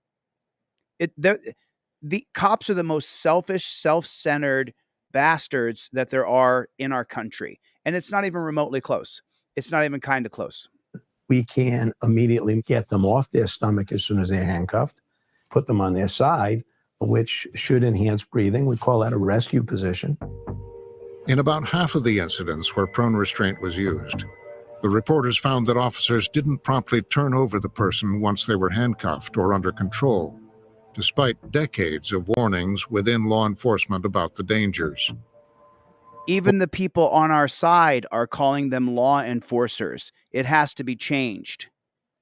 The cops are the most selfish, self-centered bastards that there are in our country. And it's not even remotely close. It's not even kind of close. we can immediately get them off their stomach as soon as they're handcuffed, put them on their side, which should enhance breathing. We call that a rescue position. In about half of the incidents where prone restraint was used, the reporters found that officers didn't promptly turn over the person once they were handcuffed or under control, despite decades of warnings within law enforcement about the dangers. Even the people on our side are calling them law enforcers. It has to be changed.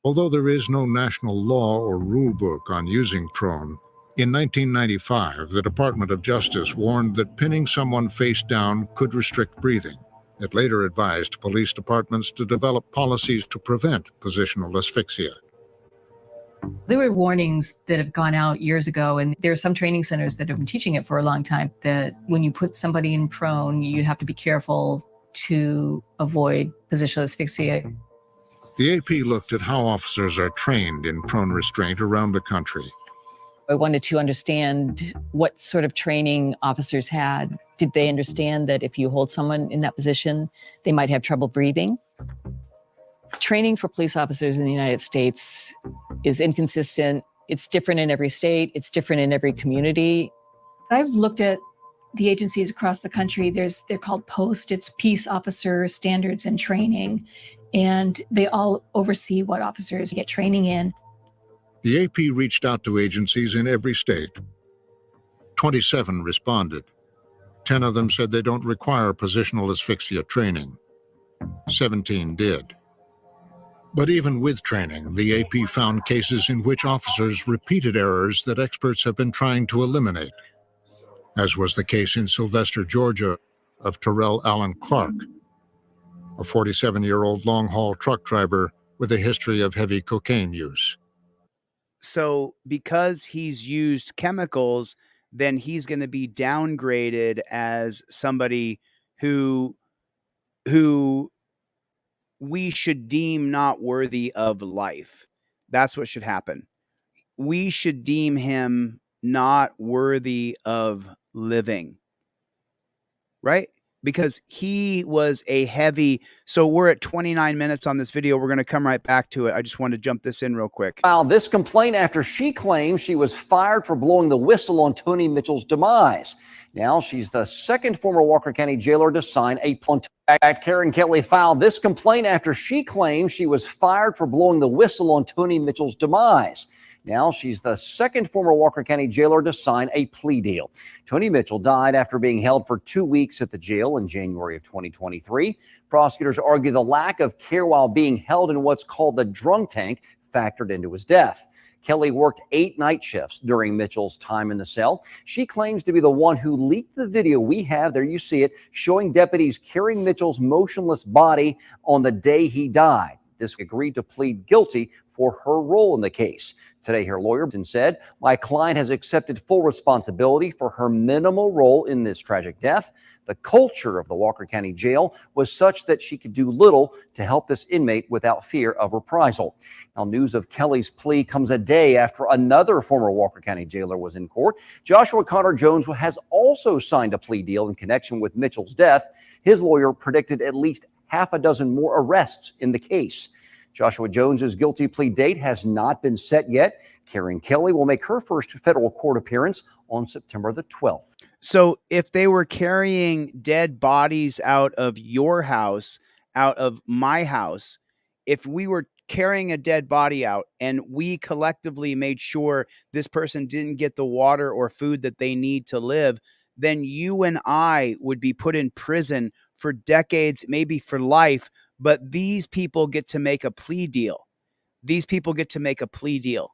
Although there is no national law or rule book on using prone, in 1995, the Department of Justice warned that pinning someone face down could restrict breathing. It later advised police departments to develop policies to prevent positional asphyxia. There were warnings that have gone out years ago, and there are some training centers that have been teaching it for a long time, that when you put somebody in prone, you have to be careful to avoid positional asphyxia. The AP looked at how officers are trained in prone restraint around the country. I wanted to understand what sort of training officers had. Did they understand that if you hold someone in that position, they might have trouble breathing? Training for police officers in the United States is inconsistent. It's different in every state. It's different in every community. I've looked at the agencies across the country. They're called POST. It's Peace Officer Standards and Training. And they all oversee what officers get training in. The AP reached out to agencies in every state. 27 responded. 10 of them said they don't require positional asphyxia training. 17 did. But even with training, the AP found cases in which officers repeated errors that experts have been trying to eliminate, as was the case in Sylvester, Georgia, of Terrell Allen Clark, a 47-year-old long-haul truck driver with a history of heavy cocaine use. so because he's used chemicals, then he's going to be downgraded as somebody who we should deem not worthy of life. That's what should happen. We should deem him not worthy of living, right? Because he was a heavy. So we're at 29 minutes on this video. We're going to come right back to it. I just want to jump this in real quick. Filed this complaint after she claims she was fired for blowing the whistle on Tony Mitchell's demise. Now she's the second former Walker County jailer to sign a plea. Karen Kelly filed this complaint after she claims she was fired for blowing the whistle on Tony Mitchell's demise. Now she's the second former Walker County jailer to sign a plea deal. Tony Mitchell died after being held for 2 weeks at the jail in January of 2023. Prosecutors argue the lack of care while being held in what's called the drunk tank factored into his death. Kelly worked 8 night shifts during Mitchell's time in the cell. She claims to be the one who leaked the video we have, there you see it, showing deputies carrying Mitchell's motionless body on the day he died. This agreed to plead guilty for her role in the case. Today, her lawyer said, "My client has accepted full responsibility for her minimal role in this tragic death. The culture of the Walker County Jail was such that she could do little to help this inmate without fear of reprisal." Now, news of Kelly's plea comes a day after another former Walker County jailer was in court. Joshua Connor Jones has also signed a plea deal in connection with Mitchell's death. His lawyer predicted at least half a dozen more arrests in the case. Joshua Jones's guilty plea date has not been set yet. Karen Kelly will make her first federal court appearance on September the 12th. So if they were carrying dead bodies out of your house, out of my house, if we were carrying a dead body out and we collectively made sure this person didn't get the water or food that they need to live, then you and I would be put in prison for decades, maybe for life. But these people get to make a plea deal. These people get to make a plea deal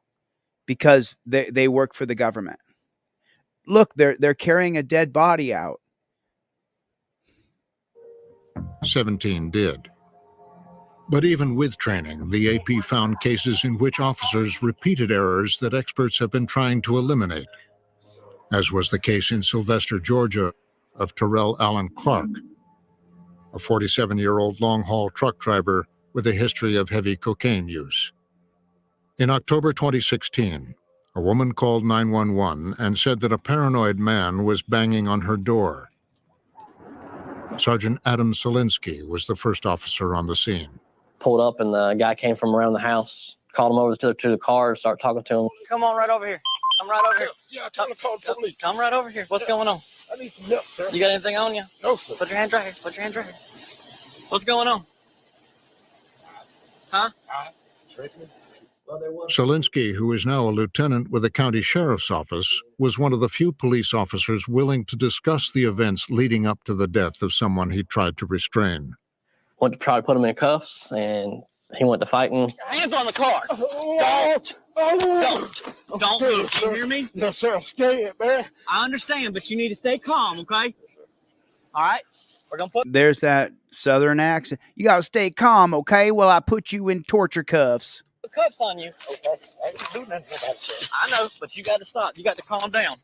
because they work for the government. Look, they're carrying a dead body out. 17 did. But even with training, the AP found cases in which officers repeated errors that experts have been trying to eliminate, as was the case in Sylvester, Georgia, of Terrell Allen Clark, a 47-year-old long-haul truck driver with a history of heavy cocaine use. In October 2016, a woman called 911 and said that a paranoid man was banging on her door. Sergeant Adam Solinsky was the first officer on the scene. Pulled up and the guy came from around the house, called him over to the car, started talking to him. Come on right over here. Come right over here. Yeah, tell him to call the police. Come right over here. What's going on? I need some help, sir. You got anything on you? No, sir. Put your hands right here. Put your hands right here. What's going on? Huh? Solinsky, who is now a lieutenant with the county sheriff's office, was one of the few police officers willing to discuss the events leading up to the death of someone he tried to restrain. Went to try to put him in cuffs, and he went to fighting. Hands on the car. Don't move. You hear me? Yes, sir. I'm scared, man. I understand, but you need to stay calm, okay? All right? We're going to put... There's that southern accent. You got to stay calm, okay? Well, I put you in torture cuffs. the cuffs on you. Okay. I didn't do nothing about it. I know, but you got to stop. You got to calm down.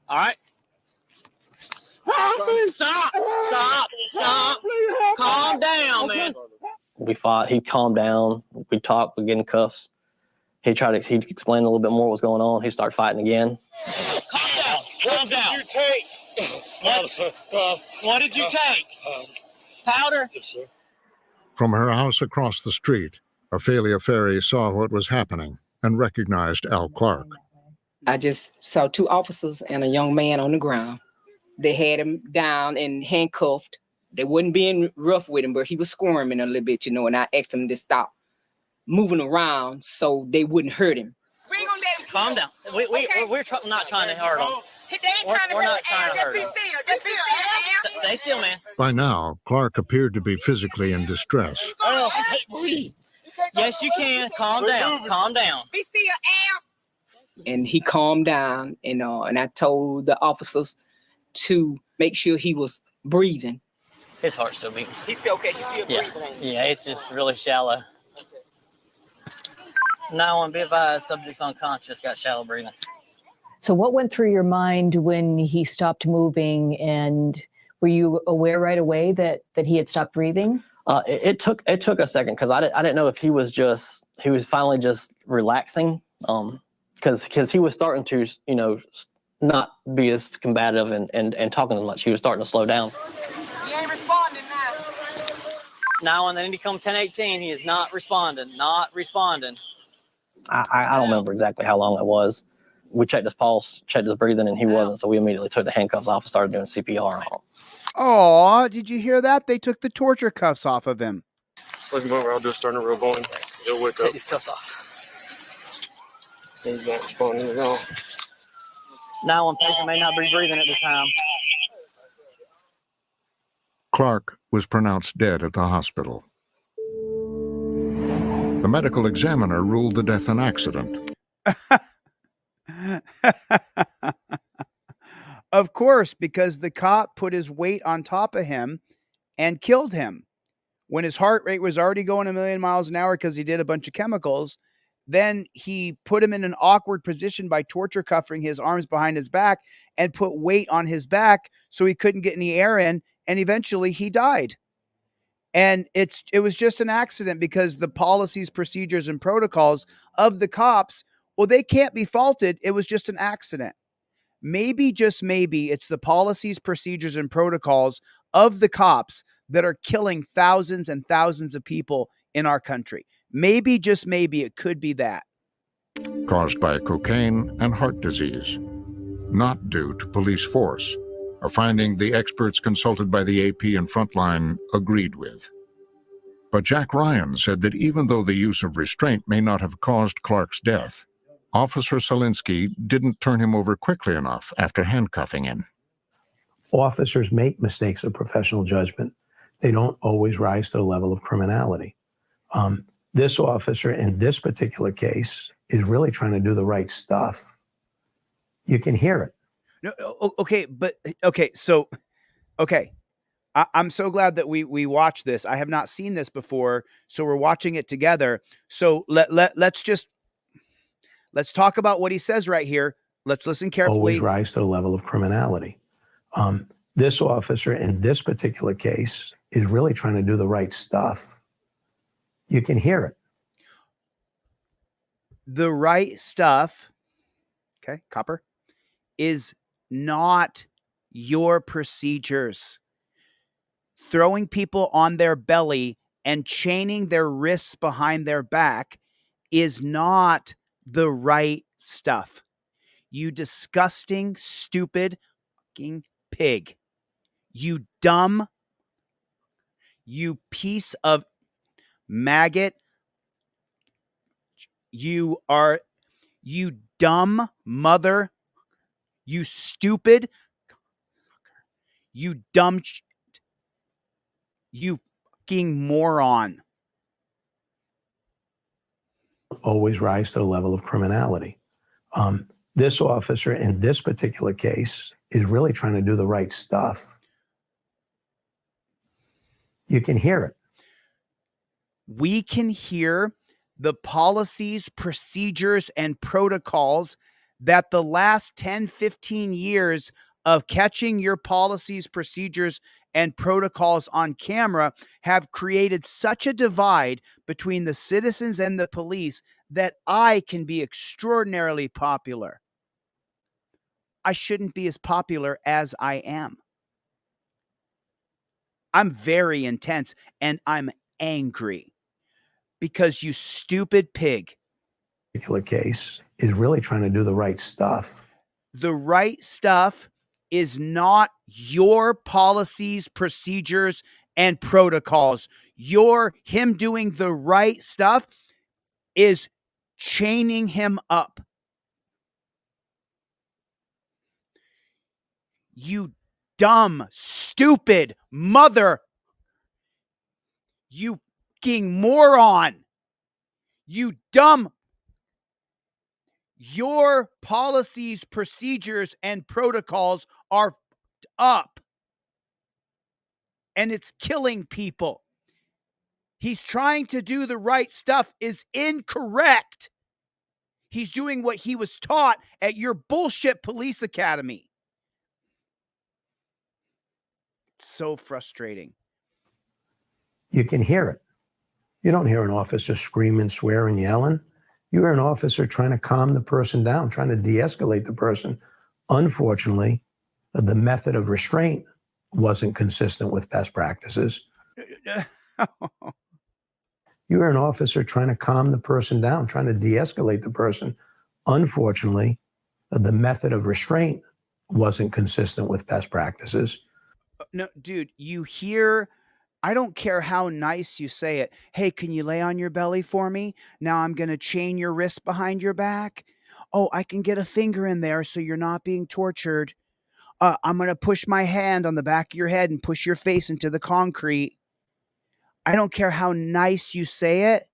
All right? Stop. Calm down, man. We fought. He'd calm down. We'd talk. We'd get in cuffs. He'd explain a little bit more what was going on. He'd start fighting again. Calm down. What did you take? Powder? Yes, sir. From her house across the street, Ophelia Ferry saw what was happening and recognized Al Clark. I just saw two officers and a young man on the ground. They had him down and handcuffed. They wasn't being rough with him, but he was squirming a little bit, and I asked him to stop moving around so they wouldn't hurt him. We ain't gonna let him calm down. We're not trying to hurt him. We're not trying to hurt him. Stay still, man. By now, Clark appeared to be physically in distress. Yes, you can. Calm down. Calm down. Be still, Al. And he calmed down, and I told the officers to make sure he was breathing. His heart's still beating. He's still okay. He's still breathing. Yeah, it's just really shallow. Now on, be advised, subject's unconscious, got shallow breathing. So what went through your mind when he stopped moving, and were you aware right away that he had stopped breathing? It took a second because I didn't know if he was finally just relaxing, because he was starting to, you know, not be as combative and talking as much. He was starting to slow down. He ain't responding now. Now on, they need to come 1018. He is not responding. Not responding. I don't remember exactly how long it was. We checked his pulse, checked his breathing, and he wasn't. So we immediately took the handcuffs off and started doing CPR on him. Oh, did you hear that? They took the torture cuffs off of him. Flip him over. I'll just start a real bone. He'll wake up. Take these cuffs off. He's not responding at all. Now on, patient may not be breathing at this time. Clark was pronounced dead at the hospital. The medical examiner ruled the death an accident. Of course, because the cop put his weight on top of him and killed him. When his heart rate was already going a million miles an hour because he did a bunch of chemicals, then he put him in an awkward position by torture cuffing his arms behind his back and put weight on his back so he couldn't get any air in, and eventually he died. And it was just an accident because the policies, procedures, and protocols of the cops, well, they can't be faulted. It was just an accident. Maybe, just maybe, it's the policies, procedures, and protocols of the cops that are killing thousands and thousands of people in our country. Maybe, just maybe, it could be that. Caused by cocaine and heart disease, not due to police force, a finding the experts consulted by the AP and Frontline agreed with. But Jack Ryan said that even though the use of restraint may not have caused Clark's death, Officer Selinsky didn't turn him over quickly enough after handcuffing him. Officers make mistakes of professional judgment. They don't always rise to the level of criminality. This officer in this particular case is really trying to do the right stuff. You can hear it. No, okay, so I'm so glad that we watched this. I have not seen this before, so we're watching it together. So let's talk about what he says right here. Let's listen carefully. Always rise to the level of criminality. This officer in this particular case is really trying to do the right stuff. You can hear it. The right stuff, okay, Copper, is not your procedures. Throwing people on their belly and chaining their wrists behind their back is not the right stuff. You disgusting, stupid fucking pig. You dumb, you piece of maggot. You dumb mother. You stupid. You dumb. You fucking moron. Always rise to the level of criminality. This officer in this particular case is really trying to do the right stuff. You can hear it. We can hear the policies, procedures, and protocols that the last 10, 15 years of catching your policies, procedures, and protocols on camera have created such a divide between the citizens and the police that I can be extraordinarily popular. I shouldn't be as popular as I am. I'm very intense and I'm angry because you stupid pig. Particular case is really trying to do the right stuff. The right stuff is not your policies, procedures, and protocols. Him doing the right stuff is chaining him up. You dumb, stupid mother. You fucking moron. You dumb. Your policies, procedures, and protocols are up. And it's killing people. He's trying to do the right stuff is incorrect. He's doing what he was taught at your bullshit police academy. So frustrating. You can hear it. You don't hear an officer screaming, swearing, yelling. You hear an officer trying to calm the person down, trying to de-escalate the person. Unfortunately, the method of restraint wasn't consistent with best practices. You hear an officer trying to calm the person down, trying to de-escalate the person. Unfortunately, the method of restraint wasn't consistent with best practices. No, dude, you hear, I don't care how nice you say it. Hey, can you lay on your belly for me? Now I'm going to chain your wrist behind your back. Oh, I can get a finger in there so you're not being tortured. I'm going to push my hand on the back of your head and push your face into the concrete. I don't care how nice you say it.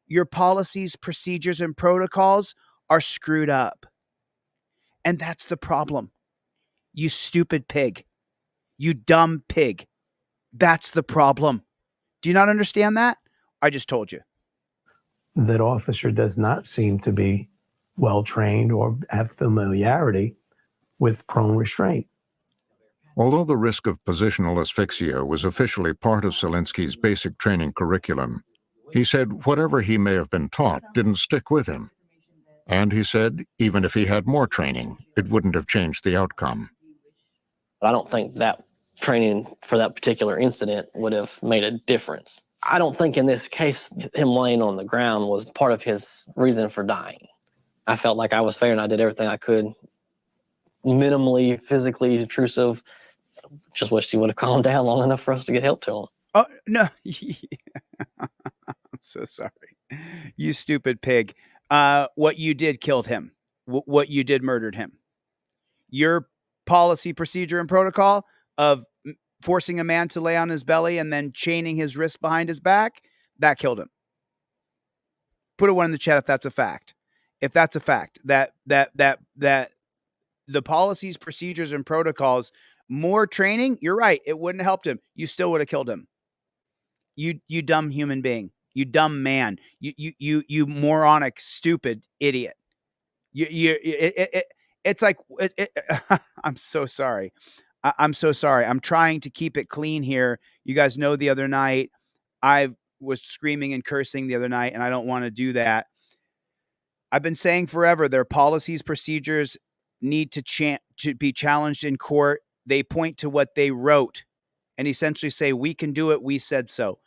Your policies, procedures, and protocols are screwed up. And that's the problem. You stupid pig. You dumb pig. That's the problem. Do you not understand that? I just told you. That officer does not seem to be well-trained or have familiarity with prone restraint. Although the risk of positional asphyxia was officially part of Selinsky's basic training curriculum, he said whatever he may have been taught didn't stick with him. And he said even if he had more training, it wouldn't have changed the outcome. I don't think that training for that particular incident would have made a difference. I don't think in this case, him laying on the ground was part of his reason for dying. I felt like I was fair and I did everything I could. Minimally physically intrusive. Just wish he would have calmed down long enough for us to get help to him. Oh, no. I'm so sorry. You stupid pig. What you did killed him. What you did murdered him. Your policy, procedure, and protocol of forcing a man to lay on his belly and then chaining his wrist behind his back, that killed him. Put a one in the chat if that's a fact. If that's a fact, that the policies, procedures, and protocols, more training, you're right, it wouldn't have helped him. You still would have killed him. You dumb human being. You dumb man. You moronic, stupid idiot. It's like, I'm so sorry. I'm so sorry. I'm trying to keep it clean here. You guys know the other night I was screaming and cursing the other night, and I don't want to do that. I've been saying forever, their policies, procedures need to be challenged in court. They point to what they wrote and essentially say, we can do it. We said so.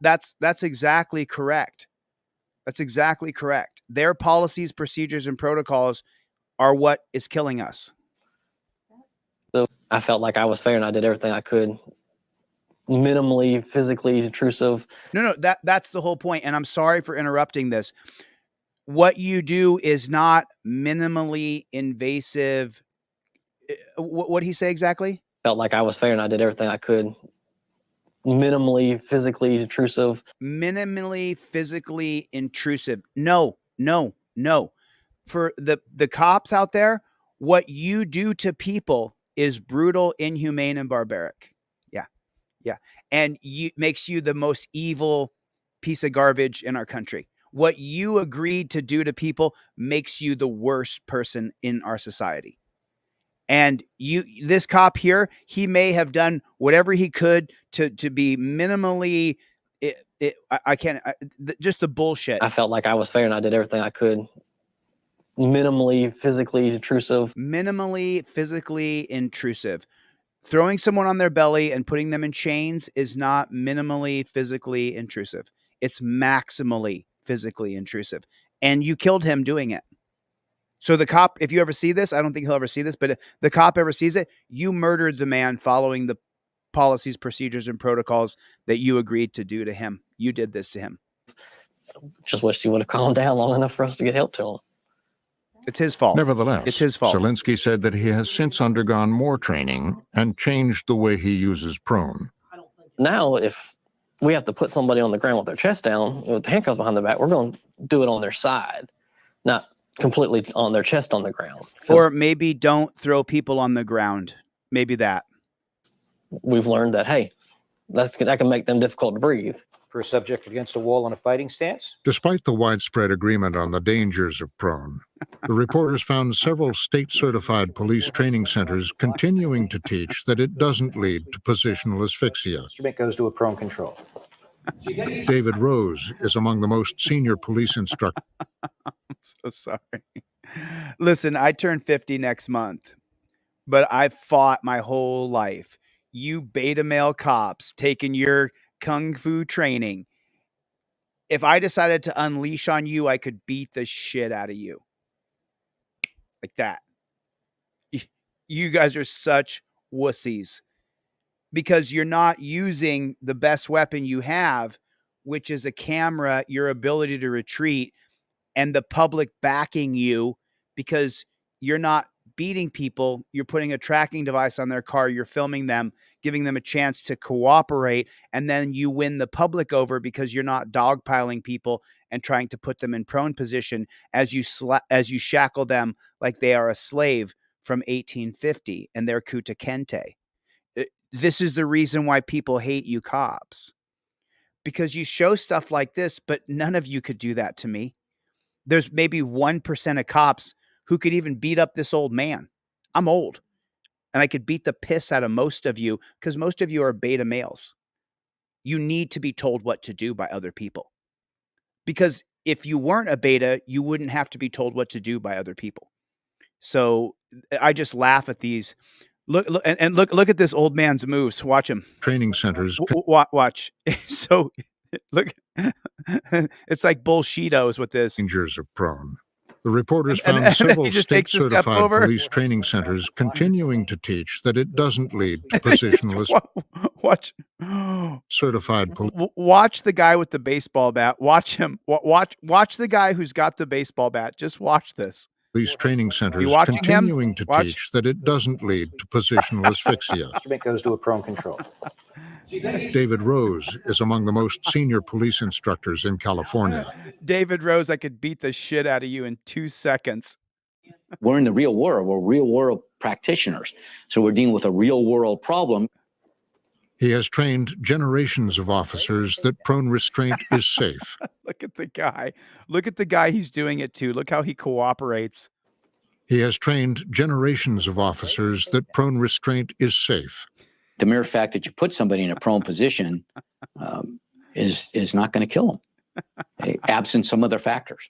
That's exactly correct. That's exactly correct. Their policies, procedures, and protocols are what is killing us. So I felt like I was fair and I did everything I could. Minimally physically intrusive. No, that's the whole point. And I'm sorry for interrupting this. What you do is not minimally invasive. What did he say exactly? Felt like I was fair and I did everything I could. Minimally physically intrusive. Minimally physically intrusive. No. For the cops out there, what you do to people is brutal, inhumane, and barbaric. Yeah. And makes you the most evil piece of garbage in our country. What you agreed to do to people makes you the worst person in our society. And this cop here, he may have done whatever he could to be minimally, just the bullshit. I felt like I was fair and I did everything I could. Minimally physically intrusive. Minimally physically intrusive. Throwing someone on their belly and putting them in chains is not minimally physically intrusive. It's maximally physically intrusive. And you killed him doing it. So the cop, if you ever see this, I don't think he'll ever see this, but if the cop ever sees it, you murdered the man following the policies, procedures, and protocols that you agreed to do to him. You did this to him. Just wish he would have calmed down long enough for us to get help to him. It's his fault. Nevertheless, it's his fault. Selinsky said that he has since undergone more training and changed the way he uses prone. Now, if we have to put somebody on the ground with their chest down, with the handcuffs behind their back, we're going to do it on their side, not completely on their chest on the ground. Or maybe don't throw people on the ground. Maybe that. We've learned that, hey, that can make them difficult to breathe. for a subject against a wall in a fighting stance? Despite the widespread agreement on the dangers of prone, the reporters found several state-certified police training centers continuing to teach that it doesn't lead to positional asphyxia. Instrument goes to a prone control. David Rose is among the most senior police instructors. I'm so sorry. Listen, I turn 50 next month, but I've fought my whole life. You beta male cops taking your kung fu training. If I decided to unleash on you, I could beat the shit out of you. Like that. You guys are such wussies because you're not using the best weapon you have, which is a camera, your ability to retreat, and the public backing you because you're not beating people. You're putting a tracking device on their car. You're filming them, giving them a chance to cooperate. And then you win the public over because you're not dogpiling people and trying to put them in prone position as you shackle them like they are a slave from 1850 and their Kuta Kente. This is the reason why people hate you cops, because you show stuff like this, but none of you could do that to me. There's maybe 1% of cops who could even beat up this old man. I'm old, and I could beat the piss out of most of you because most of you are beta males. You need to be told what to do by other people, because if you weren't a beta, you wouldn't have to be told what to do by other people. So I just laugh at these. Look at this old man's moves. Watch him. Training centers. Watch. So look, it's like bullshitos with this. Dangers of prone. The reporters found several state-certified police training centers continuing to teach that it doesn't lead to positional. Watch. Certified police. Watch the guy with the baseball bat. Watch him. Watch the guy who's got the baseball bat. Just watch this. Police training centers continuing to teach that it doesn't lead to positional asphyxia. Instrument goes to a prone control. David Rose is among the most senior police instructors in California. David Rose, I could beat the shit out of you in 2 seconds. We're in the real world. We're real world practitioners. So we're dealing with a real world problem. He has trained generations of officers that prone restraint is safe. Look at the guy. Look at the guy he's doing it to. Look how he cooperates. He has trained generations of officers that prone restraint is safe. The mere fact that you put somebody in a prone position is not going to kill them, absent some other factors.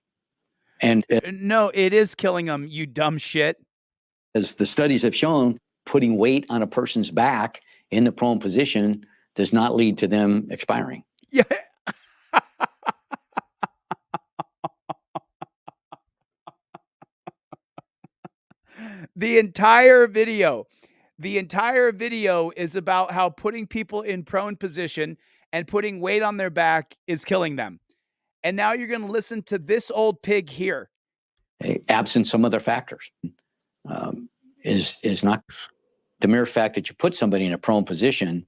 And no, it is killing them, you dumb shit. As the studies have shown, putting weight on a person's back in the prone position does not lead to them expiring. Yeah. The entire video is about how putting people in prone position and putting weight on their back is killing them. And now you're going to listen to this old pig here. Absent some other factors is not. The mere fact that you put somebody in a prone position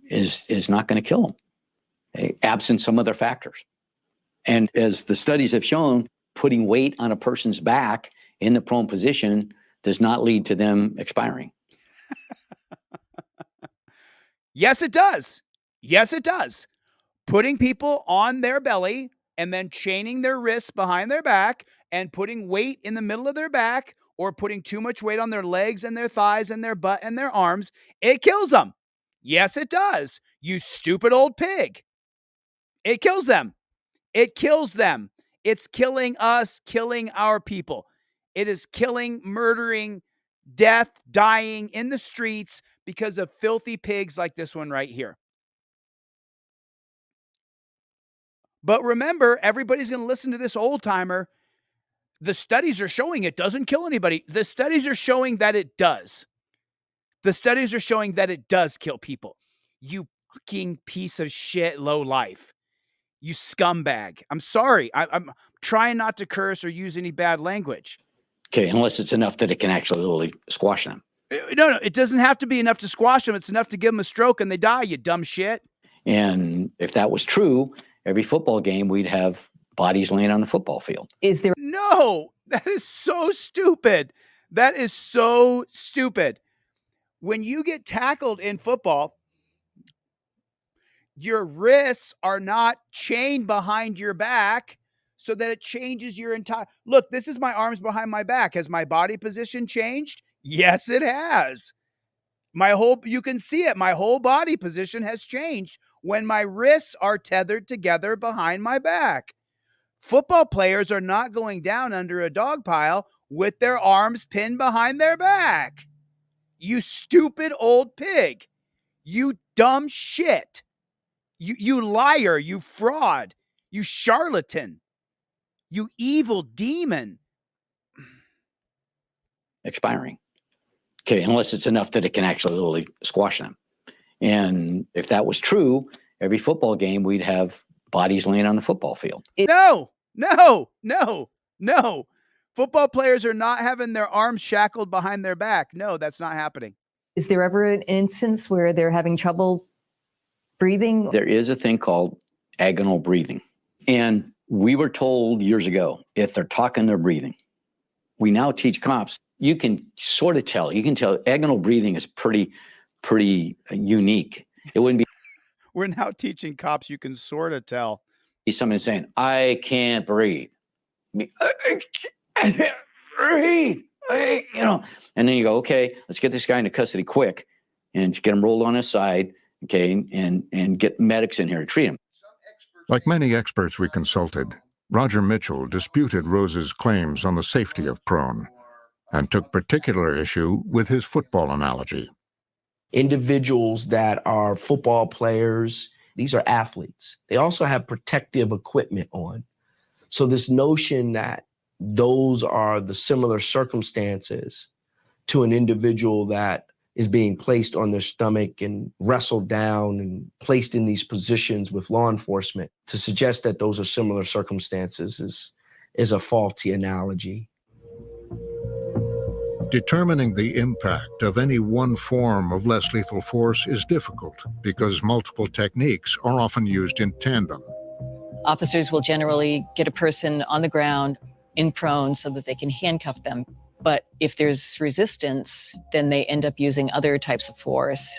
is not going to kill them, absent some other factors. And as the studies have shown, putting weight on a person's back in the prone position does not lead to them expiring. Yes, it does. Yes, it does. Putting people on their belly and then chaining their wrists behind their back and putting weight in the middle of their back or putting too much weight on their legs and their thighs and their butt and their arms, it kills them. Yes, it does. You stupid old pig. It kills them. It kills them. It's killing us, killing our people. It is killing, murdering, death, dying in the streets because of filthy pigs like this one right here. But remember, everybody's going to listen to this old timer. The studies are showing it doesn't kill anybody. The studies are showing that it does. The studies are showing that it does kill people. You fucking piece of shit, low life. You scumbag. I'm sorry. I'm trying not to curse or use any bad language. Okay, unless it's enough that it can actually really squash them. No, it doesn't have to be enough to squash them. It's enough to give them a stroke and they die, you dumb shit. And if that was true, every football game, we'd have bodies laying on the football field. Is there? No, that is so stupid. That is so stupid. When you get tackled in football, your wrists are not chained behind your back so that it changes your entire. Look, this is my arms behind my back. Has my body position changed? Yes, it has. You can see it. My whole body position has changed when my wrists are tethered together behind my back. Football players are not going down under a dog pile with their arms pinned behind their back. You stupid old pig. You dumb shit. You liar, you fraud, you charlatan, you evil demon. Expiring. Okay, unless it's enough that it can actually literally squash them. And if that was true, every football game, we'd have bodies laying on the football field. No. Football players are not having their arms shackled behind their back. No, that's not happening. Is there ever an instance where they're having trouble breathing? There is a thing called agonal breathing. And we were told years ago, if they're talking, they're breathing. We now teach cops, you can sort of tell. You can tell agonal breathing is pretty unique. It wouldn't be. We're now teaching cops you can sort of tell. Someone saying, I can't breathe. I can't breathe. And then you go, okay, let's get this guy into custody quick and get him rolled on his side, okay, and get medics in here to treat him. Like many experts we consulted, Roger Mitchell disputed Rose's claims on the safety of prone and took particular issue with his football analogy. Individuals that are football players, these are athletes. They also have protective equipment on. So this notion that those are the similar circumstances to an individual that is being placed on their stomach and wrestled down and placed in these positions with law enforcement, to suggest that those are similar circumstances is a faulty analogy. Determining the impact of any one form of less lethal force is difficult because multiple techniques are often used in tandem. Officers will generally get a person on the ground in prone so that they can handcuff them. But if there's resistance, then they end up using other types of force.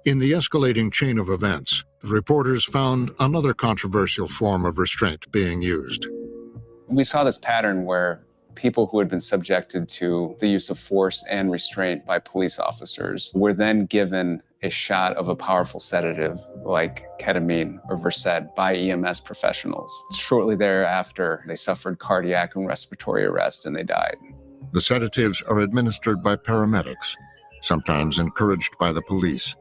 In the escalating chain of events, the reporters found another controversial form of restraint being used. We saw this pattern where people who had been subjected to the use of force and restraint by police officers were then given a shot of a powerful sedative like ketamine or Versed by EMS professionals. Shortly thereafter, they suffered cardiac and respiratory arrest and they died. The sedatives are administered by paramedics, sometimes encouraged by the police,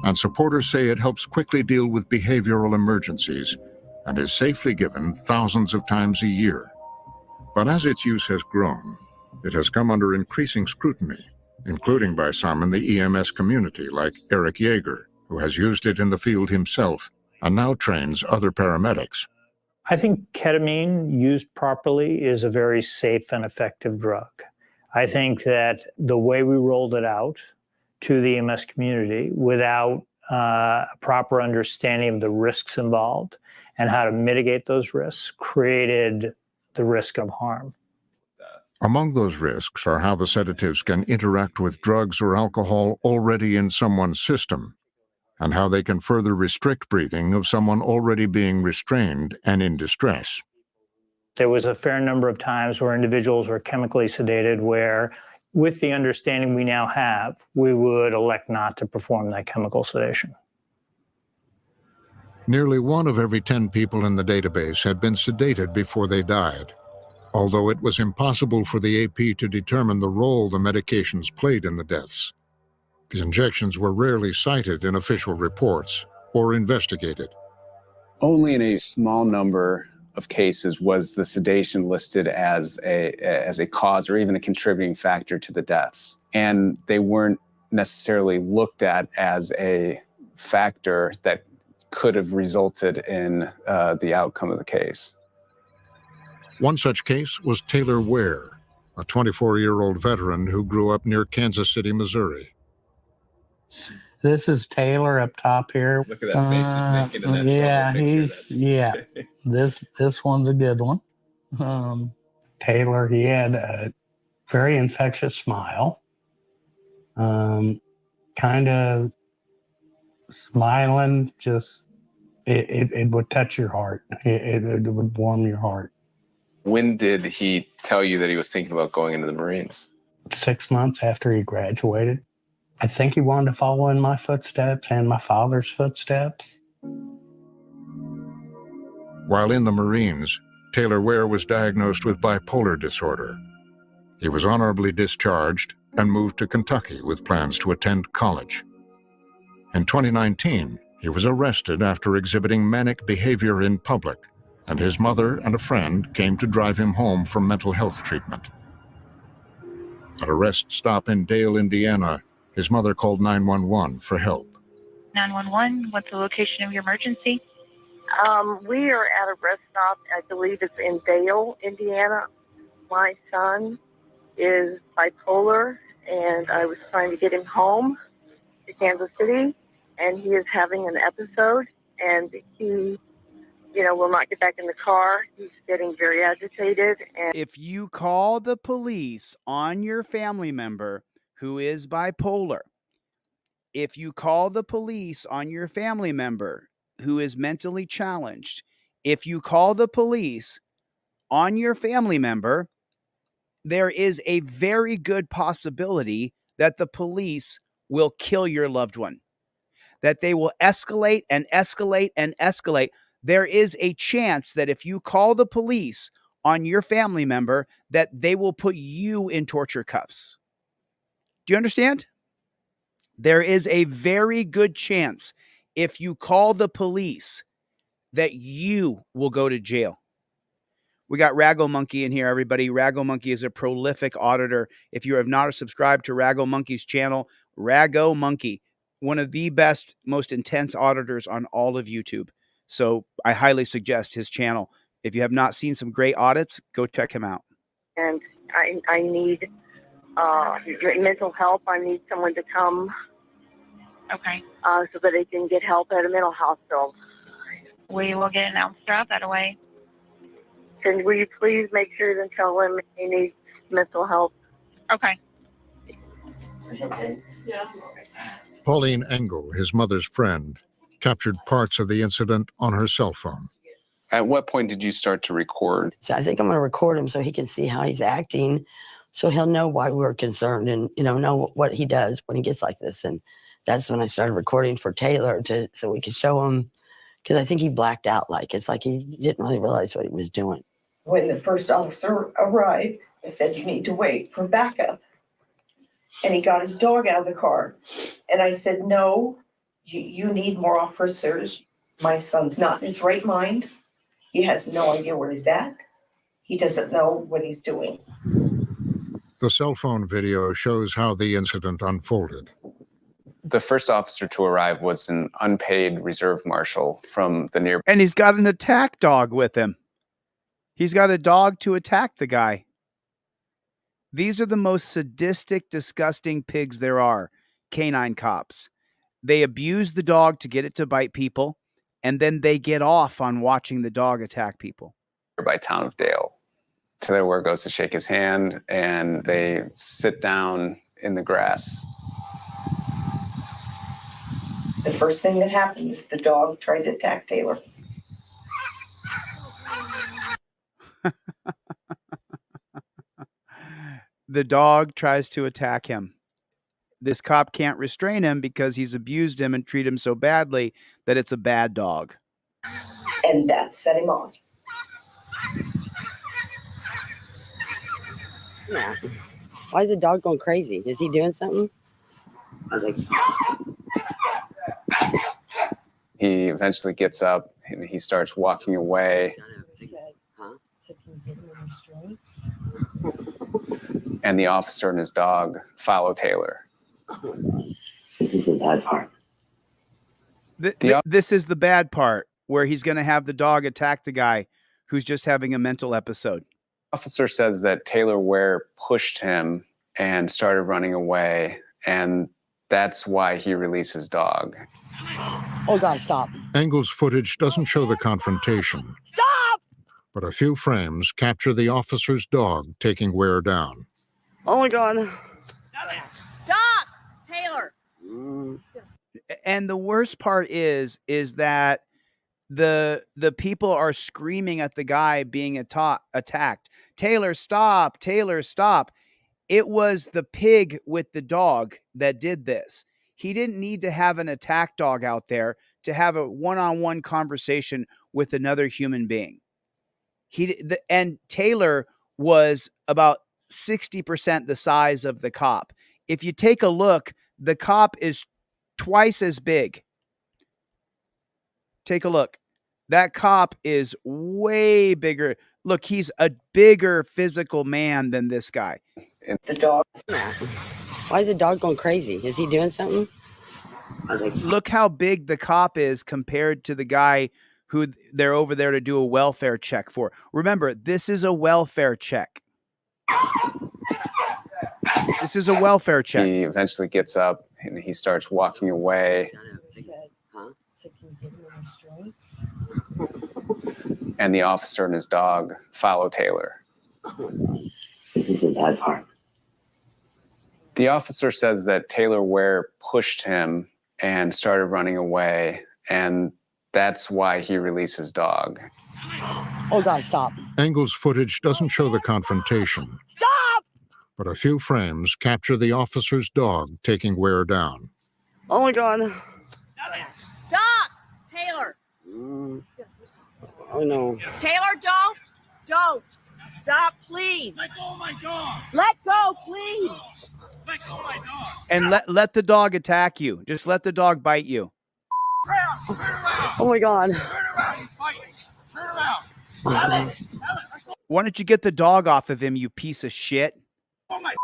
and supporters say it helps quickly deal with behavioral emergencies and is safely given thousands of times a year. But as its use has grown, it has come under increasing scrutiny, including by some in the EMS community like Eric Yeager, who has used it in the field himself and now trains other paramedics. I think ketamine used properly is a very safe and effective drug. I think that the way we rolled it out to the EMS community without a proper understanding of the risks involved and how to mitigate those risks created the risk of harm. Among those risks are how the sedatives can interact with drugs or alcohol already in someone's system, and how they can further restrict breathing of someone already being restrained and in distress. There was a fair number of times where individuals were chemically sedated where, with the understanding we now have, we would elect not to perform that chemical sedation. Nearly 1 of every 10 people in the database had been sedated before they died, although it was impossible for the AP to determine the role the medications played in the deaths. The injections were rarely cited in official reports or investigated. Only in a small number of cases was the sedation listed as a cause or even a contributing factor to the deaths. And they weren't necessarily looked at as a factor that could have resulted in the outcome of the case. One such case was Taylor Ware, a 24-year-old veteran who grew up near Kansas City, Missouri. This is Taylor up top here. Look at that face he's making in that this one's a good one. Taylor, he had a very infectious smile, kind of smiling, just it would touch your heart. It would warm your heart. When did he tell you that he was thinking about going into the Marines? 6 months after he graduated. I think he wanted to follow in my footsteps and my father's footsteps. While in the Marines, Taylor Ware was diagnosed with bipolar disorder. He was honorably discharged and moved to Kentucky with plans to attend college. In 2019, he was arrested after exhibiting manic behavior in public, and his mother and a friend came to drive him home from mental health treatment. At a rest stop in Dale, Indiana, his mother called 911 for help. 911, what's the location of your emergency? We are at a rest stop. I believe it's in Dale, Indiana. My son is bipolar, and I was trying to get him home to Kansas City, and he is having an episode, and he, will not get back in the car. He's getting very agitated. And If you call the police on your family member who is bipolar, if you call the police on your family member who is mentally challenged, if you call the police on your family member, there is a very good possibility that the police will kill your loved one, that they will escalate and escalate and escalate. There is a chance that if you call the police on your family member, that they will put you in torture cuffs. Do you understand? There is a very good chance if you call the police that you will go to jail. We got Rago Monkey in here, everybody. Rago Monkey is a prolific auditor. If you have not subscribed to Rago Monkey's channel, Rago Monkey, one of the best, most intense auditors on all of YouTube. So I highly suggest his channel. If you have not seen some great audits, go check him out. and I need mental help. I need someone to come. Okay. So that they can get help at a mental hospital. We will get an officer out that way. And will you please make sure to tell him he needs mental help? Okay. Pauline Engel, his mother's friend, captured parts of the incident on her cell phone. At what point did you start to record? So I think I'm going to record him so he can see how he's acting, so he'll know why we're concerned and, know what he does when he gets like this. And that's when I started recording for Taylor so we could show him, because I think he blacked out. It's like he didn't really realize what he was doing. When the first officer arrived, I said, you need to wait for backup. And he got his dog out of the car. And I said, no, you need more officers. My son's not in his right mind. He has no idea where he's at. He doesn't know what he's doing. The cell phone video shows how the incident unfolded. The first officer to arrive was an unpaid reserve marshal from the nearby. And he's got an attack dog with him. He's got a dog to attack the guy. These are the most sadistic, disgusting pigs there are, canine cops. They abuse the dog to get it to bite people, and then they get off on watching the dog attack people. Nearby town of Dale. Taylor Ware goes to shake his hand, and they sit down in the grass. The first thing that happened is the dog tried to attack Taylor. The dog tries to attack him. This cop can't restrain him because he's abused him and treated him so badly that it's a bad dog. And that set him off. Yeah. Why is the dog going crazy? Is he doing something? I was like, He eventually gets up and he starts walking away. And the officer and his dog follow Taylor. This is the bad part. This is the bad part, where he's going to have the dog attack the guy who's just having a mental episode. Officer says that Taylor Ware pushed him and started running away, and that's why he released his dog. Oh, God, stop. Engel's footage doesn't show the confrontation. Stop! But a few frames capture the officer's dog taking Ware down. Oh, my God. Stop, Taylor. And the worst part is that the people are screaming at the guy being attacked. Taylor, stop! Taylor, stop! It was the pig with the dog that did this. He didn't need to have an attack dog out there to have a one-on-one conversation with another human being. And Taylor was about 60% the size of the cop. If you take a look, the cop is twice as big. Take a look. That cop is way bigger. Look, he's a bigger physical man than this guy. The dog. Why is the dog going crazy? Is he doing something? I was like, look how big the cop is compared to the guy who they're over there to do a welfare check for. Remember, this is a welfare check. This is a welfare check. He eventually gets up and he starts walking away. And the officer and his dog follow Taylor. This is the bad part. The officer says that Taylor Ware pushed him and started running away, and that's why he released his dog. Oh, God, stop. Engel's footage doesn't show the confrontation. Stop! But a few frames capture the officer's dog taking Ware down. Oh, my God. Stop! Taylor! Oh, no. Taylor, don't! Stop, please! Let go of my dog! Let go, please! Let go of my dog! And let the dog attack you. Just let the dog bite you. Oh, my God. Why don't you get the dog off of him, you piece of shit? Oh, my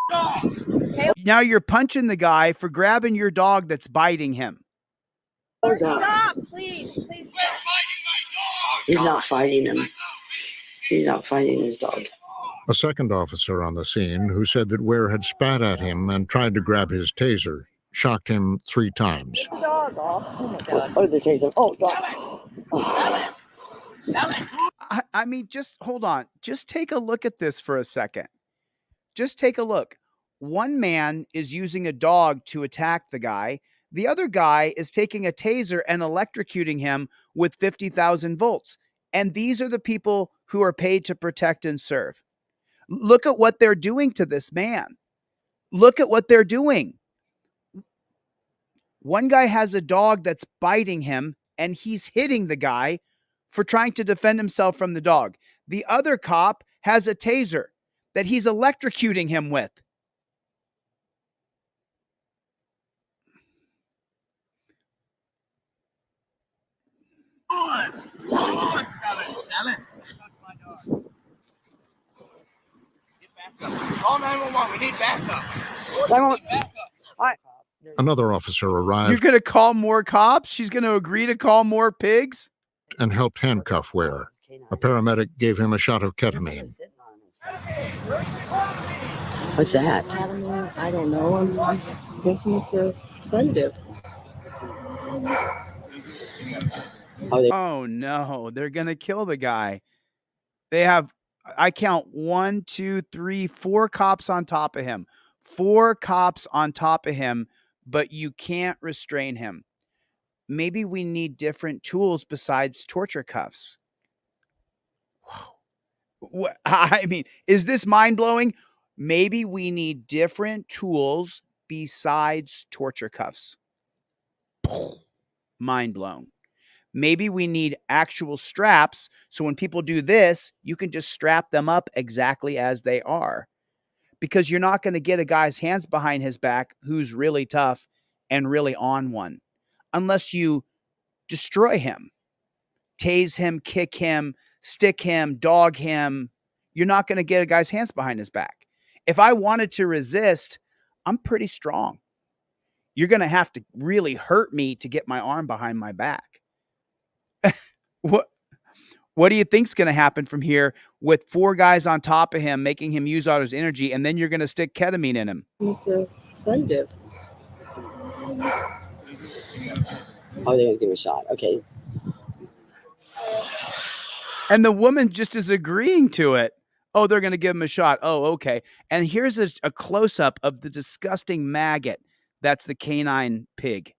dog! Now you're punching the guy for grabbing your dog that's biting him. Oh, God. Stop, please! Please stop! He's not fighting him. He's not fighting his dog. A second officer on the scene, who said that Ware had spat at him and tried to grab his taser, shocked him 3 times. Dog off. Oh, my God. Oh, the taser. Oh, God. I mean, just hold on. Just take a look at this for a second. Just take a look. One man is using a dog to attack the guy. The other guy is taking a taser and electrocuting him with 50,000 volts. And these are the people who are paid to protect and serve. Look at what they're doing to this man. Look at what they're doing. One guy has a dog that's biting him, and he's hitting the guy for trying to defend himself from the dog. The other cop has a taser that he's electrocuting him with. Stop it. Call 911. We need backup. Another officer arrived You're going to call more cops? She's going to agree to call more pigs? and helped handcuff Ware. A paramedic gave him a shot of ketamine. What's that? Ketamine, I don't know. I'm guessing it's a sedative. Oh no, they're going to kill the guy. They have, I count 1, 2, 3, 4 cops on top of him. 4 cops on top of him, but you can't restrain him. Maybe we need different tools besides torture cuffs. What, I mean, is this mind-blowing? Maybe we need different tools besides torture cuffs. Mind blown. Maybe we need actual straps, so when people do this, you can just strap them up exactly as they are. Because you're not going to get a guy's hands behind his back who's really tough and really on one. Unless you destroy him, tase him, kick him, stick him, dog him. You're not going to get a guy's hands behind his back. If I wanted to resist, I'm pretty strong. You're going to have to really hurt me to get my arm behind my back. What do you think's going to happen from here with 4 guys on top of him, making him use all his energy, and then you're going to stick ketamine in him? It's a sedative. Oh, they're going to give him a shot. Okay. And the woman just is agreeing to it. Oh, they're going to give him a shot. Oh, okay. And here's a close-up of the disgusting maggot. That's the canine pig.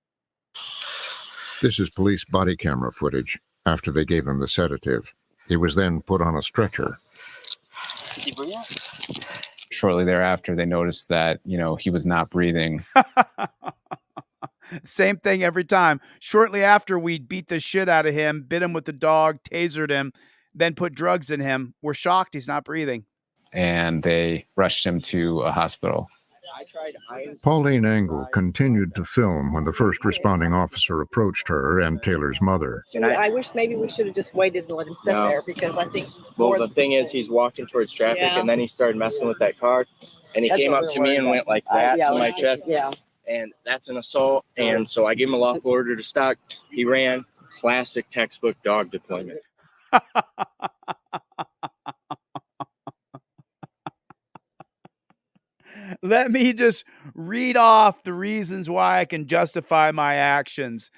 This is police body camera footage. After they gave him the sedative, he was then put on a stretcher. Shortly thereafter, they noticed that, he was not breathing. Same thing every time. Shortly after we beat the shit out of him, bit him with the dog, tasered him, then put drugs in him, we're shocked he's not breathing. And they rushed him to a hospital. Pauline Engel continued to film when the first responding officer approached her and Taylor's mother. I wish maybe we should have just waited and let him sit there, because I think. Well, the thing is, he's walking towards traffic, and then he started messing with that car, and he came up to me and went like that to my chest. Yeah. And that's an assault. And so I gave him a lawful order to stop. He ran. Classic textbook dog deployment. Let me just read off the reasons why I can justify my actions.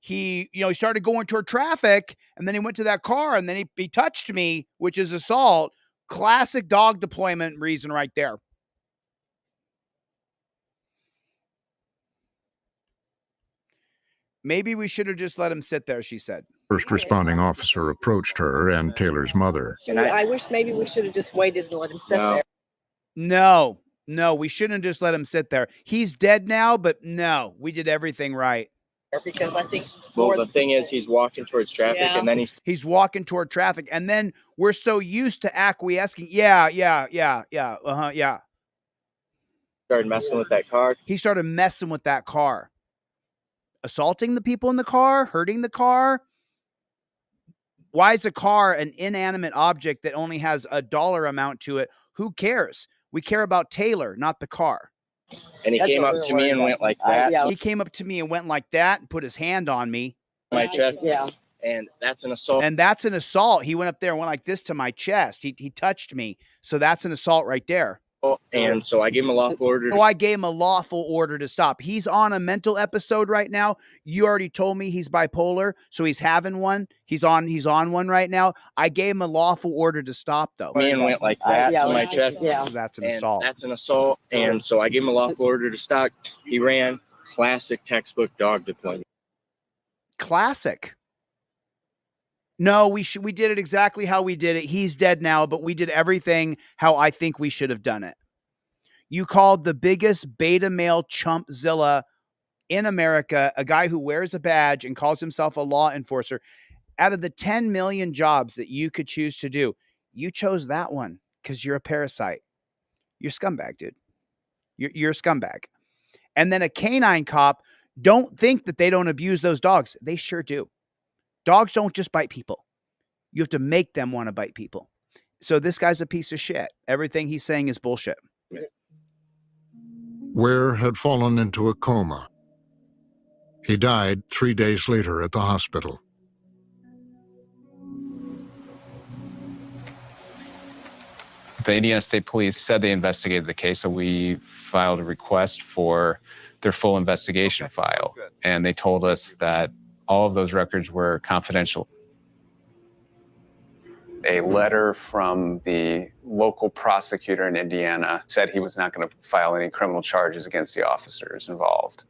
He started going toward traffic, and then he went to that car, and then he touched me, which is assault. Classic dog deployment reason right there. Maybe we should have just let him sit there, she said. First responding officer approached her and Taylor's mother. I wish maybe we should have just waited and let him sit there. No, we shouldn't have just let him sit there. He's dead now, but no, we did everything right. Because I think. Well, the thing is, he's walking towards traffic, and then he's walking toward traffic, and then we're so used to acquiescing. Yeah. Started messing with that car. He started messing with that car. Assaulting the people in the car, hurting the car. Why is a car an inanimate object that only has a dollar amount to it? Who cares? We care about Taylor, not the car. And he came up to me and went like that. He came up to me and went like that and put his hand on me. My chest. Yeah. And that's an assault. He went up there and went like this to my chest. He touched me. So that's an assault right there. And so I gave him a lawful order. I gave him a lawful order to stop. He's on a mental episode right now. You already told me he's bipolar, so he's having one. He's on one right now. I gave him a lawful order to stop, though. Me and went like that to my chest. Yeah. So that's an assault. That's an assault. And so I gave him a lawful order to stop. He ran. Classic textbook dog deployment. Classic. No, we did it exactly how we did it. He's dead now, but we did everything how I think we should have done it. You called the biggest beta male chumpzilla in America, a guy who wears a badge and calls himself a law enforcer. Out of the 10 million jobs that you could choose to do, you chose that one because you're a parasite. You're a scumbag, dude. You're a scumbag. And then a canine cop, don't think that they don't abuse those dogs. They sure do. Dogs don't just bite people. You have to make them want to bite people. So this guy's a piece of shit. Everything he's saying is bullshit. Ware had fallen into a coma. He died 3 days later at the hospital. The Indiana State Police said they investigated the case, so we filed a request for their full investigation file. And they told us that all of those records were confidential. A letter from the local prosecutor in Indiana said he was not going to file any criminal charges against the officers involved.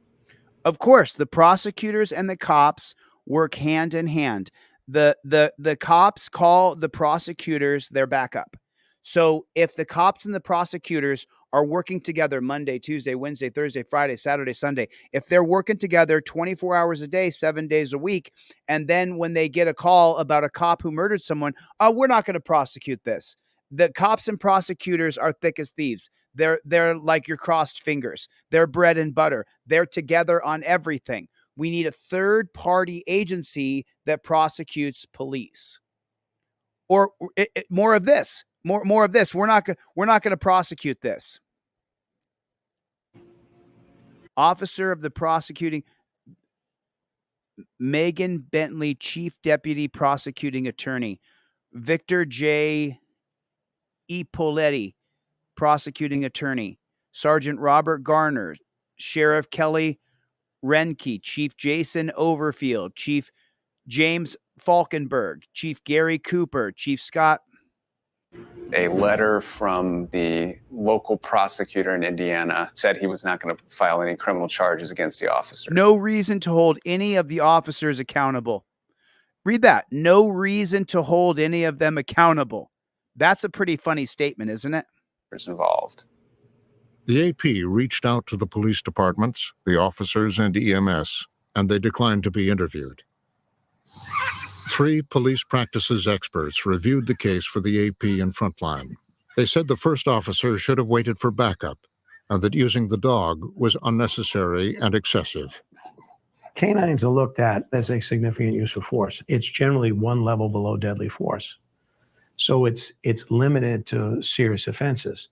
Of course, the prosecutors and the cops work hand in hand. The cops call the prosecutors their backup. So if the cops and the prosecutors are working together Monday, Tuesday, Wednesday, Thursday, Friday, Saturday, Sunday, if they're working together 24 hours a day, 7 days a week, and then when they get a call about a cop who murdered someone, we're not going to prosecute this. The cops and prosecutors are thick as thieves. They're like your crossed fingers. They're bread and butter. They're together on everything. We need a third-party agency that prosecutes police. Or more of this. More of this. We're not going to prosecute this. Officer of the prosecuting Megan Bentley, Chief Deputy Prosecuting Attorney. Victor J. Ippoliti, Prosecuting Attorney. Sergeant Robert Garner, Sheriff Kelly Renke, Chief Jason Overfield, Chief James Falkenberg, Chief Gary Cooper, Chief Scott. A letter from the local prosecutor in Indiana said he was not going to file any criminal charges against the officer. No reason to hold any of the officers accountable. Read that. No reason to hold any of them accountable. That's a pretty funny statement, isn't it? Involved. The AP reached out to the police departments, the officers, and EMS, and they declined to be interviewed. 3 police practices experts reviewed the case for the AP and Frontline. They said the first officer should have waited for backup and that using the dog was unnecessary and excessive. Canines are looked at as a significant use of force. It's generally one level below deadly force. So it's limited to serious offenses.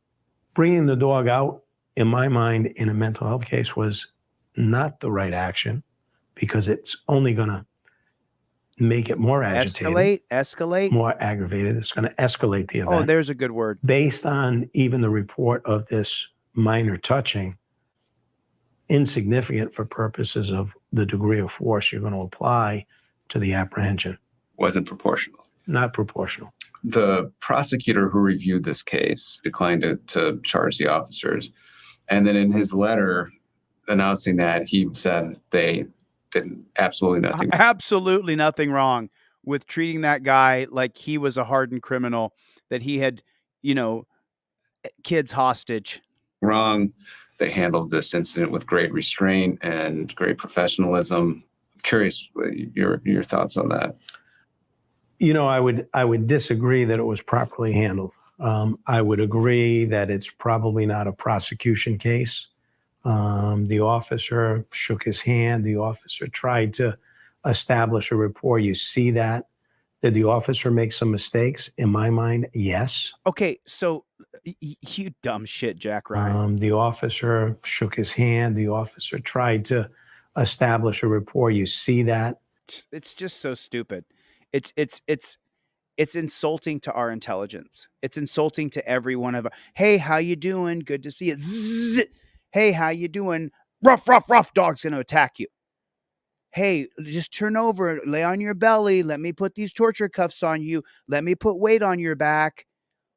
Bringing the dog out, in my mind, in a mental health case was not the right action because it's only going to make it more agitated. Escalate. More aggravated. It's going to escalate the event. Oh, there's a good word. Based on even the report of this minor touching, insignificant for purposes of the degree of force you're going to apply to the apprehension. Wasn't proportional. Not proportional. The prosecutor who reviewed this case declined to charge the officers. And then in his letter announcing that, he said they did absolutely nothing. Absolutely nothing wrong with treating that guy like he was a hardened criminal, that he had, kids hostage. Wrong. They handled this incident with great restraint and great professionalism. I'm curious your thoughts on that. I would disagree that it was properly handled. I would agree that it's probably not a prosecution case. The officer shook his hand. The officer tried to establish a rapport. You see that. Did the officer make some mistakes? In my mind, yes. Okay, so you dumb shit, Jack Ryan. The officer shook his hand. The officer tried to establish a rapport. You see that. It's just so stupid. It's insulting to our intelligence. It's insulting to every one of us. Hey, how you doing? Good to see you. Zzz. Hey, how you doing? Ruff, ruff, ruff. Dog's going to attack you. Hey, just turn over, lay on your belly. Let me put these torture cuffs on you. Let me put weight on your back.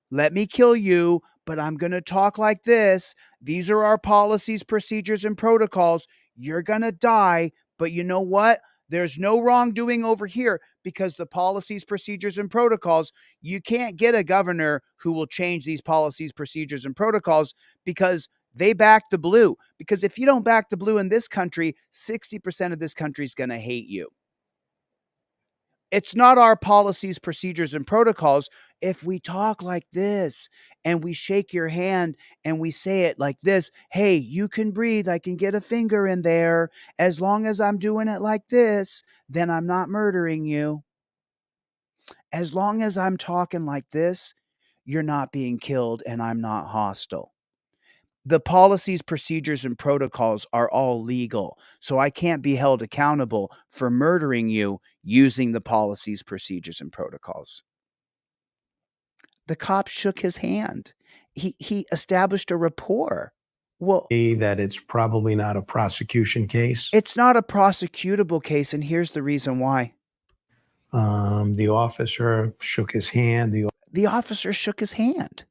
Let me kill you, but I'm going to talk like this. These are our policies, procedures, and protocols. You're going to die, but you know what? There's no wrongdoing over here because the policies, procedures, and protocols, you can't get a governor who will change these policies, procedures, and protocols because they back the blue. Because if you don't back the blue in this country, 60% of this country is going to hate you. It's not our policies, procedures, and protocols. If we talk like this and we shake your hand and we say it like this, hey, you can breathe. I can get a finger in there. As long as I'm doing it like this, then I'm not murdering you. As long as I'm talking like this, you're not being killed and I'm not hostile. The policies, procedures, and protocols are all legal. So I can't be held accountable for murdering you using the policies, procedures, and protocols. The cop shook his hand. He established a rapport. Well, that it's probably not a prosecution case. It's not a prosecutable case, and here's the reason why. The officer shook his hand. The officer shook his hand.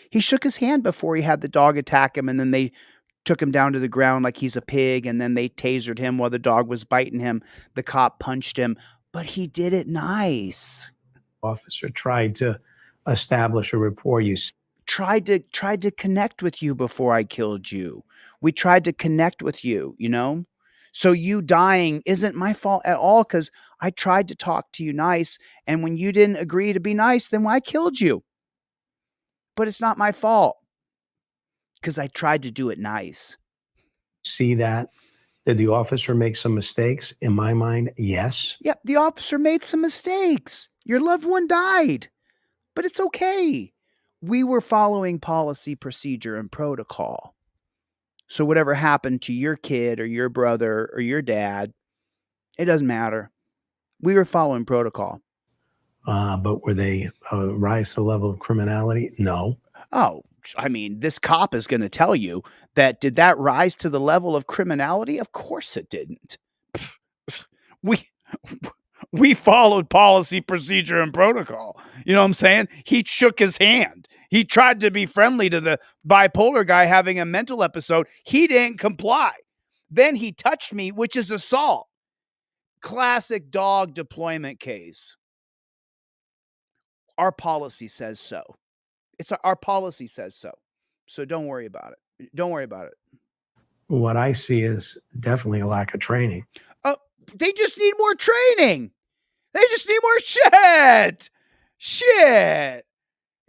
He shook his hand before he had the dog attack him, and then they took him down to the ground like he's a pig, and then they tasered him while the dog was biting him. The cop punched him, but he did it nice. Officer tried to establish a rapport. You tried to connect with you before I killed you. We tried to connect with you, So you dying isn't my fault at all because I tried to talk to you nice, and when you didn't agree to be nice, then I killed you. But it's not my fault because I tried to do it nice. See that? Did the officer make some mistakes? In my mind, yes. Yep, the officer made some mistakes. Your loved one died, but it's okay. We were following policy, procedure, and protocol. So whatever happened to your kid or your brother or your dad, it doesn't matter. We were following protocol. But were they rise to the level of criminality? No. Oh, I mean, this cop is going to tell you that did that rise to the level of criminality? Of course it didn't. We followed policy, procedure, and protocol. You know what I'm saying? He shook his hand. He tried to be friendly to the bipolar guy having a mental episode. He didn't comply. Then he touched me, which is assault. classic dog deployment case. Our policy says so. Our policy says so. So don't worry about it. Don't worry about it. What I see is definitely a lack of training. Oh, they just need more training. They just need more shit. Shit.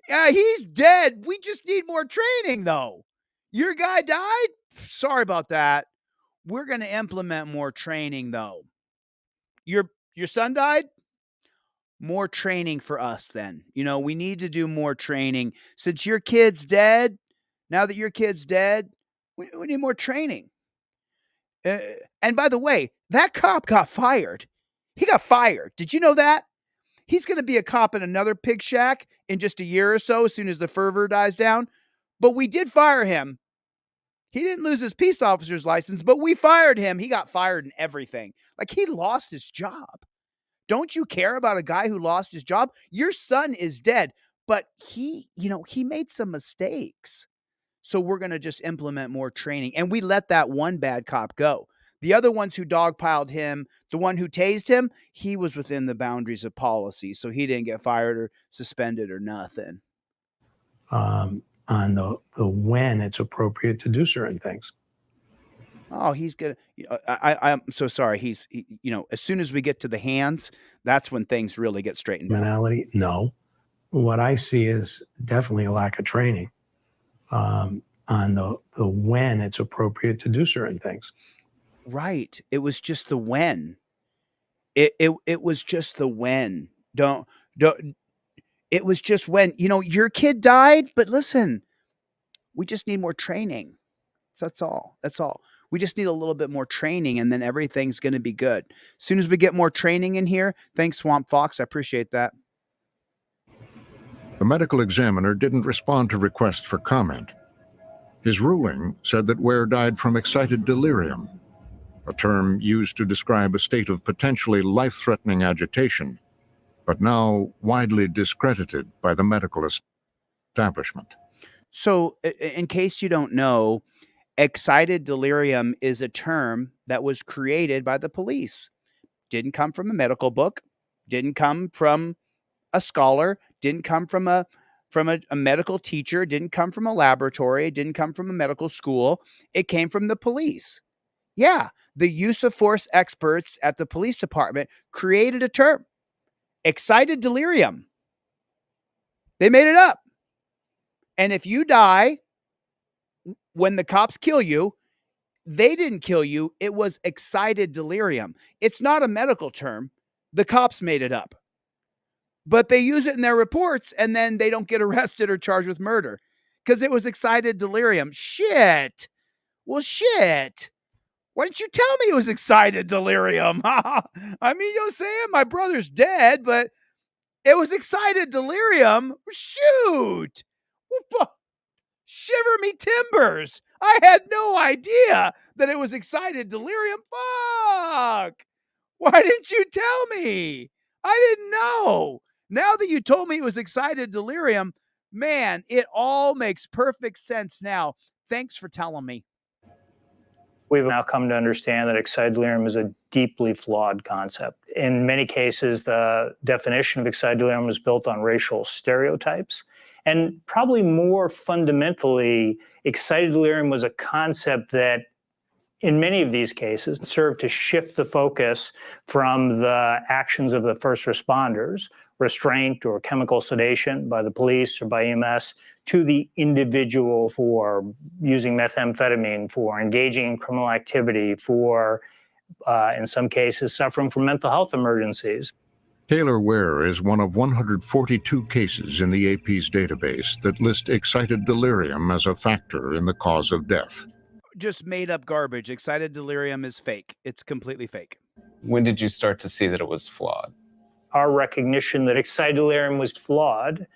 Yeah, he's dead. We just need more training, though. Your guy died? Sorry about that. We're going to implement more training, though. Your son died? More training for us then. You know, we need to do more training. Since your kid's dead, now that your kid's dead, we need more training. And by the way, that cop got fired. He got fired. Did you know that? He's going to be a cop in another pig shack in just a year or so, as soon as the fervor dies down. But we did fire him. He didn't lose his peace officer's license, but we fired him. He got fired in everything. Like, he lost his job. Don't you care about a guy who lost his job? Your son is dead, but he made some mistakes. So we're going to just implement more training. And we let that one bad cop go. The other ones who dogpiled him, the one who tased him, he was within the boundaries of policy. So he didn't get fired or suspended or nothing. On the when it's appropriate to do certain things. Oh, he's gonna. I'm so sorry. As soon as we get to the hands, that's when things really get straightened out. Mentality? No. What I see is definitely a lack of training on the when it's appropriate to do certain things. Right. It was just the when. It was just the when. Don't. It was just when. Your kid died, but listen, we just need more training. That's all. That's all. We just need a little bit more training, and then everything's going to be good. As soon as we get more training in here, thanks, Swamp Fox. I appreciate that. The medical examiner didn't respond to requests for comment. His ruling said that Ware died from excited delirium, a term used to describe a state of potentially life-threatening agitation, but now widely discredited by the medical establishment. So, in case you don't know, excited delirium is a term that was created by the police. Didn't come from a medical book, didn't come from a scholar, didn't come from a medical teacher, didn't come from a laboratory, it didn't come from a medical school. It came from the police. Yeah, the use of force experts at the police department created a term, excited delirium. They made it up. And if you die when the cops kill you, they didn't kill you. It was excited delirium. It's not a medical term. The cops made it up. But they use it in their reports, and then they don't get arrested or charged with murder because it was excited delirium. Shit. Well, shit. Why didn't you tell me it was excited delirium? I mean, Sam, my brother's dead, but it was excited delirium. Shoot. Shiver me timbers. I had no idea that it was excited delirium. Fuck. Why didn't you tell me? I didn't know. Now that you told me it was excited delirium, man, it all makes perfect sense now. Thanks for telling me. We've now come to understand that excited delirium is a deeply flawed concept. In many cases, the definition of excited delirium was built on racial stereotypes. And probably more fundamentally, excited delirium was a concept that, in many of these cases, served to shift the focus from the actions of the first responders, restraint or chemical sedation by the police or by EMS, to the individual for using methamphetamine, for engaging in criminal activity, for, in some cases, suffering from mental health emergencies. Taylor Ware is one of 142 cases in the AP's database that list excited delirium as a factor in the cause of death. Just made up garbage. Excited delirium is fake. It's completely fake. When did you start to see that it was flawed? Our recognition that excited delirium was flawed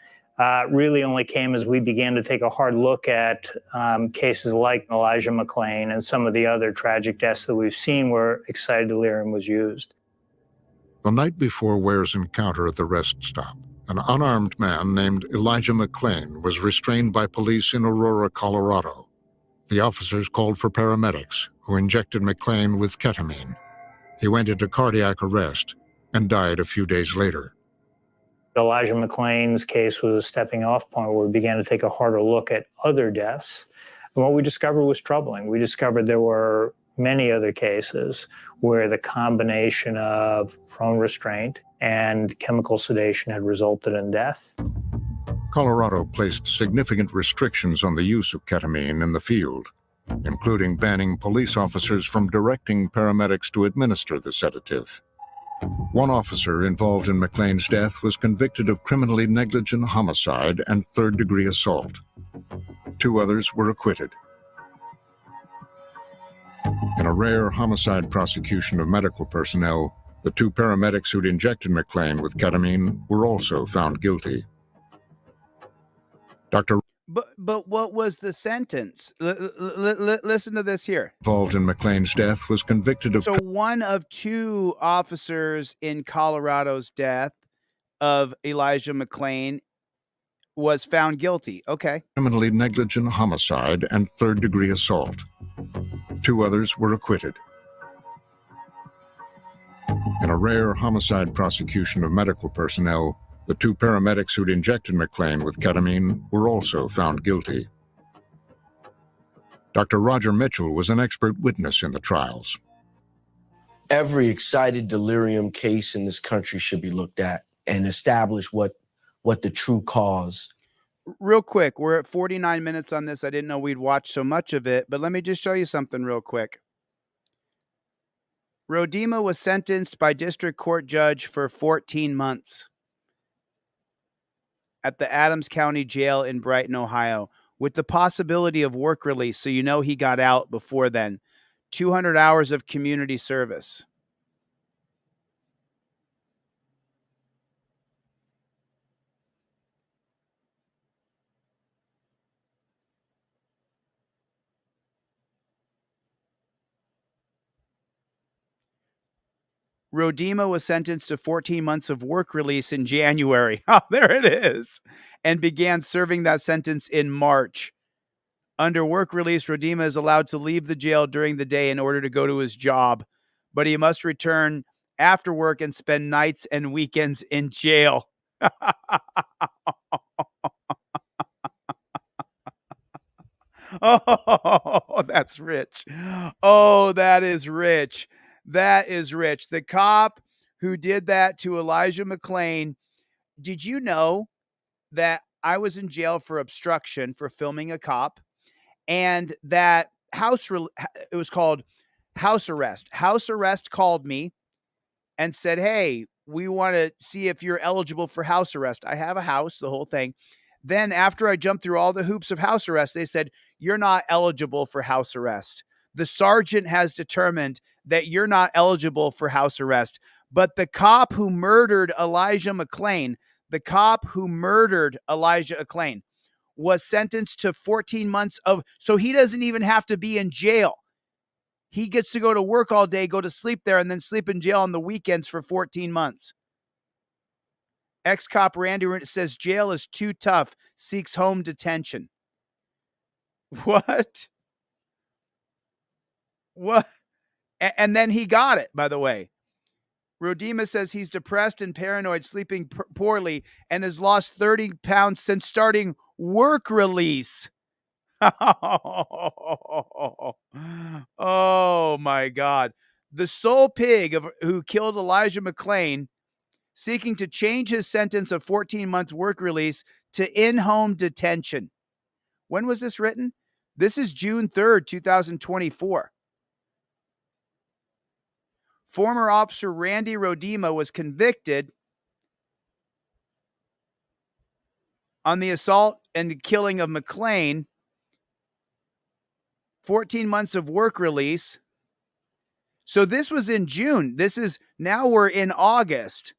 really only came as we began to take a hard look at cases like Elijah McClain and some of the other tragic deaths that we've seen where excited delirium was used. The night before Ware's encounter at the rest stop, an unarmed man named Elijah McClain was restrained by police in Aurora, Colorado. The officers called for paramedics, who injected McClain with ketamine. He went into cardiac arrest and died a few days later. Elijah McClain's case was a stepping off point where we began to take a harder look at other deaths. And what we discovered was troubling. We discovered there were many other cases where the combination of prone restraint and chemical sedation had resulted in death. Colorado placed significant restrictions on the use of ketamine in the field, including banning police officers from directing paramedics to administer the sedative. One officer involved in McClain's death was convicted of criminally negligent homicide and third-degree assault. 2 others were acquitted. In a rare homicide prosecution of medical personnel, the 2 paramedics who'd injected McClain with ketamine were also found guilty. Dr. But what was the sentence? Listen to this here. Involved in McClain's death was convicted of... So one of 2 officers in Colorado's death of Elijah McClain was found guilty. Okay. Criminally negligent homicide and third-degree assault. 2 others were acquitted. In a rare homicide prosecution of medical personnel, the 2 paramedics who'd injected McClain with ketamine were also found guilty. Dr. Roger Mitchell was an expert witness in the trials. Every excited delirium case in this country should be looked at and establish what the true cause. Real quick, we're at 49 minutes on this. I didn't know we'd watch so much of it, but let me just show you something real quick. Rodema was sentenced by district court judge for 14 months at the Adams County Jail in Brighton, Ohio, with the possibility of work release, so you know he got out before then. 200 hours of community service. Rodema was sentenced to 14 months of work release in January. Oh, there it is. And began serving that sentence in March. Under work release, Rodema is allowed to leave the jail during the day in order to go to his job, but he must return after work and spend nights and weekends in jail. Oh, that's rich. Oh, that is rich. That is rich. The cop who did that to Elijah McClain, did you know that I was in jail for obstruction for filming a cop, and that it was called house arrest. House arrest called me and said, hey, we want to see if you're eligible for house arrest. I have a house, the whole thing. Then after I jumped through all the hoops of house arrest, they said, you're not eligible for house arrest. The sergeant has determined that you're not eligible for house arrest. But the cop who murdered Elijah McClain, was sentenced to 14 months of, so he doesn't even have to be in jail. He gets to go to work all day, go to sleep there, and then sleep in jail on the weekends for 14 months. Ex-cop Randy says jail is too tough, seeks home detention. What? And then he got it, by the way. Rodema says he's depressed and paranoid, sleeping poorly, and has lost 30 pounds since starting work release. Oh, my God. The sole pig who killed Elijah McClain, seeking to change his sentence of 14 months work release to in-home detention. When was this written? This is June 3rd, 2024. Former officer Randy Rodema was convicted on the assault and the killing of McClain. 14 months of work release. So this was in June. Now we're in August.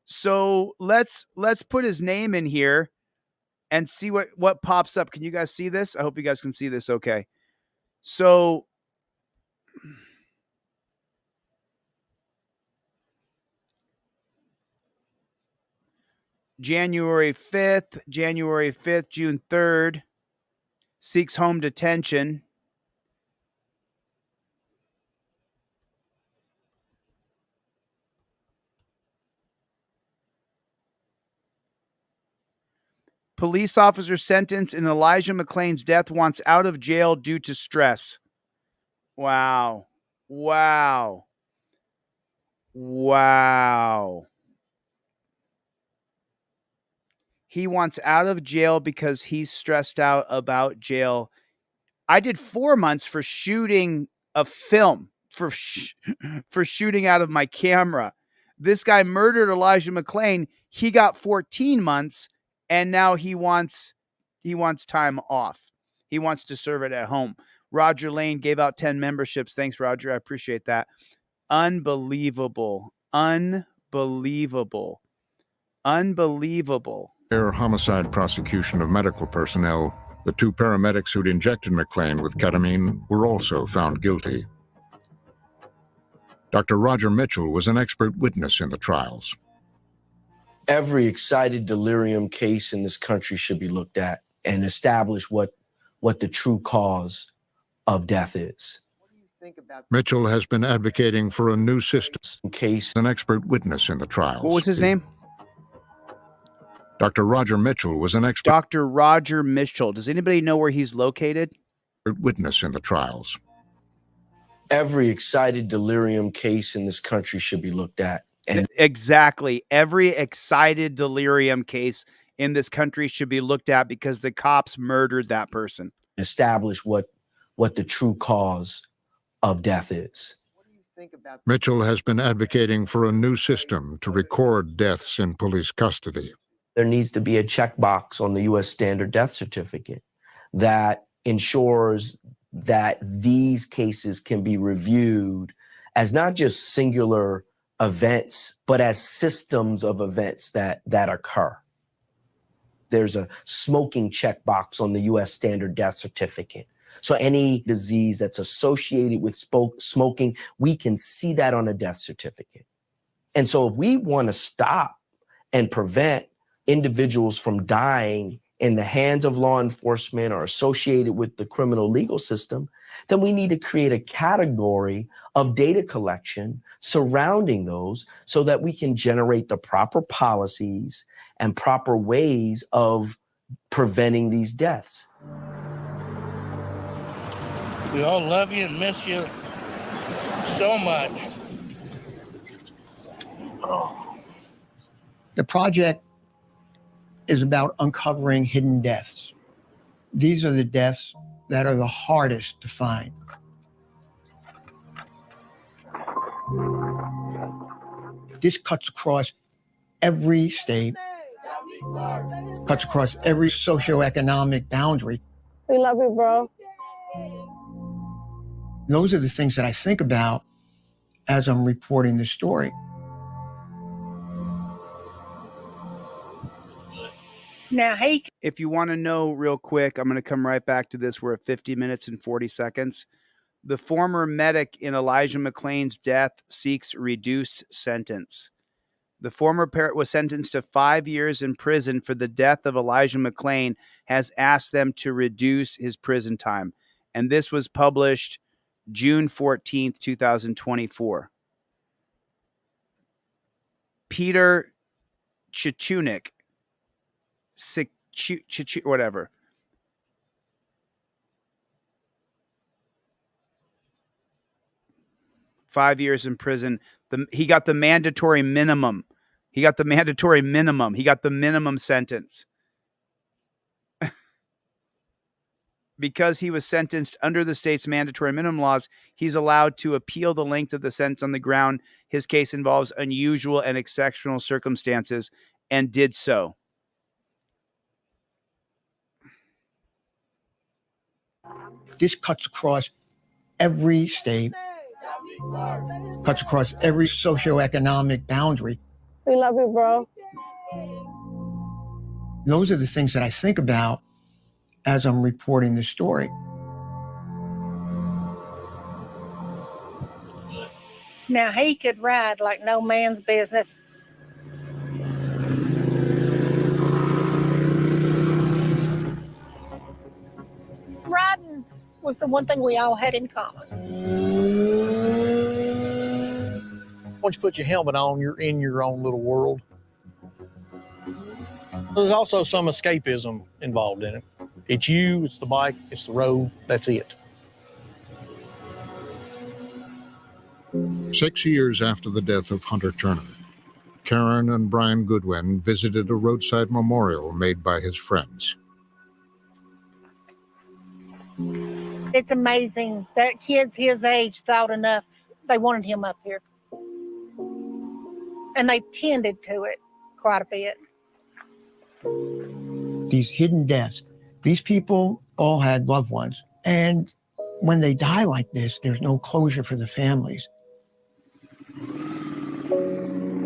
So let's put his name in here and see what pops up. Can you guys see this? I hope you guys can see this okay. So January 5th, June 3rd, seeks home detention. Police officer sentenced in Elijah McClain's death wants out of jail due to stress. Wow. Wow. Wow. He wants out of jail because he's stressed out about jail. I did 4 months for shooting a film, for shooting out of my camera. This guy murdered Elijah McClain. He got 14 months, and now he wants time off. He wants to serve it at home. Roger Lane gave out 10 memberships. Thanks, Roger. I appreciate that. Unbelievable. Unbelievable. Unbelievable. Air homicide prosecution of medical personnel, the 2 paramedics who'd injected McClain with ketamine were also found guilty. Dr. Roger Mitchell was an expert witness in the trials. Every excited delirium case in this country should be looked at and establish what the true cause of death is. Mitchell has been advocating for a new system. An expert witness in the trials. What was his name? Dr. Roger Mitchell was an expert. Dr. Roger Mitchell. Does anybody know where he's located? Witness in the trials. Every excited delirium case in this country should be looked at. And exactly. Every excited delirium case in this country should be looked at because the cops murdered that person. Establish what the true cause of death is. Mitchell has been advocating for a new system to record deaths in police custody. There needs to be a checkbox on the U.S. standard death certificate that ensures that these cases can be reviewed as not just singular events, but as systems of events that occur. There's a smoking checkbox on the U.S. standard death certificate. So any disease that's associated with smoking, we can see that on a death certificate. And so if we want to stop and prevent individuals from dying in the hands of law enforcement or associated with the criminal legal system, then we need to create a category of data collection surrounding those so that we can generate the proper policies and proper ways of preventing these deaths. We all love you and miss you so much. The project is about uncovering hidden deaths. These are the deaths that are the hardest to find. This cuts across every state, cuts across every socioeconomic boundary. We love you, bro. Those are the things that I think about as I'm reporting the story. Now, hey, if you want to know real quick, I'm going to come right back to this. We're at 50 minutes and 40 seconds. The former medic in Elijah McClain's death seeks reduced sentence. The former parent was sentenced to 5 years in prison for the death of Elijah McClain, has asked them to reduce his prison time. And this was published June 14th, 2024. Peter Chichunik, whatever. $5 years in prison. He got the mandatory minimum. He got the minimum sentence. Because he was sentenced under the state's mandatory minimum laws, he's allowed to appeal the length of the sentence on the ground his case involves unusual and exceptional circumstances, and did so. This cuts across every state, cuts across every socioeconomic boundary. We love you, bro. Those are the things that I think about as I'm reporting the story. Now he could ride like no man's business. Riding was the one thing we all had in common. Once you put your helmet on, you're in your own little world. There's also some escapism involved in it. It's you, it's the bike, it's the road, that's it. 6 years after the death of Hunter Turner, Karen and Brian Goodwin visited a roadside memorial made by his friends. It's amazing that kids his age thought enough. They wanted him up here. And they tended to it quite a bit. These hidden deaths, these people all had loved ones. And when they die like this, there's no closure for the families.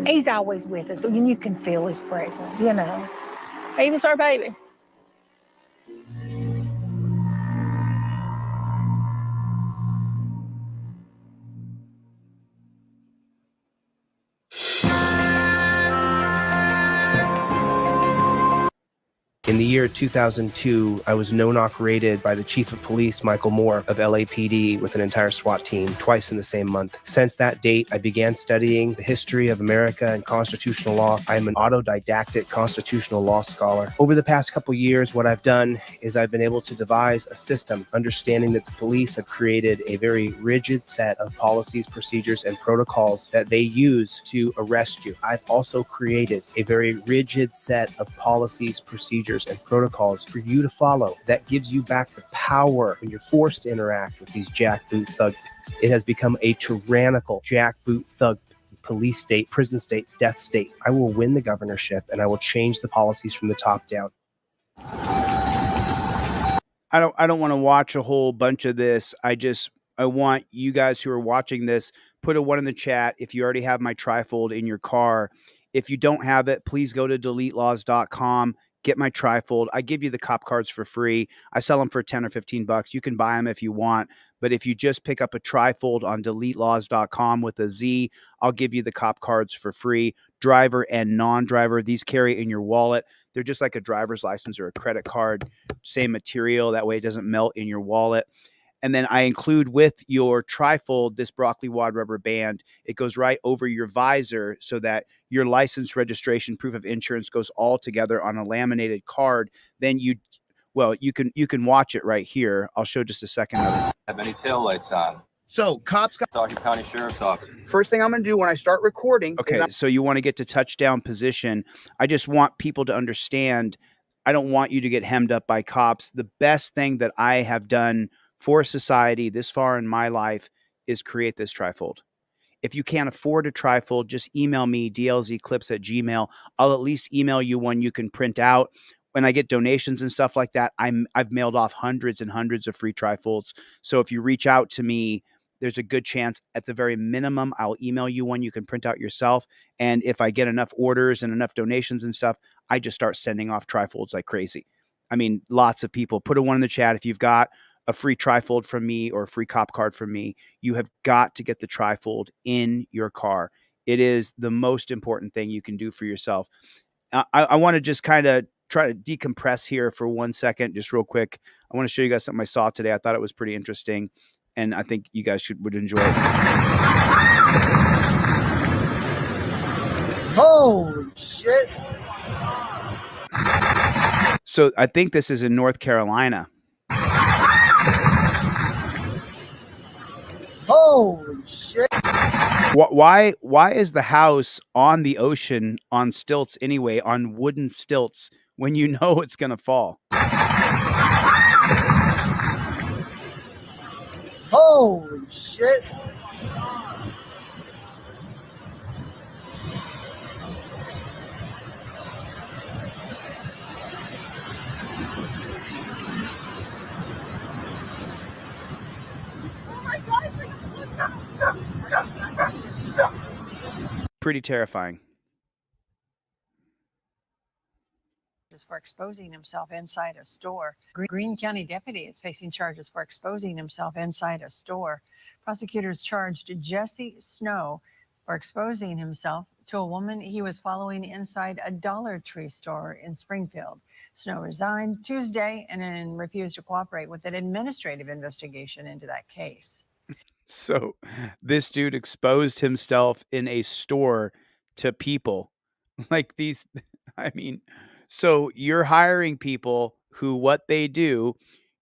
He's always with us, and you can feel his presence, you know. He was our baby. In the year 2002, I was no-knock raided by the Chief of Police, Michael Moore, of LAPD with an entire SWAT team twice in the same month. Since that date, I began studying the history of America and constitutional law. I am an autodidactic constitutional law scholar. Over the past couple years, what I've done is I've been able to devise a system, understanding that the police have created a very rigid set of policies, procedures, and protocols that they use to arrest you. I've also created a very rigid set of policies, procedures, and protocols for you to follow that gives you back the power when you're forced to interact with these jackboot thug. It has become a tyrannical jackboot thug police state, prison state, death state. I will win the governorship and I will change the policies from the top down. I don't want to watch a whole bunch of this. I want you guys who are watching this, put a 1 in the chat if you already have my TRIFOLD in your car. If you don't have it, please go to deletelaws.com. Get my TRIFOLD. I give you the cop cards for free. I sell them for 10 or 15 bucks. You can buy them if you want. But if you just pick up a TRIFOLD on deletelaws.com with a Z, I'll give you the cop cards for free. Driver and non-driver, these carry in your wallet. They're just like a driver's license or a credit card. Same material. That way it doesn't melt in your wallet. And then I include with your TRIFOLD this broccoli wad rubber band. It goes right over your visor so that your license, registration, proof of insurance goes all together on a laminated card. Then you can watch it right here. I'll show just a second of it. Have any tail lights on? So cops got Talking County Sheriff's Office. First thing I'm going to do when I start recording. Okay, so you want to get to touchdown position. I just want people to understand. I don't want you to get hemmed up by cops. The best thing that I have done for society this far in my life is create this TRIFOLD. If you can't afford a TRIFOLD, just email me, dlzclips@gmail.com. I'll at least email you one you can print out. When I get donations and stuff like that, I've mailed off hundreds and hundreds of free TRIFOLDs. So if you reach out to me, there's a good chance at the very minimum, I'll email you one you can print out yourself. And if I get enough orders and enough donations and stuff, I just start sending off TRIFOLDs like crazy. I mean, lots of people. Put a 1 in the chat if you've got a free TRIFOLD from me or a free cop card from me. You have got to get the TRIFOLD in your car. It is the most important thing you can do for yourself. I want to just kind of try to decompress here for 1 second, just real quick. I want to show you guys something I saw today. I thought it was pretty interesting, and I think you guys would enjoy it. Holy shit. So I think this is in North Carolina. Holy shit. Why is the house on the ocean on stilts anyway, on wooden stilts, when you know it's going to fall? Holy shit. Pretty terrifying. For exposing himself inside a store. Greene County deputy is facing charges for exposing himself inside a store. Prosecutors charged Jesse Snow for exposing himself to a woman he was following inside a Dollar Tree store in Springfield. Snow resigned Tuesday and then refused to cooperate with an administrative investigation into that case. So this dude exposed himself in a store to people like these. I mean, So you're hiring people who what they do,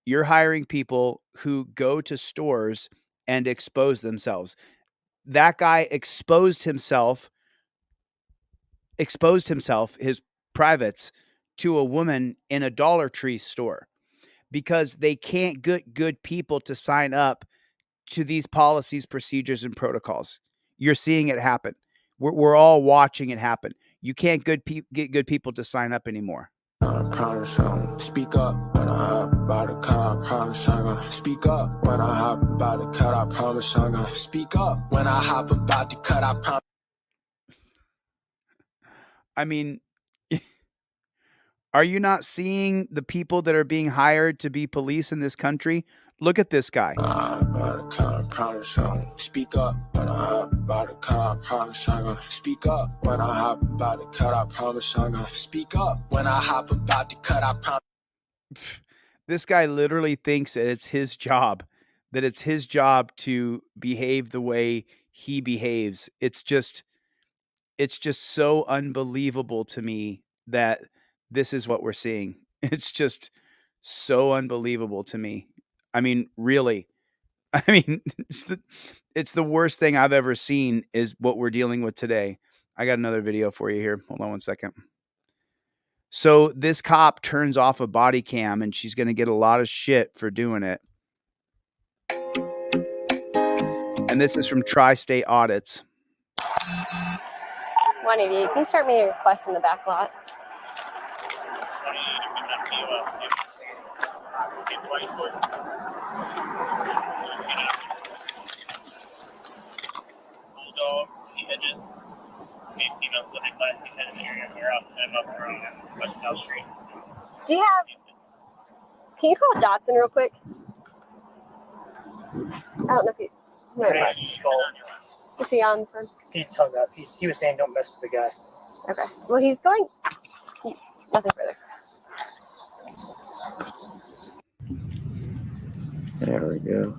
you're hiring people who go to stores and expose themselves. That guy exposed himself, his privates, to a woman in a Dollar Tree store because they can't get good people to sign up to these policies, procedures, and protocols. You're seeing it happen. We're all watching it happen. You can't get good people to sign up anymore. Speak up when I hop about the cut, I promise I'm gonna speak up when I hop about the cut, I promise I'm gonna speak up when I hop about the cut, I promise. I mean, are you not seeing the people that are being hired to be police in this country? Look at this guy. Speak up when I hop about the cut, I promise I'm gonna speak up when I hop about the cut, I promise I'm gonna speak up when I hop about the cut, I promise. This guy literally thinks that it's his job, to behave the way he behaves. It's just so unbelievable to me that this is what we're seeing. It's just so unbelievable to me. I mean, really. I mean, it's the worst thing I've ever seen is what we're dealing with today. I got another video for you here. Hold on one second. So this cop turns off a body cam and she's going to get a lot of shit for doing it. And this is from Tri-State Audits. 188. Can you start me a request in the back lot? Do you have? Can you call Dotson real quick? I don't know if you. Is he on the phone? He's hung up. He was saying don't mess with the guy. Okay. Well, he's going. Nothing further. There we go.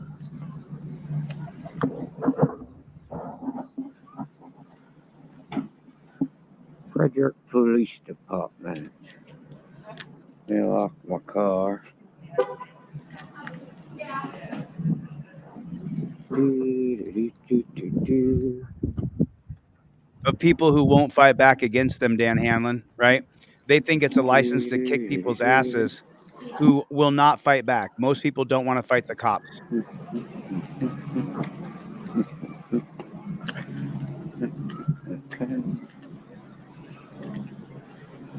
Frederick Police Department. They locked my car. Of people who won't fight back against them, Dan Hanlon, right? They think it's a license to kick people's asses who will not fight back. Most people don't want to fight the cops.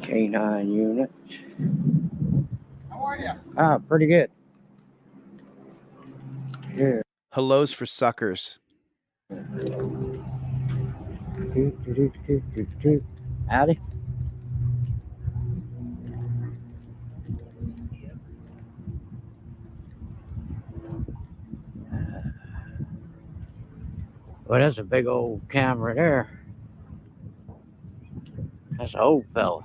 K9 unit. How are you? Ah, pretty good. Yeah. Hellos for suckers. Howdy. Well, that's a big old camera there. That's an old fella.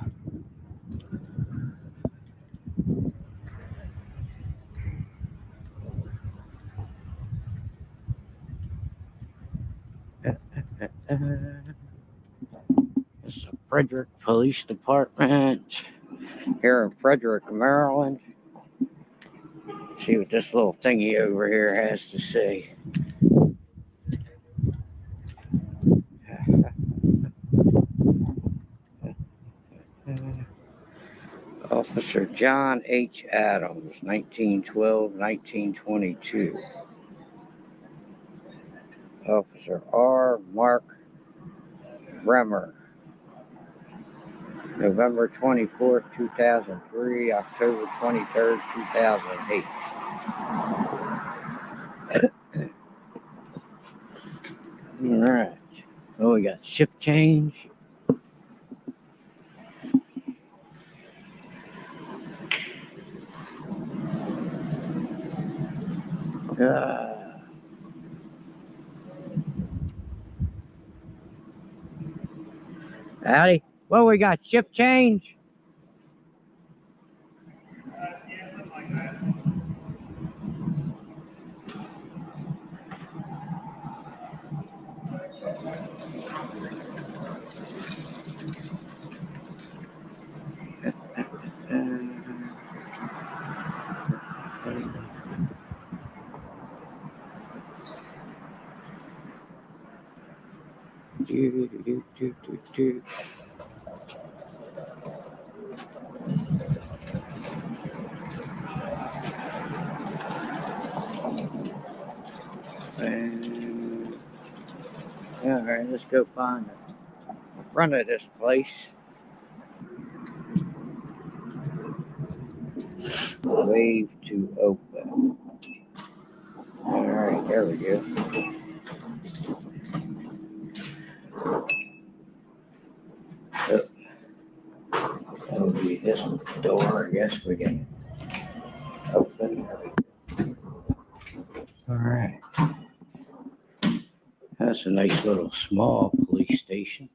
It's the Frederick Police Department here in Frederick, Maryland. See what this little thingy over here has to say. Officer John H. Adams, 1912-1922. Officer R. Mark Bremer, November 24th, 2003, October 23rd, 2008. All right. Oh, we got shift change. Howdy. Well, we got shift change. And, all right, let's go find the front of this place. Wave to open. All right, there we go. Oh, that'll be this door. I guess we can open. All right. That's a nice little small police station.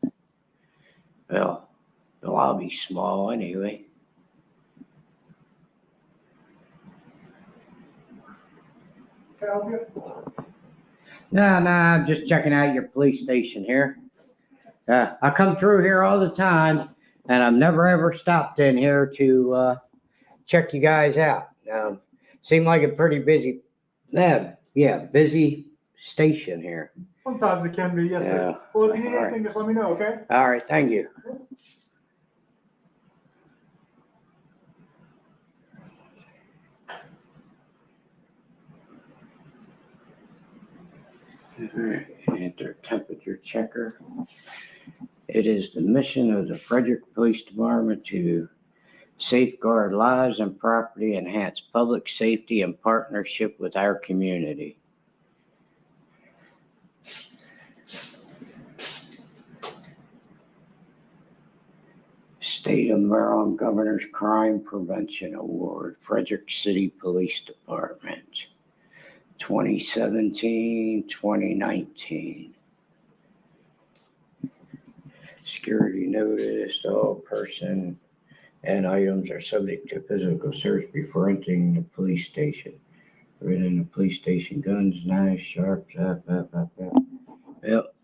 Well, the lobby's small anyway. No, I'm just checking out your police station here. I come through here all the time, and I've never ever stopped in here to check you guys out. Seem like a pretty busy, busy station here. Sometimes it can be, yes, sir. Well, if you need anything, just let me know, okay? All right, thank you. Enter temperature checker. It is the mission of the Frederick Police Department to safeguard lives and property, enhance public safety in partnership with our community. State of Maryland Governor's Crime Prevention Award, Frederick City Police Department, 2017-2019. Security notice, all person and items are subject to physical search before entering the police station. Within the police station, guns, knives, sharps, Well,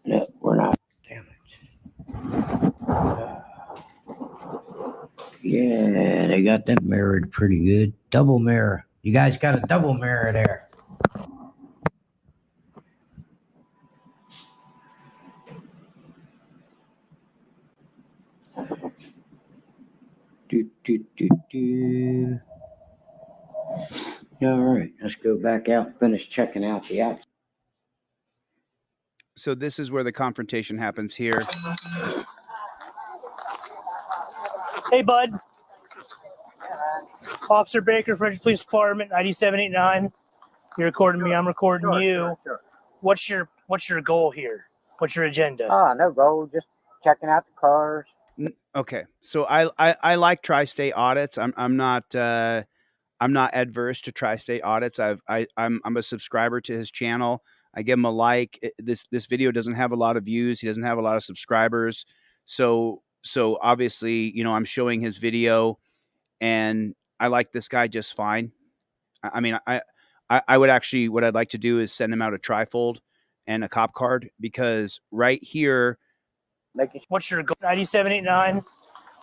no, we're not. Damn it. Yeah, they got that mirrored pretty good. Double mirror. You guys got a double mirror there. All right, let's go back out and finish checking out the outside. So this is where the confrontation happens here. Hey, bud. Officer Baker, Frederick Police Department, ID 789. You're recording me. I'm recording you. Sure. What's your goal here? What's your agenda? No goal. Just checking out the cars. Okay, so I like tri-state audits. I'm not adverse to tri-state audits. I'm a subscriber to his channel. I give him a like. This video doesn't have a lot of views. He doesn't have a lot of subscribers. So obviously, I'm showing his video, and I like this guy just fine. I mean, I would actually, what I'd like to do is send him out a TRIFOLD and a cop card, because right here. What's your goal? ID 789.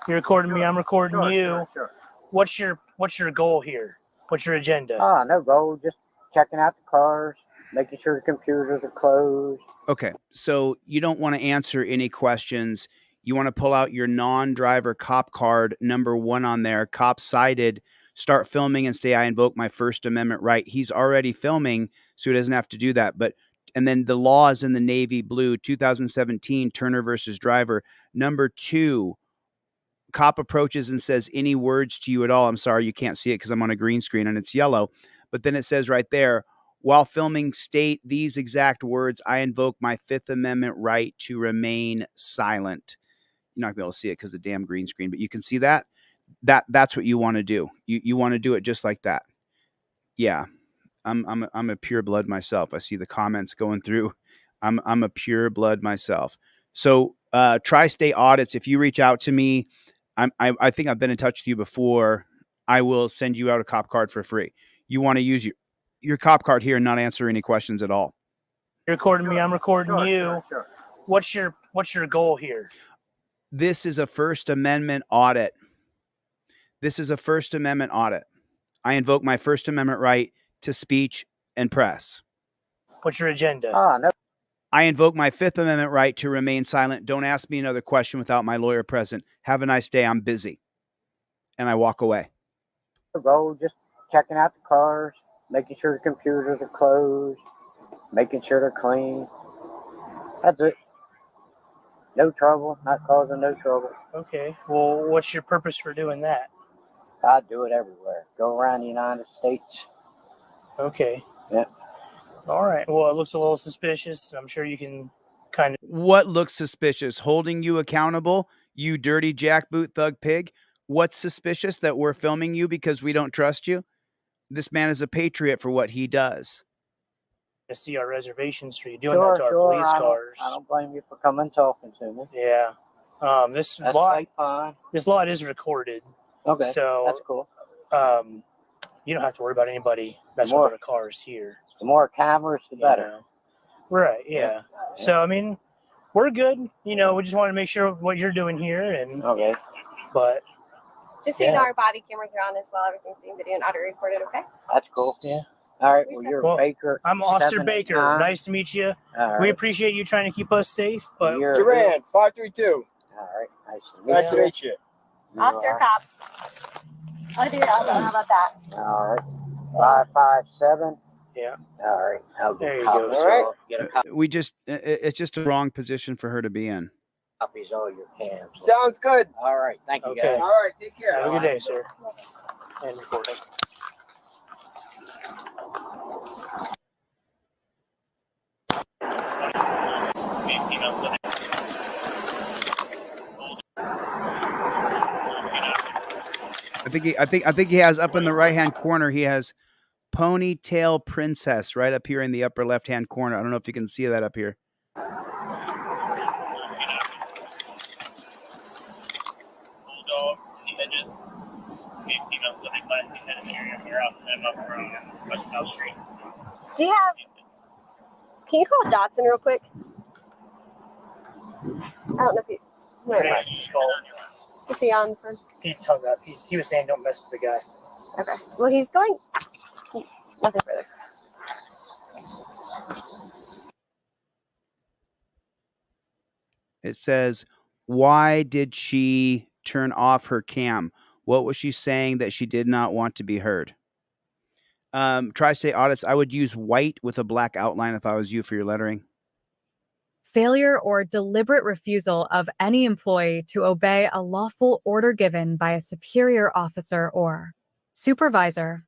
You're recording me. I'm recording you. Sure. What's your goal here? What's your agenda? No goal. Just checking out the cars, making sure the computers are closed. Okay, so you don't want to answer any questions. You want to pull out your non-driver cop card, number 1 on there, cop cited, start filming and say, I invoke my First Amendment right. He's already filming, so he doesn't have to do that. And then the law is in the navy blue, 2017, Turner versus Driver. Number 2, cop approaches and says, any words to you at all? I'm sorry, you can't see it because I'm on a green screen and it's yellow. But then it says right there, while filming, state these exact words, I invoke my Fifth Amendment right to remain silent. You're not going to be able to see it because of the damn green screen, but you can see that. That's what you want to do. You want to do it just like that. Yeah. I'm a pure blood myself. I see the comments going through. I'm a pure blood myself. So tri-state audits, if you reach out to me, I think I've been in touch with you before. I will send you out a cop card for free. You want to use your cop card here and not answer any questions at all. You're recording me. I'm recording you. Sure. What's your goal here? This is a First Amendment audit. This is a First Amendment audit. I invoke my First Amendment right to speech and press. What's your agenda? No. I invoke my Fifth Amendment right to remain silent. Don't ask me another question without my lawyer present. Have a nice day. I'm busy. And I walk away. Go just checking out the cars, making sure the computers are closed, making sure they're clean. That's it. No trouble, not causing no trouble. Okay. Well, what's your purpose for doing that? I do it everywhere. Go around the United States. Okay. Yeah. All right. Well, it looks a little suspicious. I'm sure you can kind of. What looks suspicious? Holding you accountable, you dirty jackboot thug pig? What's suspicious? That we're filming you because we don't trust you? This man is a patriot for what he does. To see our reservations for you doing that to our police cars. I don't blame you for coming talking to me. Yeah. This That's lot. quite fine. This lot is recorded. Okay. So that's cool. You don't have to worry about anybody messing with our cars here. The more cameras, the better. know? Right. Yeah. So I mean, we're good. You know, we just want to make sure what you're doing here, and okay. But just so you know, our body cameras are on as well. Everything's being video and audio recorded. Okay. That's cool. Yeah. All right. Well, you're Baker. I'm Officer Baker. 789. Nice to meet you. All right. We appreciate you trying to keep us safe. But Duran, 532. All right. Nice to meet Nice you. to meet you. Officer Cop. I'll do that. How about that? All right. 557. Yeah. All right. I'll there you go. go. All right. Get a copy. We just, it's just a wrong position for her to be in. Copies all your cams. Sounds good. All right. Thank you, Okay. guys. All right. Take care. Have a good day, sir. And recording. I think he has up in the right-hand corner, he has Ponytail Princess right up here in the upper left-hand corner. I don't know if you can see that up here. Do you have? Can you call Dotson real quick? I don't know if you. Is he on the phone? He's hung up. He was saying don't mess with the guy. Okay. Well, he's going. Nothing further. It says, why did she turn off her cam? What was she saying that she did not want to be heard? Tri-state audits, I would use white with a black outline if I was you for your lettering. Failure or deliberate refusal of any employee to obey a lawful order given by a superior officer or supervisor,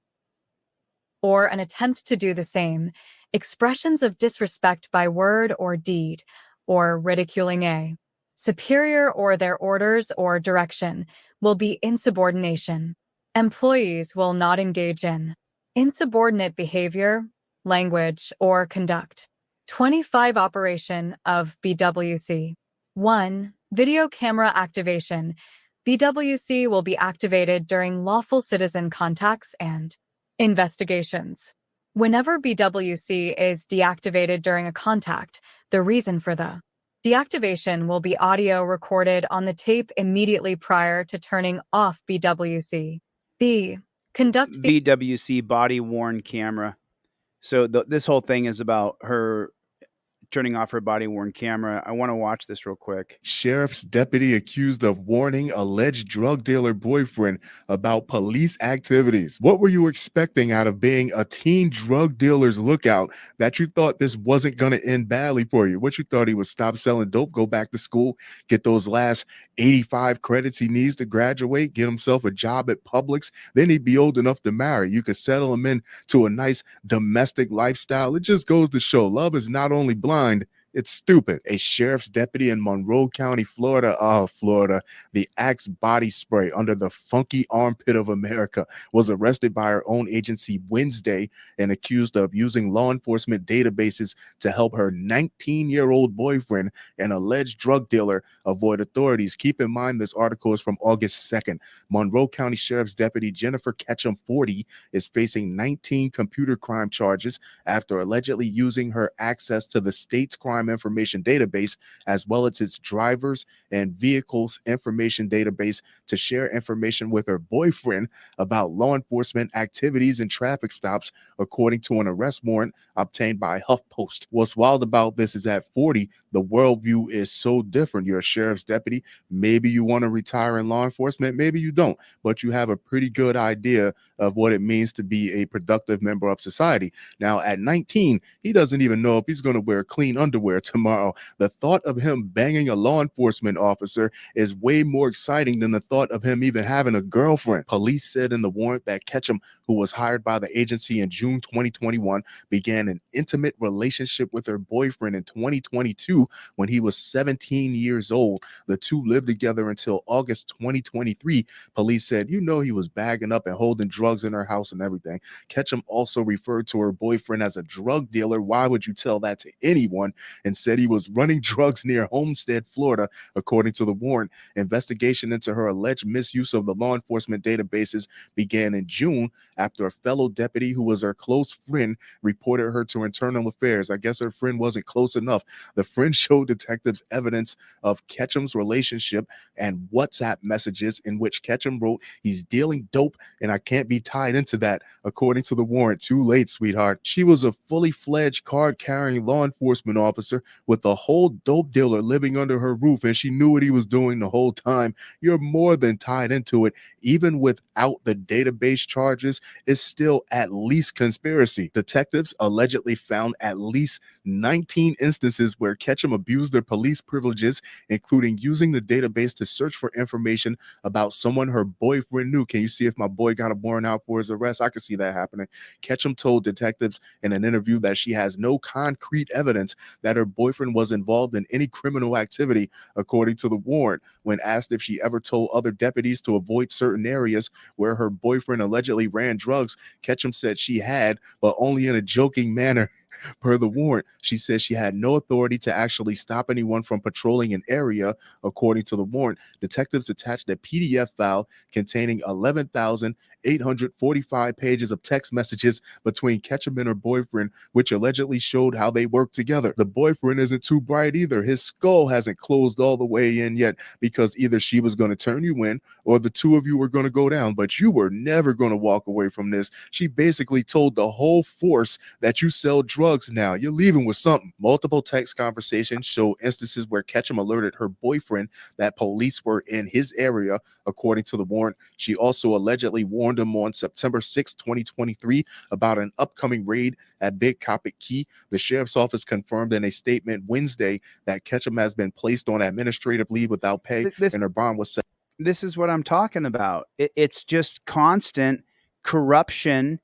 or an attempt to do the same, expressions of disrespect by word or deed, or ridiculing a superior or their orders or direction will be insubordination. Employees will not engage in insubordinate behavior, language, or conduct. 25 Operation of BWC. 1. Video camera activation. BWC will be activated during lawful citizen contacts and investigations. Whenever BWC is deactivated during a contact, the reason for the deactivation will be audio recorded on the tape immediately prior to turning off BWC. B. Conduct the BWC body-worn camera. So this whole thing is about her turning off her body-worn camera. I want to watch this real quick. Sheriff's deputy accused of warning alleged drug dealer boyfriend about police activities. What were you expecting out of being a teen drug dealer's lookout that you thought this wasn't going to end badly for you? What you thought he would stop selling dope, go back to school, get those last 85 credits he needs to graduate, get himself a job at Publix, then he'd be old enough to marry. You could settle him into a nice domestic lifestyle. It just goes to show love is not only blind, it's stupid. A sheriff's deputy in Monroe County, Florida, the Axe body spray under the funky armpit of America, was arrested by her own agency Wednesday and accused of using law enforcement databases to help her 19-year-old boyfriend, an alleged drug dealer, avoid authorities. Keep in mind this article is from August 2nd. Monroe County Sheriff's Deputy Jennifer Ketchum, 40, is facing 19 computer crime charges after allegedly using her access to the state's crime crime information database, as well as its drivers and vehicles information database, to share information with her boyfriend about law enforcement activities and traffic stops, according to an arrest warrant obtained by HuffPost. What's wild about this is at 40, the worldview is so different. You're a sheriff's deputy. Maybe you want to retire in law enforcement, maybe you don't, but you have a pretty good idea of what it means to be a productive member of society. Now, at 19, he doesn't even know if he's going to wear clean underwear tomorrow. The thought of him banging a law enforcement officer is way more exciting than the thought of him even having a girlfriend. Police said in the warrant that Ketchum, who was hired by the agency in June 2021, began an intimate relationship with her boyfriend in 2022 when he was 17 years old. The two lived together until August 2023. Police said, you know, he was bagging up and holding drugs in her house and everything. Ketchum also referred to her boyfriend as a drug dealer. Why would you tell that to anyone? And said he was running drugs near Homestead, Florida, according to the warrant. Investigation into her alleged misuse of the law enforcement databases began in June after a fellow deputy who was her close friend reported her to Internal Affairs. I guess her friend wasn't close enough. The friend showed detectives evidence of Ketchum's relationship and WhatsApp messages in which Ketchum wrote, he's dealing dope and I can't be tied into that, according to the warrant. Too late, sweetheart. She was a fully fledged card-carrying law enforcement officer with a whole dope dealer living under her roof, and she knew what he was doing the whole time. You're more than tied into it. Even without the database charges, it's still at least conspiracy. Detectives allegedly found at least 19 instances where Ketchum abused their police privileges, including using the database to search for information about someone her boyfriend knew. Can you see if my boy got a warrant out for his arrest? I could see that happening. Ketchum told detectives in an interview that she has no concrete evidence that her boyfriend was involved in any criminal activity, according to the warrant. When asked if she ever told other deputies to avoid certain areas where her boyfriend allegedly ran drugs, Ketchum said she had, but only in a joking manner. Per the warrant, she said she had no authority to actually stop anyone from patrolling an area. According to the warrant, detectives attached a PDF file containing 11,845 pages of text messages between Ketchum and her boyfriend, which allegedly showed how they worked together. The boyfriend isn't too bright either. His skull hasn't closed all the way in yet, because either she was going to turn you in or the two of you were going to go down, but you were never going to walk away from this. She basically told the whole force that you sell drugs now. You're leaving with something. Multiple text conversations show instances where Ketchum alerted her boyfriend that police were in his area, according to the warrant. She also allegedly warned him on September 6, 2023 about an upcoming raid at Big Coppic Key. The sheriff's office confirmed in a statement Wednesday that Ketchum has been placed on administrative leave without pay and her bond was set. This is what I'm talking about. It's just constant corruption.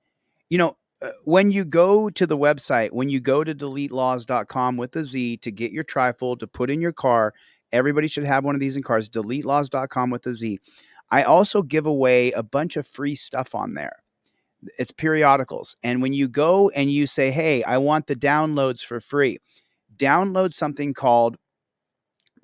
You know, when you go to the website, when you go to deletelaws.com with a Z to get your TRIFOLD to put in your car, everybody should have one of these in cars, deletelaws.com with a Z. I also give away a bunch of free stuff on there. It's periodicals. And when you go and you say, hey, I want the downloads for free, download something called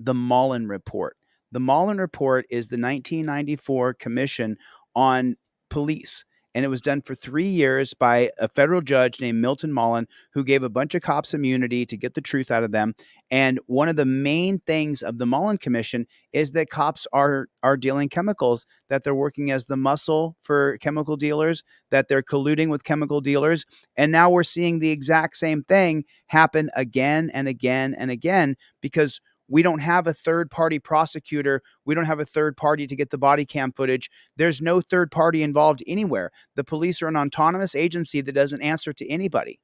the Mullen Report. The Mullen Report is the 1994 Commission on Police. And it was done for 3 years by a federal judge named Milton Mullen, who gave a bunch of cops immunity to get the truth out of them. And one of the main things of the Mullen Commission is that cops are dealing chemicals, that they're working as the muscle for chemical dealers, that they're colluding with chemical dealers. And now we're seeing the exact same thing happen again and again and again, because we don't have a third-party prosecutor. We don't have a third party to get the body cam footage. There's no third party involved anywhere. The police are an autonomous agency that doesn't answer to anybody.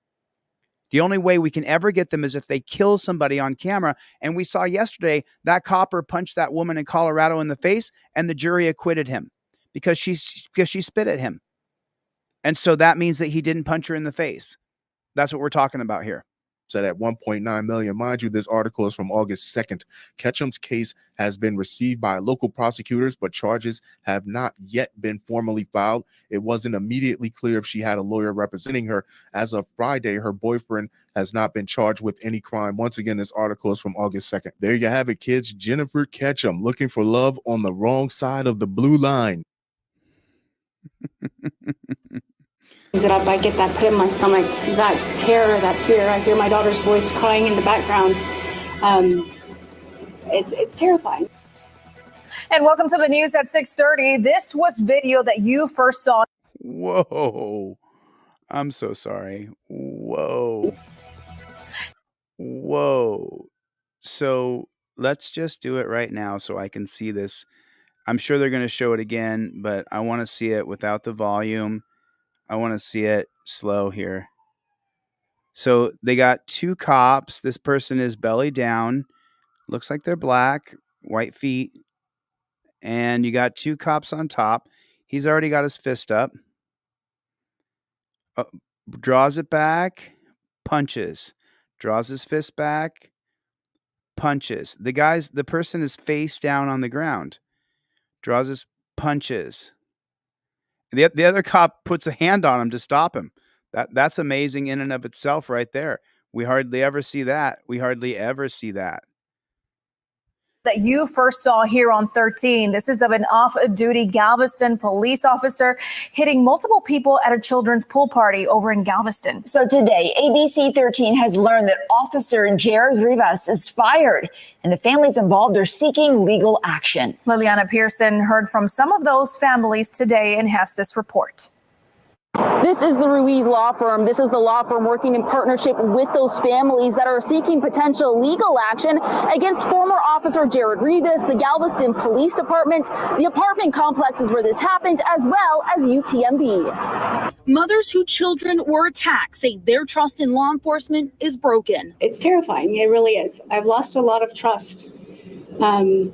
The only way we can ever get them is if they kill somebody on camera. And we saw yesterday that copper punched that woman in Colorado in the face, and the jury acquitted him because she spit at him. And so that means that he didn't punch her in the face. That's what we're talking about here. Said at 1.9 million. Mind you, this article is from August 2nd. Ketchum's case has been received by local prosecutors, but charges have not yet been formally filed. It wasn't immediately clear if she had a lawyer representing her. As of Friday, her boyfriend has not been charged with any crime. Once again, this article is from August 2nd. There you have it, kids. Jennifer Ketchum looking for love on the wrong side of the blue line. It up, I get that pit in my stomach, that terror, that fear. I hear my daughter's voice crying in the background. It's terrifying. And welcome to the news at 6:30. This was video that you first saw. Whoa. I'm so sorry. Whoa. Whoa. So let's just do it right now so I can see this. I'm sure they're going to show it again, but I want to see it without the volume. I want to see it slow here. So they got two cops. This person is belly down. Looks like they're black, white feet. And you got two cops on top. He's already got his fist up. Draws it back, punches. Draws his fist back, punches. The person is face down on the ground. Draws his punches. The other cop puts a hand on him to stop him. That's amazing in and of itself right there. We hardly ever see that. That you first saw here on 13. This is of an off-duty Galveston police officer hitting multiple people at a children's pool party over in Galveston. So today, ABC 13 has learned that Officer Jared Rivas is fired, and the families involved are seeking legal action. Liliana Pearson heard from some of those families today and has this report. This is the Ruiz law firm. This is the law firm working in partnership with those families that are seeking potential legal action against former Officer Jared Rivas, the Galveston Police Department, the apartment complexes where this happened, as well as UTMB. Mothers whose children were attacked say their trust in law enforcement is broken. It's terrifying. It really is. I've lost a lot of trust. And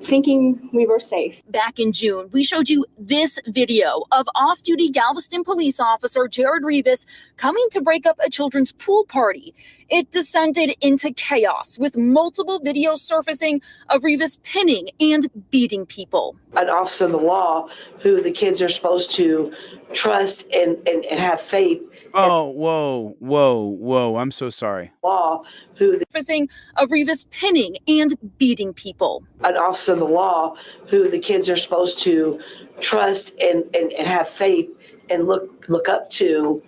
thinking we were safe. Back in June, we showed you this video of off-duty Galveston police officer Jared Rivas coming to break up a children's pool party. It descended into chaos with multiple videos surfacing of Rivas pinning and beating people. An officer of the law who the kids are supposed to trust and have faith. Oh, whoa. I'm so sorry. Law who surfacing of Rivas pinning and beating people. An officer of the law who the kids are supposed to trust and have faith and look up to,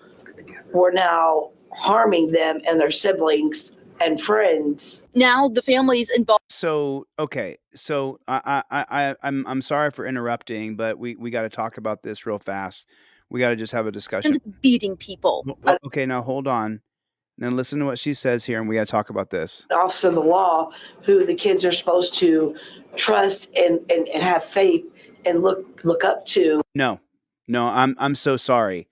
were now harming them and their siblings and friends. Now the families involved. So okay, so I'm sorry for interrupting, but we got to talk about this real fast. We got to just have a discussion. And beating people. Okay, now hold on. Now listen to what she says here, and we got to talk about this. An officer of the law who the kids are supposed to trust and have faith and look up to. No, I'm so sorry.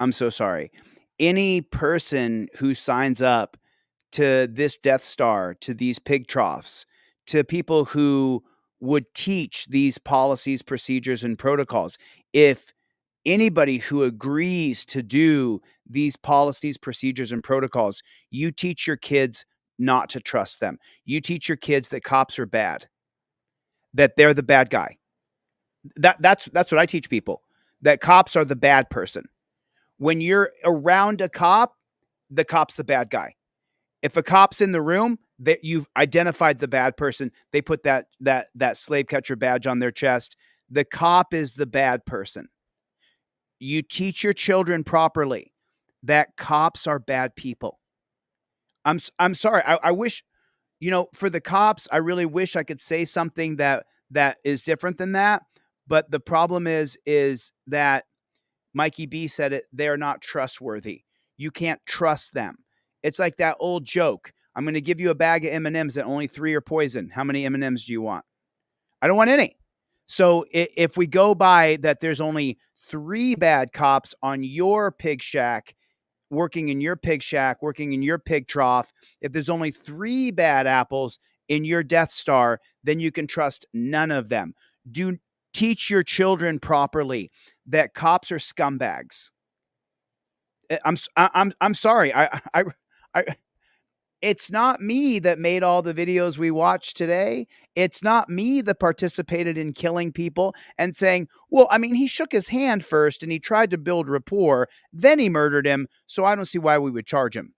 I'm so sorry. Any person who signs up to this Death Star, to these pig troughs, to people who would teach these policies, procedures, and protocols, if anybody who agrees to do these policies, procedures, and protocols, you teach your kids not to trust them. You teach your kids that cops are bad, that they're the bad guy. That's what I teach people, that cops are the bad person. When you're around a cop, the cop's the bad guy. If a cop's in the room, that you've identified the bad person, they put that slave catcher badge on their chest. The cop is the bad person. You teach your children properly that cops are bad people. I'm sorry. I wish, for the cops, I really wish I could say something that is different than that. But the problem is that Mikey B said it, they're not trustworthy. You can't trust them. It's like that old joke. I'm going to give you a bag of M&Ms and only 3 are poison. How many M&Ms do you want? I don't want any. So if we go by that there's only 3 bad cops on your pig shack, working in your pig shack, working in your pig trough, if there's only 3 bad apples in your Death Star, then you can trust none of them. Teach your children properly that cops are scumbags. I'm sorry. It's not me that made all the videos we watched today. It's not me that participated in killing people and saying, well, I mean, he shook his hand first and he tried to build rapport, then he murdered him, so I don't see why we would charge him.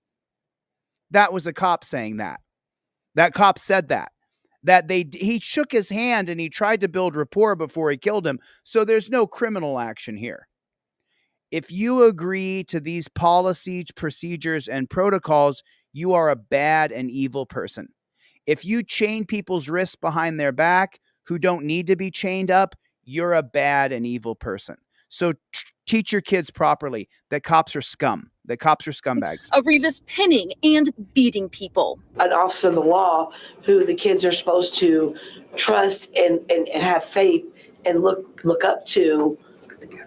That was a cop saying that. That cop said that he shook his hand and he tried to build rapport before he killed him, so there's no criminal action here. If you agree to these policies, procedures, and protocols, you are a bad and evil person. If you chain people's wrists behind their back who don't need to be chained up, you're a bad and evil person. So teach your kids properly that cops are scum, that cops are scumbags. Of Rivas pinning and beating people. An officer of the law who the kids are supposed to trust and have faith and look up to,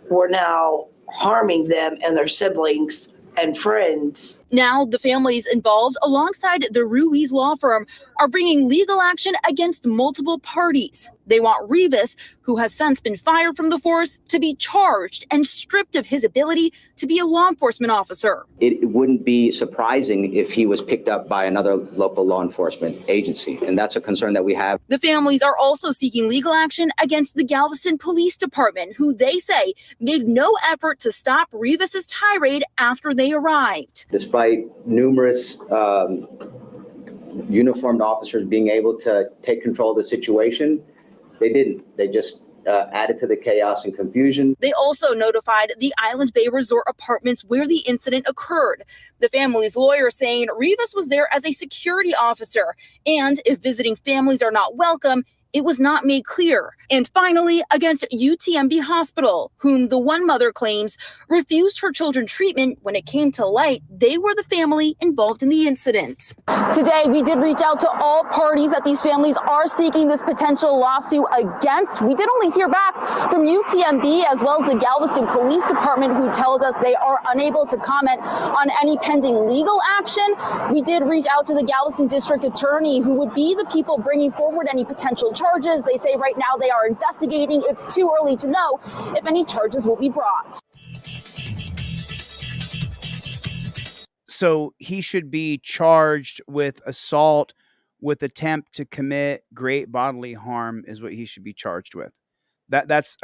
we're now harming them and their siblings and friends. Now the families involved, alongside the Ruiz law firm, are bringing legal action against multiple parties. They want Rivas, who has since been fired from the force, to be charged and stripped of his ability to be a law enforcement officer. It wouldn't be surprising if he was picked up by another local law enforcement agency, and that's a concern that we have. The families are also seeking legal action against the Galveston Police Department, who they say made no effort to stop Rivas's tirade after they arrived. Despite numerous uniformed officers being able to take control of the situation, they didn't. They just added to the chaos and confusion. They also notified the Island Bay Resort apartments where the incident occurred. The family's lawyer saying Rivas was there as a security officer, and if visiting families are not welcome, it was not made clear. And finally, against UTMB Hospital, whom the one mother claims refused her children treatment when it came to light they were the family involved in the incident. Today, we did reach out to all parties that these families are seeking this potential lawsuit against. We did only hear back from UTMB as well as the Galveston Police Department, who tells us they are unable to comment on any pending legal action. We did reach out to the Galveston District Attorney, who would be the people bringing forward any potential charges. They say right now they are investigating. It's too early to know if any charges will be brought. So he should be charged with assault with attempt to commit great bodily harm is what he should be charged with. That's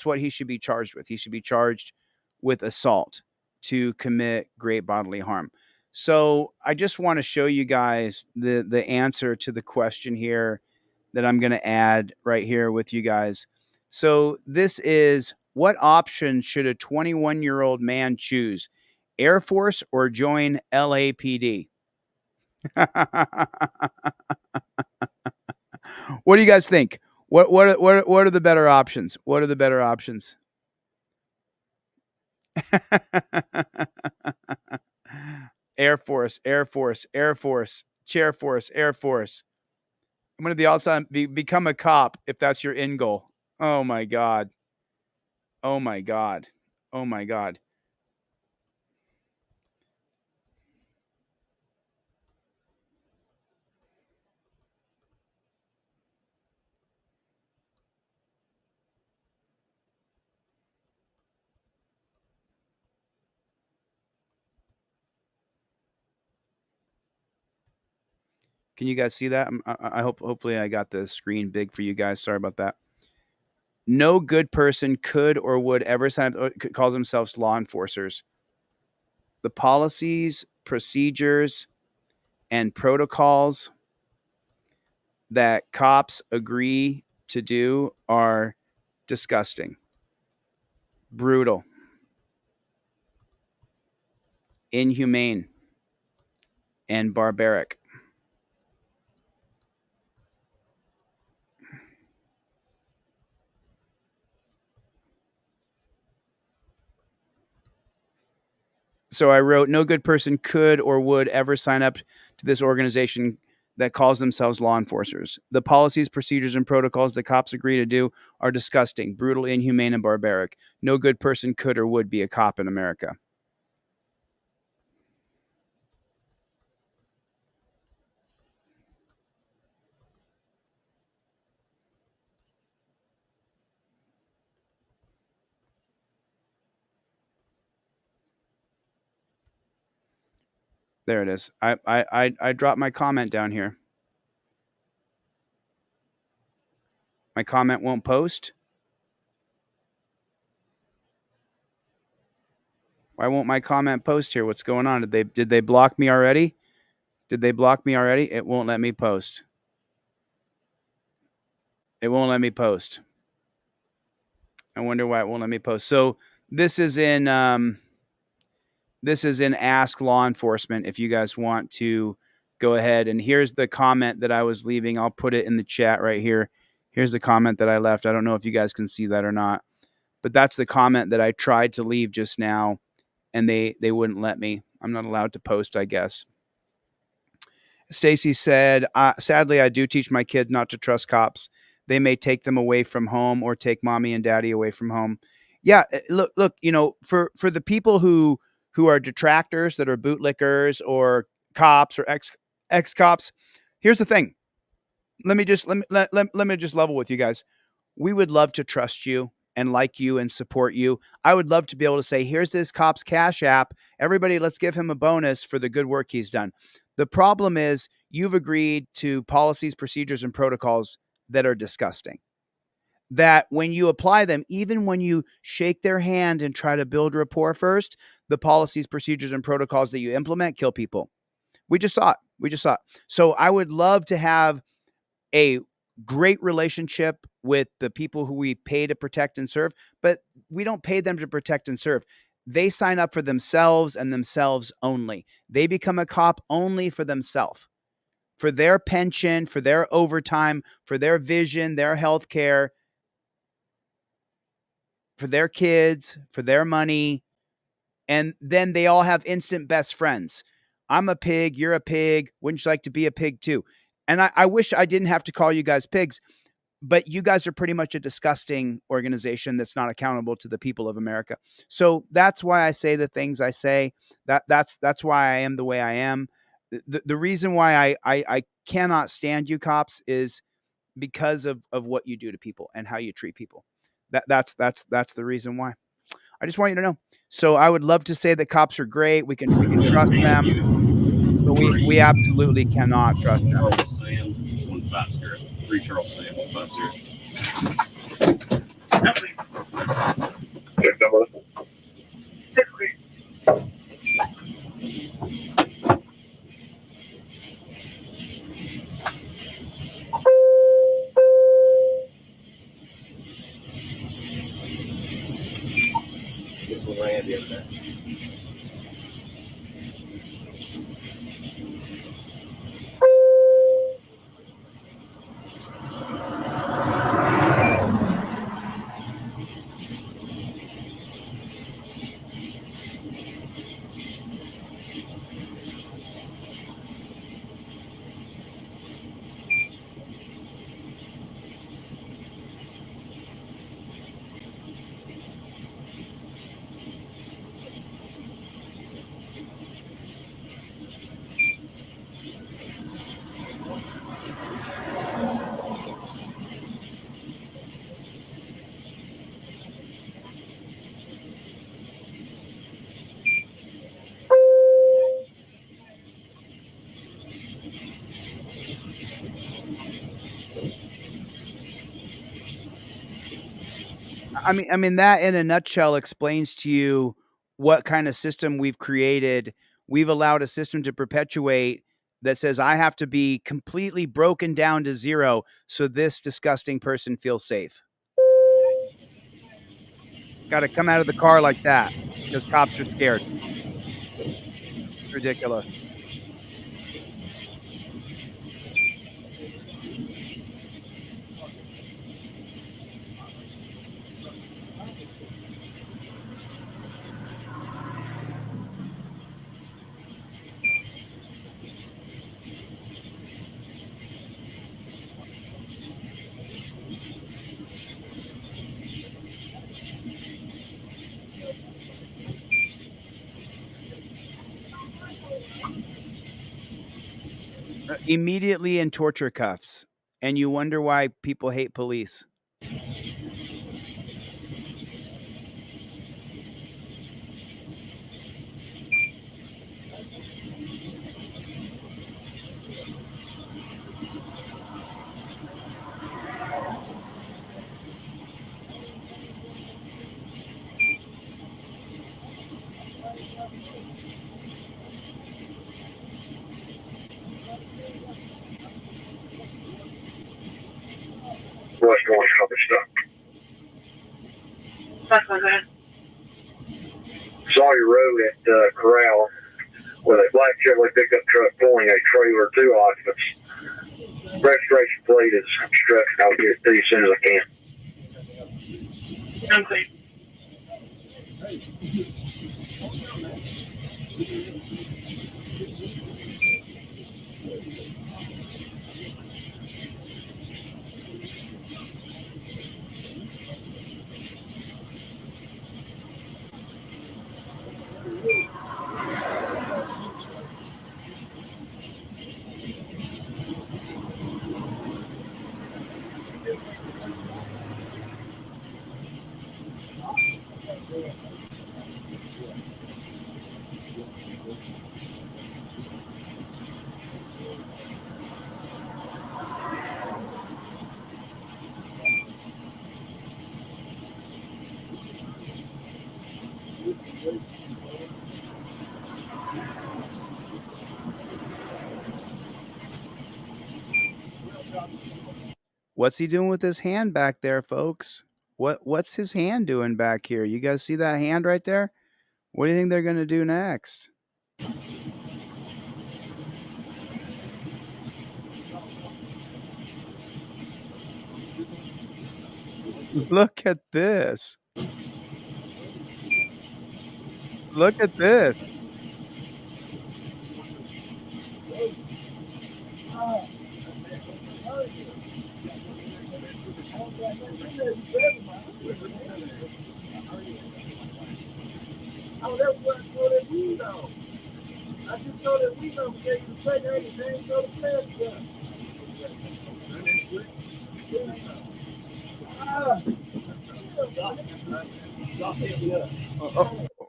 what he should be charged with. He should be charged with assault to commit great bodily harm. So I just want to show you guys the answer to the question here that I'm going to add right here with you guys. So this is, what option should a 21-year-old man choose? Air Force or join LAPD? What do you guys think? What are the better options? What are the better options? Air Force, Air Force, Air Force, Chair Force, Air Force. I'm going to be also become a cop if that's your end goal. Oh my God. Oh my God. Oh my God. Can you guys see that? I hopefully I got the screen big for you guys. Sorry about that. No good person could or would ever sign up, calls themselves law enforcers. The policies, procedures, and protocols that cops agree to do are disgusting, brutal, inhumane, and barbaric. So I wrote, no good person could or would ever sign up to this organization that calls themselves law enforcers. The policies, procedures, and protocols that cops agree to do are disgusting, brutal, inhumane, and barbaric. No good person could or would be a cop in America. There it is. I dropped my comment down here. My comment won't post. Why won't my comment post here? What's going on? Did they block me already? Did they block me already? It won't let me post. It won't let me post. I wonder why it won't let me post. So This is in Ask Law Enforcement if you guys want to go ahead. And here's the comment that I was leaving. I'll put it in the chat right here. Here's the comment that I left. I don't know if you guys can see that or not, but that's the comment that I tried to leave just now, and they wouldn't let me. I'm not allowed to post, I guess. Stacy said, sadly, I do teach my kids not to trust cops. They may take them away from home or take mommy and daddy away from home. Yeah, look, you know, for the people who are detractors, that are bootlickers or cops or ex cops, here's the thing. Let me just level with you guys. We would love to trust you and like you and support you. I would love to be able to say, here's this cop's Cash App. Everybody, let's give him a bonus for the good work he's done. The problem is you've agreed to policies, procedures, and protocols that are disgusting. That when you apply them, even when you shake their hand and try to build rapport first, the policies, procedures, and protocols that you implement kill people. We just saw it. So I would love to have a great relationship with the people who we pay to protect and serve, but we don't pay them to protect and serve. They sign up for themselves and themselves only. They become a cop only for themselves, for their pension, for their overtime, for their vision, their health care, for their kids, for their money. And then they all have instant best friends. I'm a pig. You're a pig. Wouldn't you like to be a pig too? And I wish I didn't have to call you guys pigs, but you guys are pretty much a disgusting organization that's not accountable to the people of America. So that's why I say the things I say. That's why I am the way I am. The reason why I cannot stand you cops is because of what you do to people and how you treat people. That's the reason why. I just want you to know. So I would love to say that cops are great. We can trust them, but we absolutely cannot trust them. This one ran the other day. I mean that in a nutshell explains to you what kind of system we've created. We've allowed a system to perpetuate that says I have to be completely broken down to zero so this disgusting person feels safe. Got to come out of the car like that because cops are scared. It's ridiculous. Immediately in torture cuffs, and you wonder why people hate police. Sawyer Road at Corral with a black Chevrolet pickup truck pulling a trailer, 2 occupants. Registration plate is struck. I'll get it to you as soon as I can. Okay. What's he doing with his hand back there, folks? What's his hand doing back here? You guys see that hand right there? What do you think they're going to do next? Look at this. Look at this.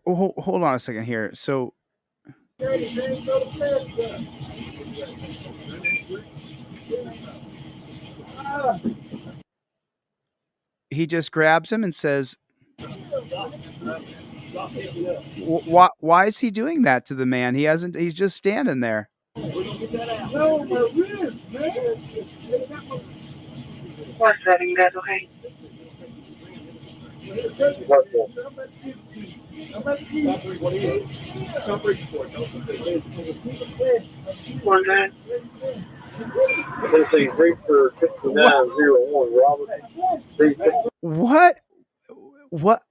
Hold on a second here. So he just grabs him and says, why is he doing that to the man? He's just standing there. What's that? You guys okay? One man. Let's see, Reaper 5901, Robert. What?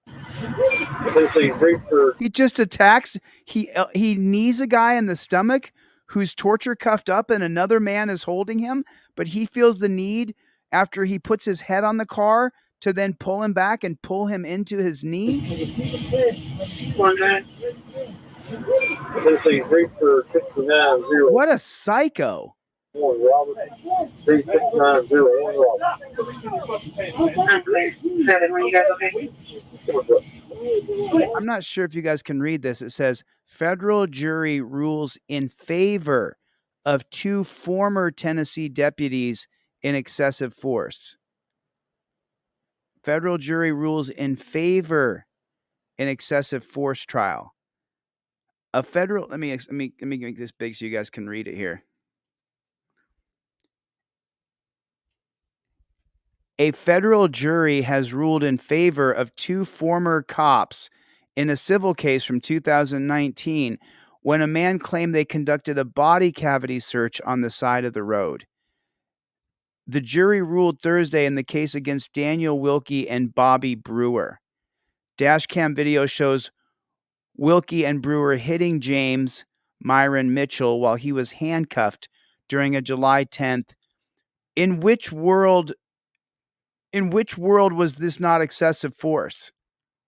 Let's see, Reaper. He just attacks. He knees a guy in the stomach who's torture cuffed up, and another man is holding him. But he feels the need after he puts his head on the car to then pull him back and pull him into his knee. One man. Let's see, Reaper 5901. What a psycho! Robert. 3901, Robert. I'm not sure if you guys can read this. It says federal jury rules in favor of 2 former Tennessee deputies in excessive force. Federal jury rules in favor in excessive force trial. A federal, let me make this big so you guys can read it here. A federal jury has ruled in favor of 2 former cops in a civil case from 2019 when a man claimed they conducted a body cavity search on the side of the road. The jury ruled Thursday in the case against Daniel Wilkie and Bobby Brewer. Dashcam video shows Wilkie and Brewer hitting James Myron Mitchell while he was handcuffed during a July 10th. In which world was this not excessive force?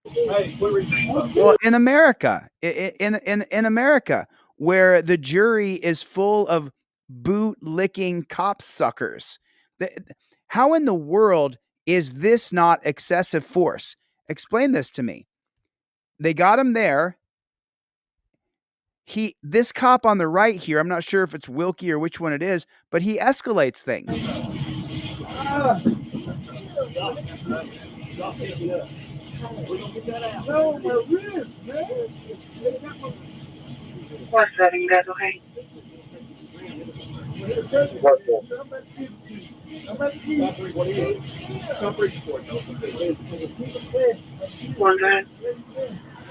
Well, in America, in America, where the jury is full of boot-licking cop suckers. How in the world is this not excessive force? Explain this to me. They got him there. This cop on the right here, I'm not sure if it's Wilkie or which one it is, but he escalates things. What's that? You guys okay? One man.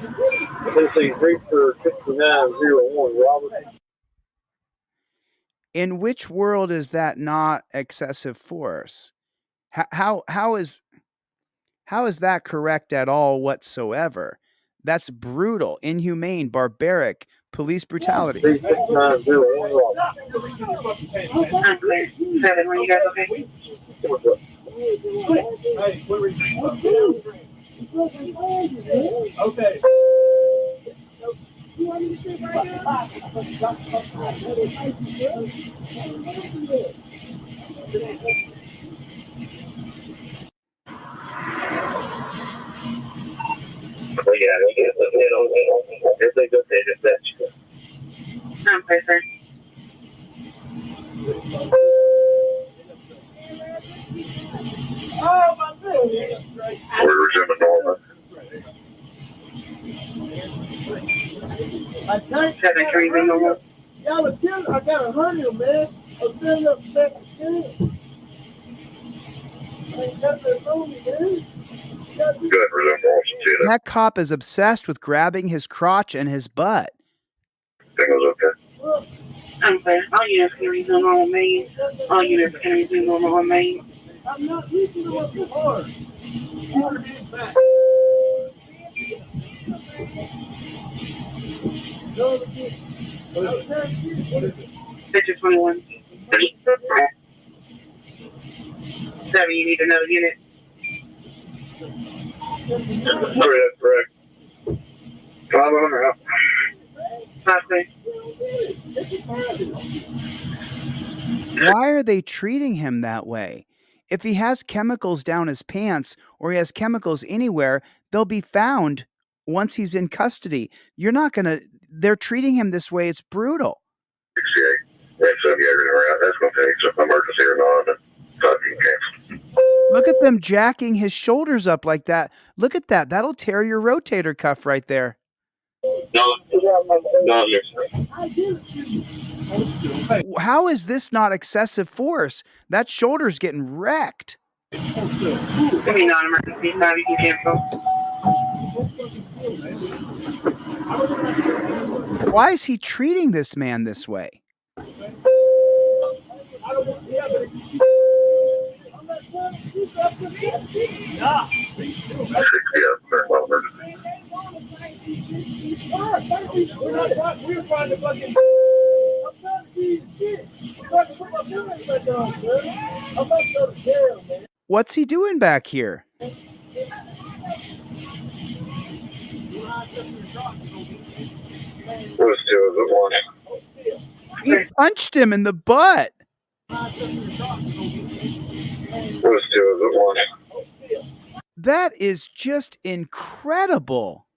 This is Reaper 5901, Robert. In which world is that not excessive force? How is that correct at all whatsoever? That's brutal, inhumane, barbaric, police brutality. 3901, Robert. Unclear. 7, you guys okay? Hey, where are you? Okay. Oh, yeah, if they go, they just that shit. Unclear, sir. Oh, my goodness. We're resuming normal. I can't. 7-3, be normal. Y'all are killing. I got a hernia, man. I'm feeling up back to skin. I ain't got that on me, man. Good, resume normal. That cop is obsessed with grabbing his crotch and his butt. Thing was okay. Unclear. All units can resume normal main. All units can resume normal on main. I'm not reaching to up this hard. Hard hand back. Go again. What is it? Picture 21. 7, you need another unit. Sorry, that's correct. 5 on out. 5 clear. Why are they treating him that way? If he has chemicals down his pants or he has chemicals anywhere, they'll be found once he's in custody. They're treating him this way. It's brutal. 68. That's some around. That's going to take some emergency or not. Look at them jacking his shoulders up like that. Look at that. That'll tear your rotator cuff right there. No, yes, sir. How is this not excessive force? That shoulder's getting wrecked. Any non-emergency, 5, you can cancel. Why is he treating this man this way? What's he doing back here? He punched him in the butt. That is just incredible.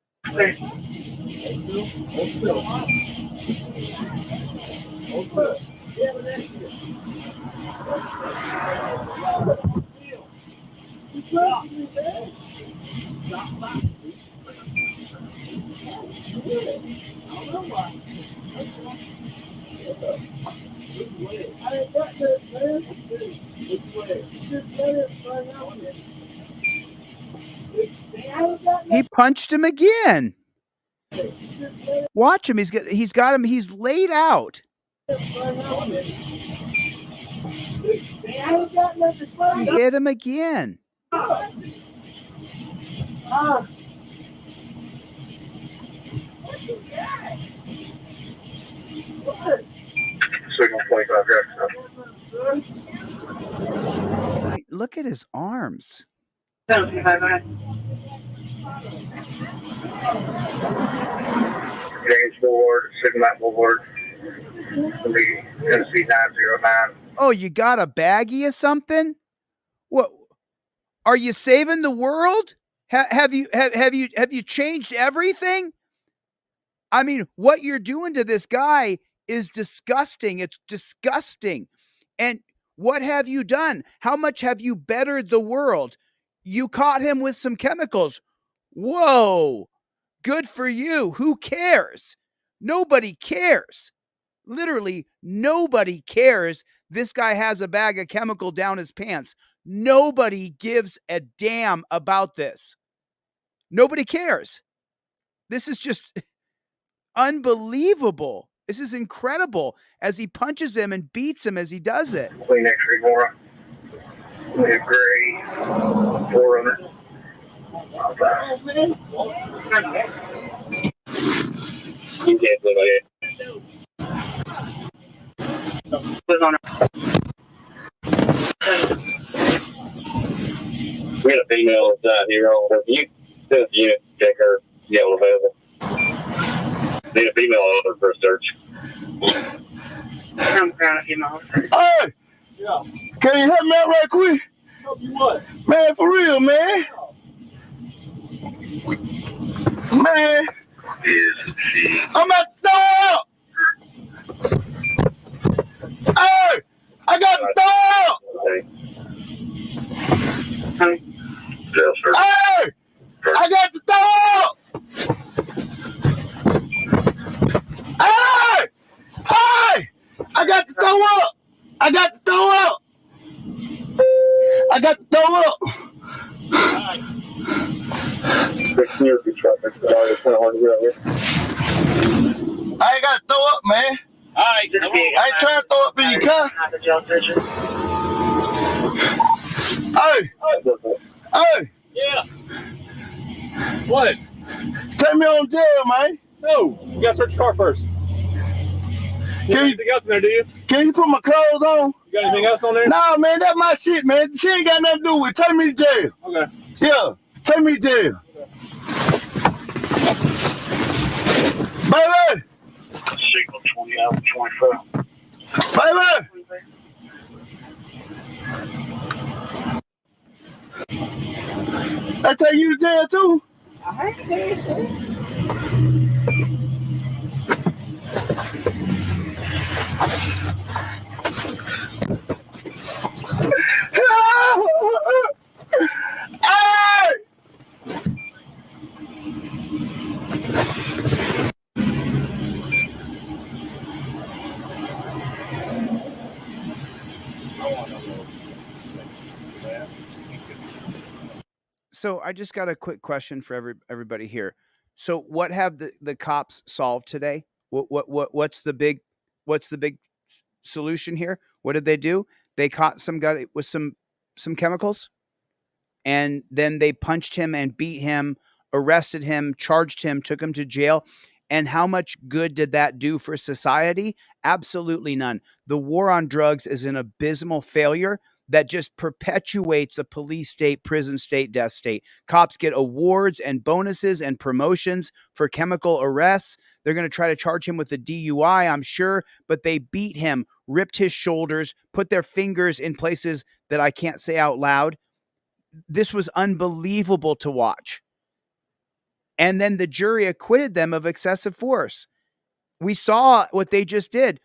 He punched him again. Watch him. He's got him. He's laid out. He hit him again. Signal 25 Look at his arms. James Boulevard, Signal Boulevard, Tennessee 909. Oh, you got a baggie or something? What? Are you saving the world? Have you changed everything? I mean, what you're doing to this guy is disgusting. It's disgusting. And what have you done? How much have you bettered the world? You caught him with some chemicals. Whoa. Good for you. Who cares? Nobody cares. Literally, nobody cares. This guy has a bag of chemical down his pants. Nobody gives a damn about this. Nobody cares. This is just unbelievable. This is incredible as he punches him and beats him as he does it. Clean X-ray more. Gray. 400. You can't play like it. We got a female inside here on the unit. You check her yellow available. Need a female officer for a search. I'm proud of you, Mom. Hey! Yeah. Can you help me out right quick? Help you what? Man, for real, man. Man. I'm at the door! Hey! I got the door! Hey! Hey! I got the door! Hey! Hey! I got the door up! I got the door up! I got the door up! I ain't got to throw up, man. I ain't trying to throw up in your car. Hey! Hey! Yeah. What? Take me on jail, man. No, you gotta search your car first. You got anything else in there, do you? Can you put my clothes on? You got anything else on there? Nah, man, that's my shit, man. She ain't got nothing to do with it. Take me to jail. Okay. Yeah, take me to jail. Baby! Signal 20 out of 24. Baby! I take you to jail too? I ain't there, sir. Hey! So I just got a quick question for everybody here. So what have the cops solved today? What's the big solution here? What did they do? They caught some guy with some chemicals, and then they punched him and beat him, arrested him, charged him, took him to jail. And how much good did that do for society? Absolutely none. The war on drugs is an abysmal failure that just perpetuates a police state, prison state, death state. Cops get awards and bonuses and promotions for chemical arrests. They're going to try to charge him with a DUI, I'm sure, but they beat him, ripped his shoulders, put their fingers in places that I can't say out loud. This was unbelievable to watch. And then the jury acquitted them of excessive force. We saw what they just did.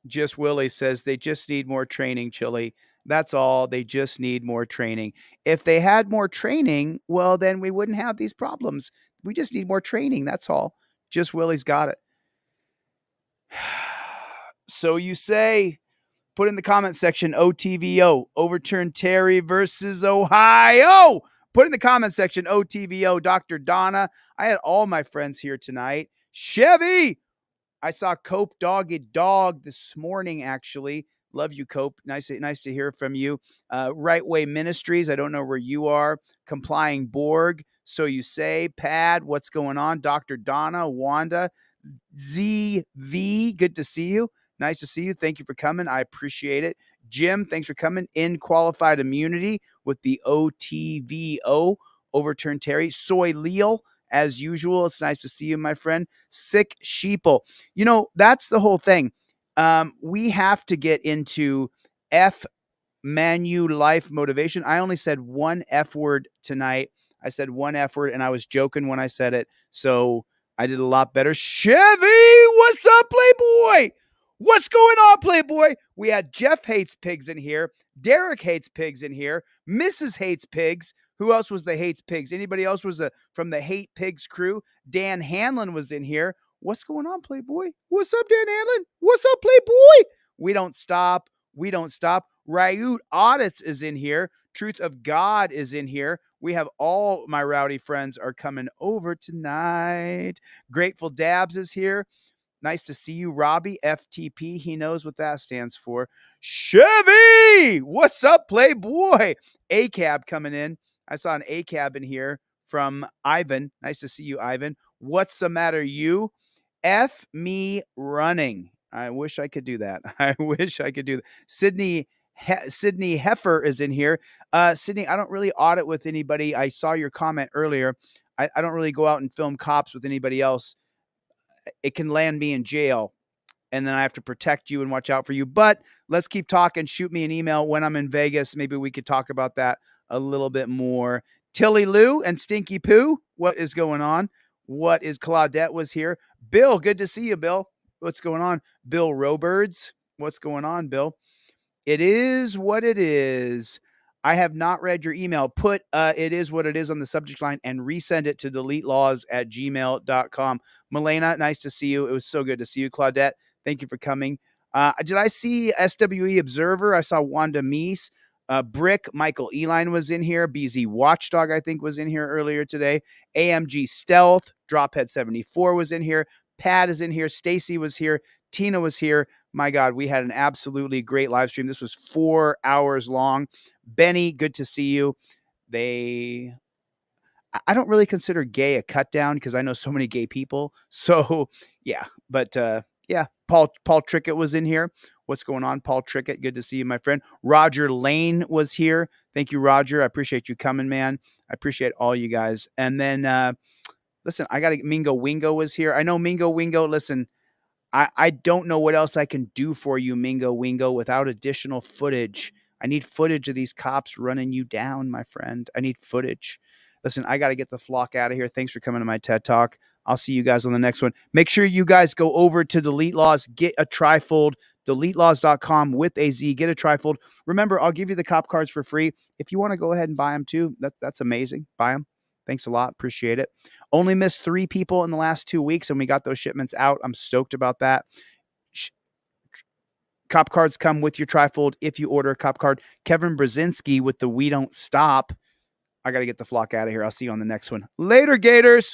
Just Willie says they just need more training, Chili. That's all. They just need more training. If they had more training, well, then we wouldn't have these problems. We just need more training. That's all. Just Willie's got it. So you say, put in the comment section, OTVO, overturn Terry versus Ohio. Put in the comment section, OTVO, Dr. Donna. I had all my friends here tonight. Chevy. I saw Cope Dog this morning, actually. Love you, Cope. Nice to hear from you. Right Way Ministries. I don't know where you are. Complying Borg. So you say. Pad, what's going on? Dr. Donna, Wanda, ZV. Good to see you. Nice to see you. Thank you for coming. I appreciate it. Jim, thanks for coming. In qualified immunity with the OTVO. Overturn Terry. Soy Leal. As usual, it's nice to see you, my friend. Sick Sheeple. You know, that's the whole thing. We have to get into Manu life motivation. I only said one F word tonight. I said one F word, and I was joking when I said it. So I did a lot better. Chevy, what's up, Playboy? What's going on, Playboy? We had Jeff Hates Pigs in here. Derek Hates Pigs in here. Mrs. Hates Pigs. Who else was the Hates Pigs? Anybody else was from the Hate Pigs crew? Dan Hanlon was in here. What's going on, Playboy? What's up, Dan Hanlon? What's up, Playboy? We don't stop. We don't stop. Ryut Audits is in here. Truth of God is in here. We have all my rowdy friends are coming over tonight. Grateful Dabs is here. Nice to see you, Robbie. FTP, he knows what that stands for. Chevy! What's up, Playboy? ACAB coming in. I saw an ACAB in here from Ivan. Nice to see you, Ivan. What's the matter, you? F me running. I wish I could do that. I wish I could do that. Sydney Heffer is in here. Sydney, I don't really audit with anybody. I saw your comment earlier. I don't really go out and film cops with anybody else. It can land me in jail, and then I have to protect you and watch out for you. But let's keep talking. Shoot me an email when I'm in Vegas. Maybe we could talk about that a little bit more. Tilly Lou and Stinky Poo, what is going on? What is Claudette was here? Bill, good to see you, Bill. What's going on? Bill Roberts, what's going on, Bill? It is what it is. I have not read your email. Put it is what it is on the subject line and resend it to deletelaws@gmail.com. Milena, nice to see you. It was so good to see you. Claudette, thank you for coming. Did I see SWE Observer? I saw Wanda Meese. Brick, Michael Eline was in here. BZ Watchdog, I think, was in here earlier today. AMG Stealth, Drophead 74 was in here. Pat is in here. Stacy was here. Tina was here. My God, we had an absolutely great live stream. This was 4 hours long. Benny, good to see you. I don't really consider gay a cut down because I know so many gay people. So yeah, but yeah, Paul Trickett was in here. What's going on, Paul Trickett? Good to see you, my friend. Roger Lane was here. Thank you, Roger. I appreciate you coming, man. I appreciate all you guys. And then listen, I got to Mingo Wingo was here. I know Mingo Wingo. Listen, I don't know what else I can do for you, Mingo Wingo, without additional footage. I need footage of these cops running you down, my friend. I need footage. Listen, I got to get the flock out of here. Thanks for coming to my TED Talk. I'll see you guys on the next one. Make sure you guys go over to Delete Laws, get a trifold, deletelaws.com with a Z, get a trifold. Remember, I'll give you the cop cards for free. If you want to go ahead and buy them too, that's amazing. Buy them. Thanks a lot. Appreciate it. Only missed 3 people in the last 2 weeks, and we got those shipments out. I'm stoked about that. Cop cards come with your trifold if you order a cop card. Kevin Brzezinski with the We Don't Stop. I got to get the flock out of here. I'll see you on the next one. Later, Gators.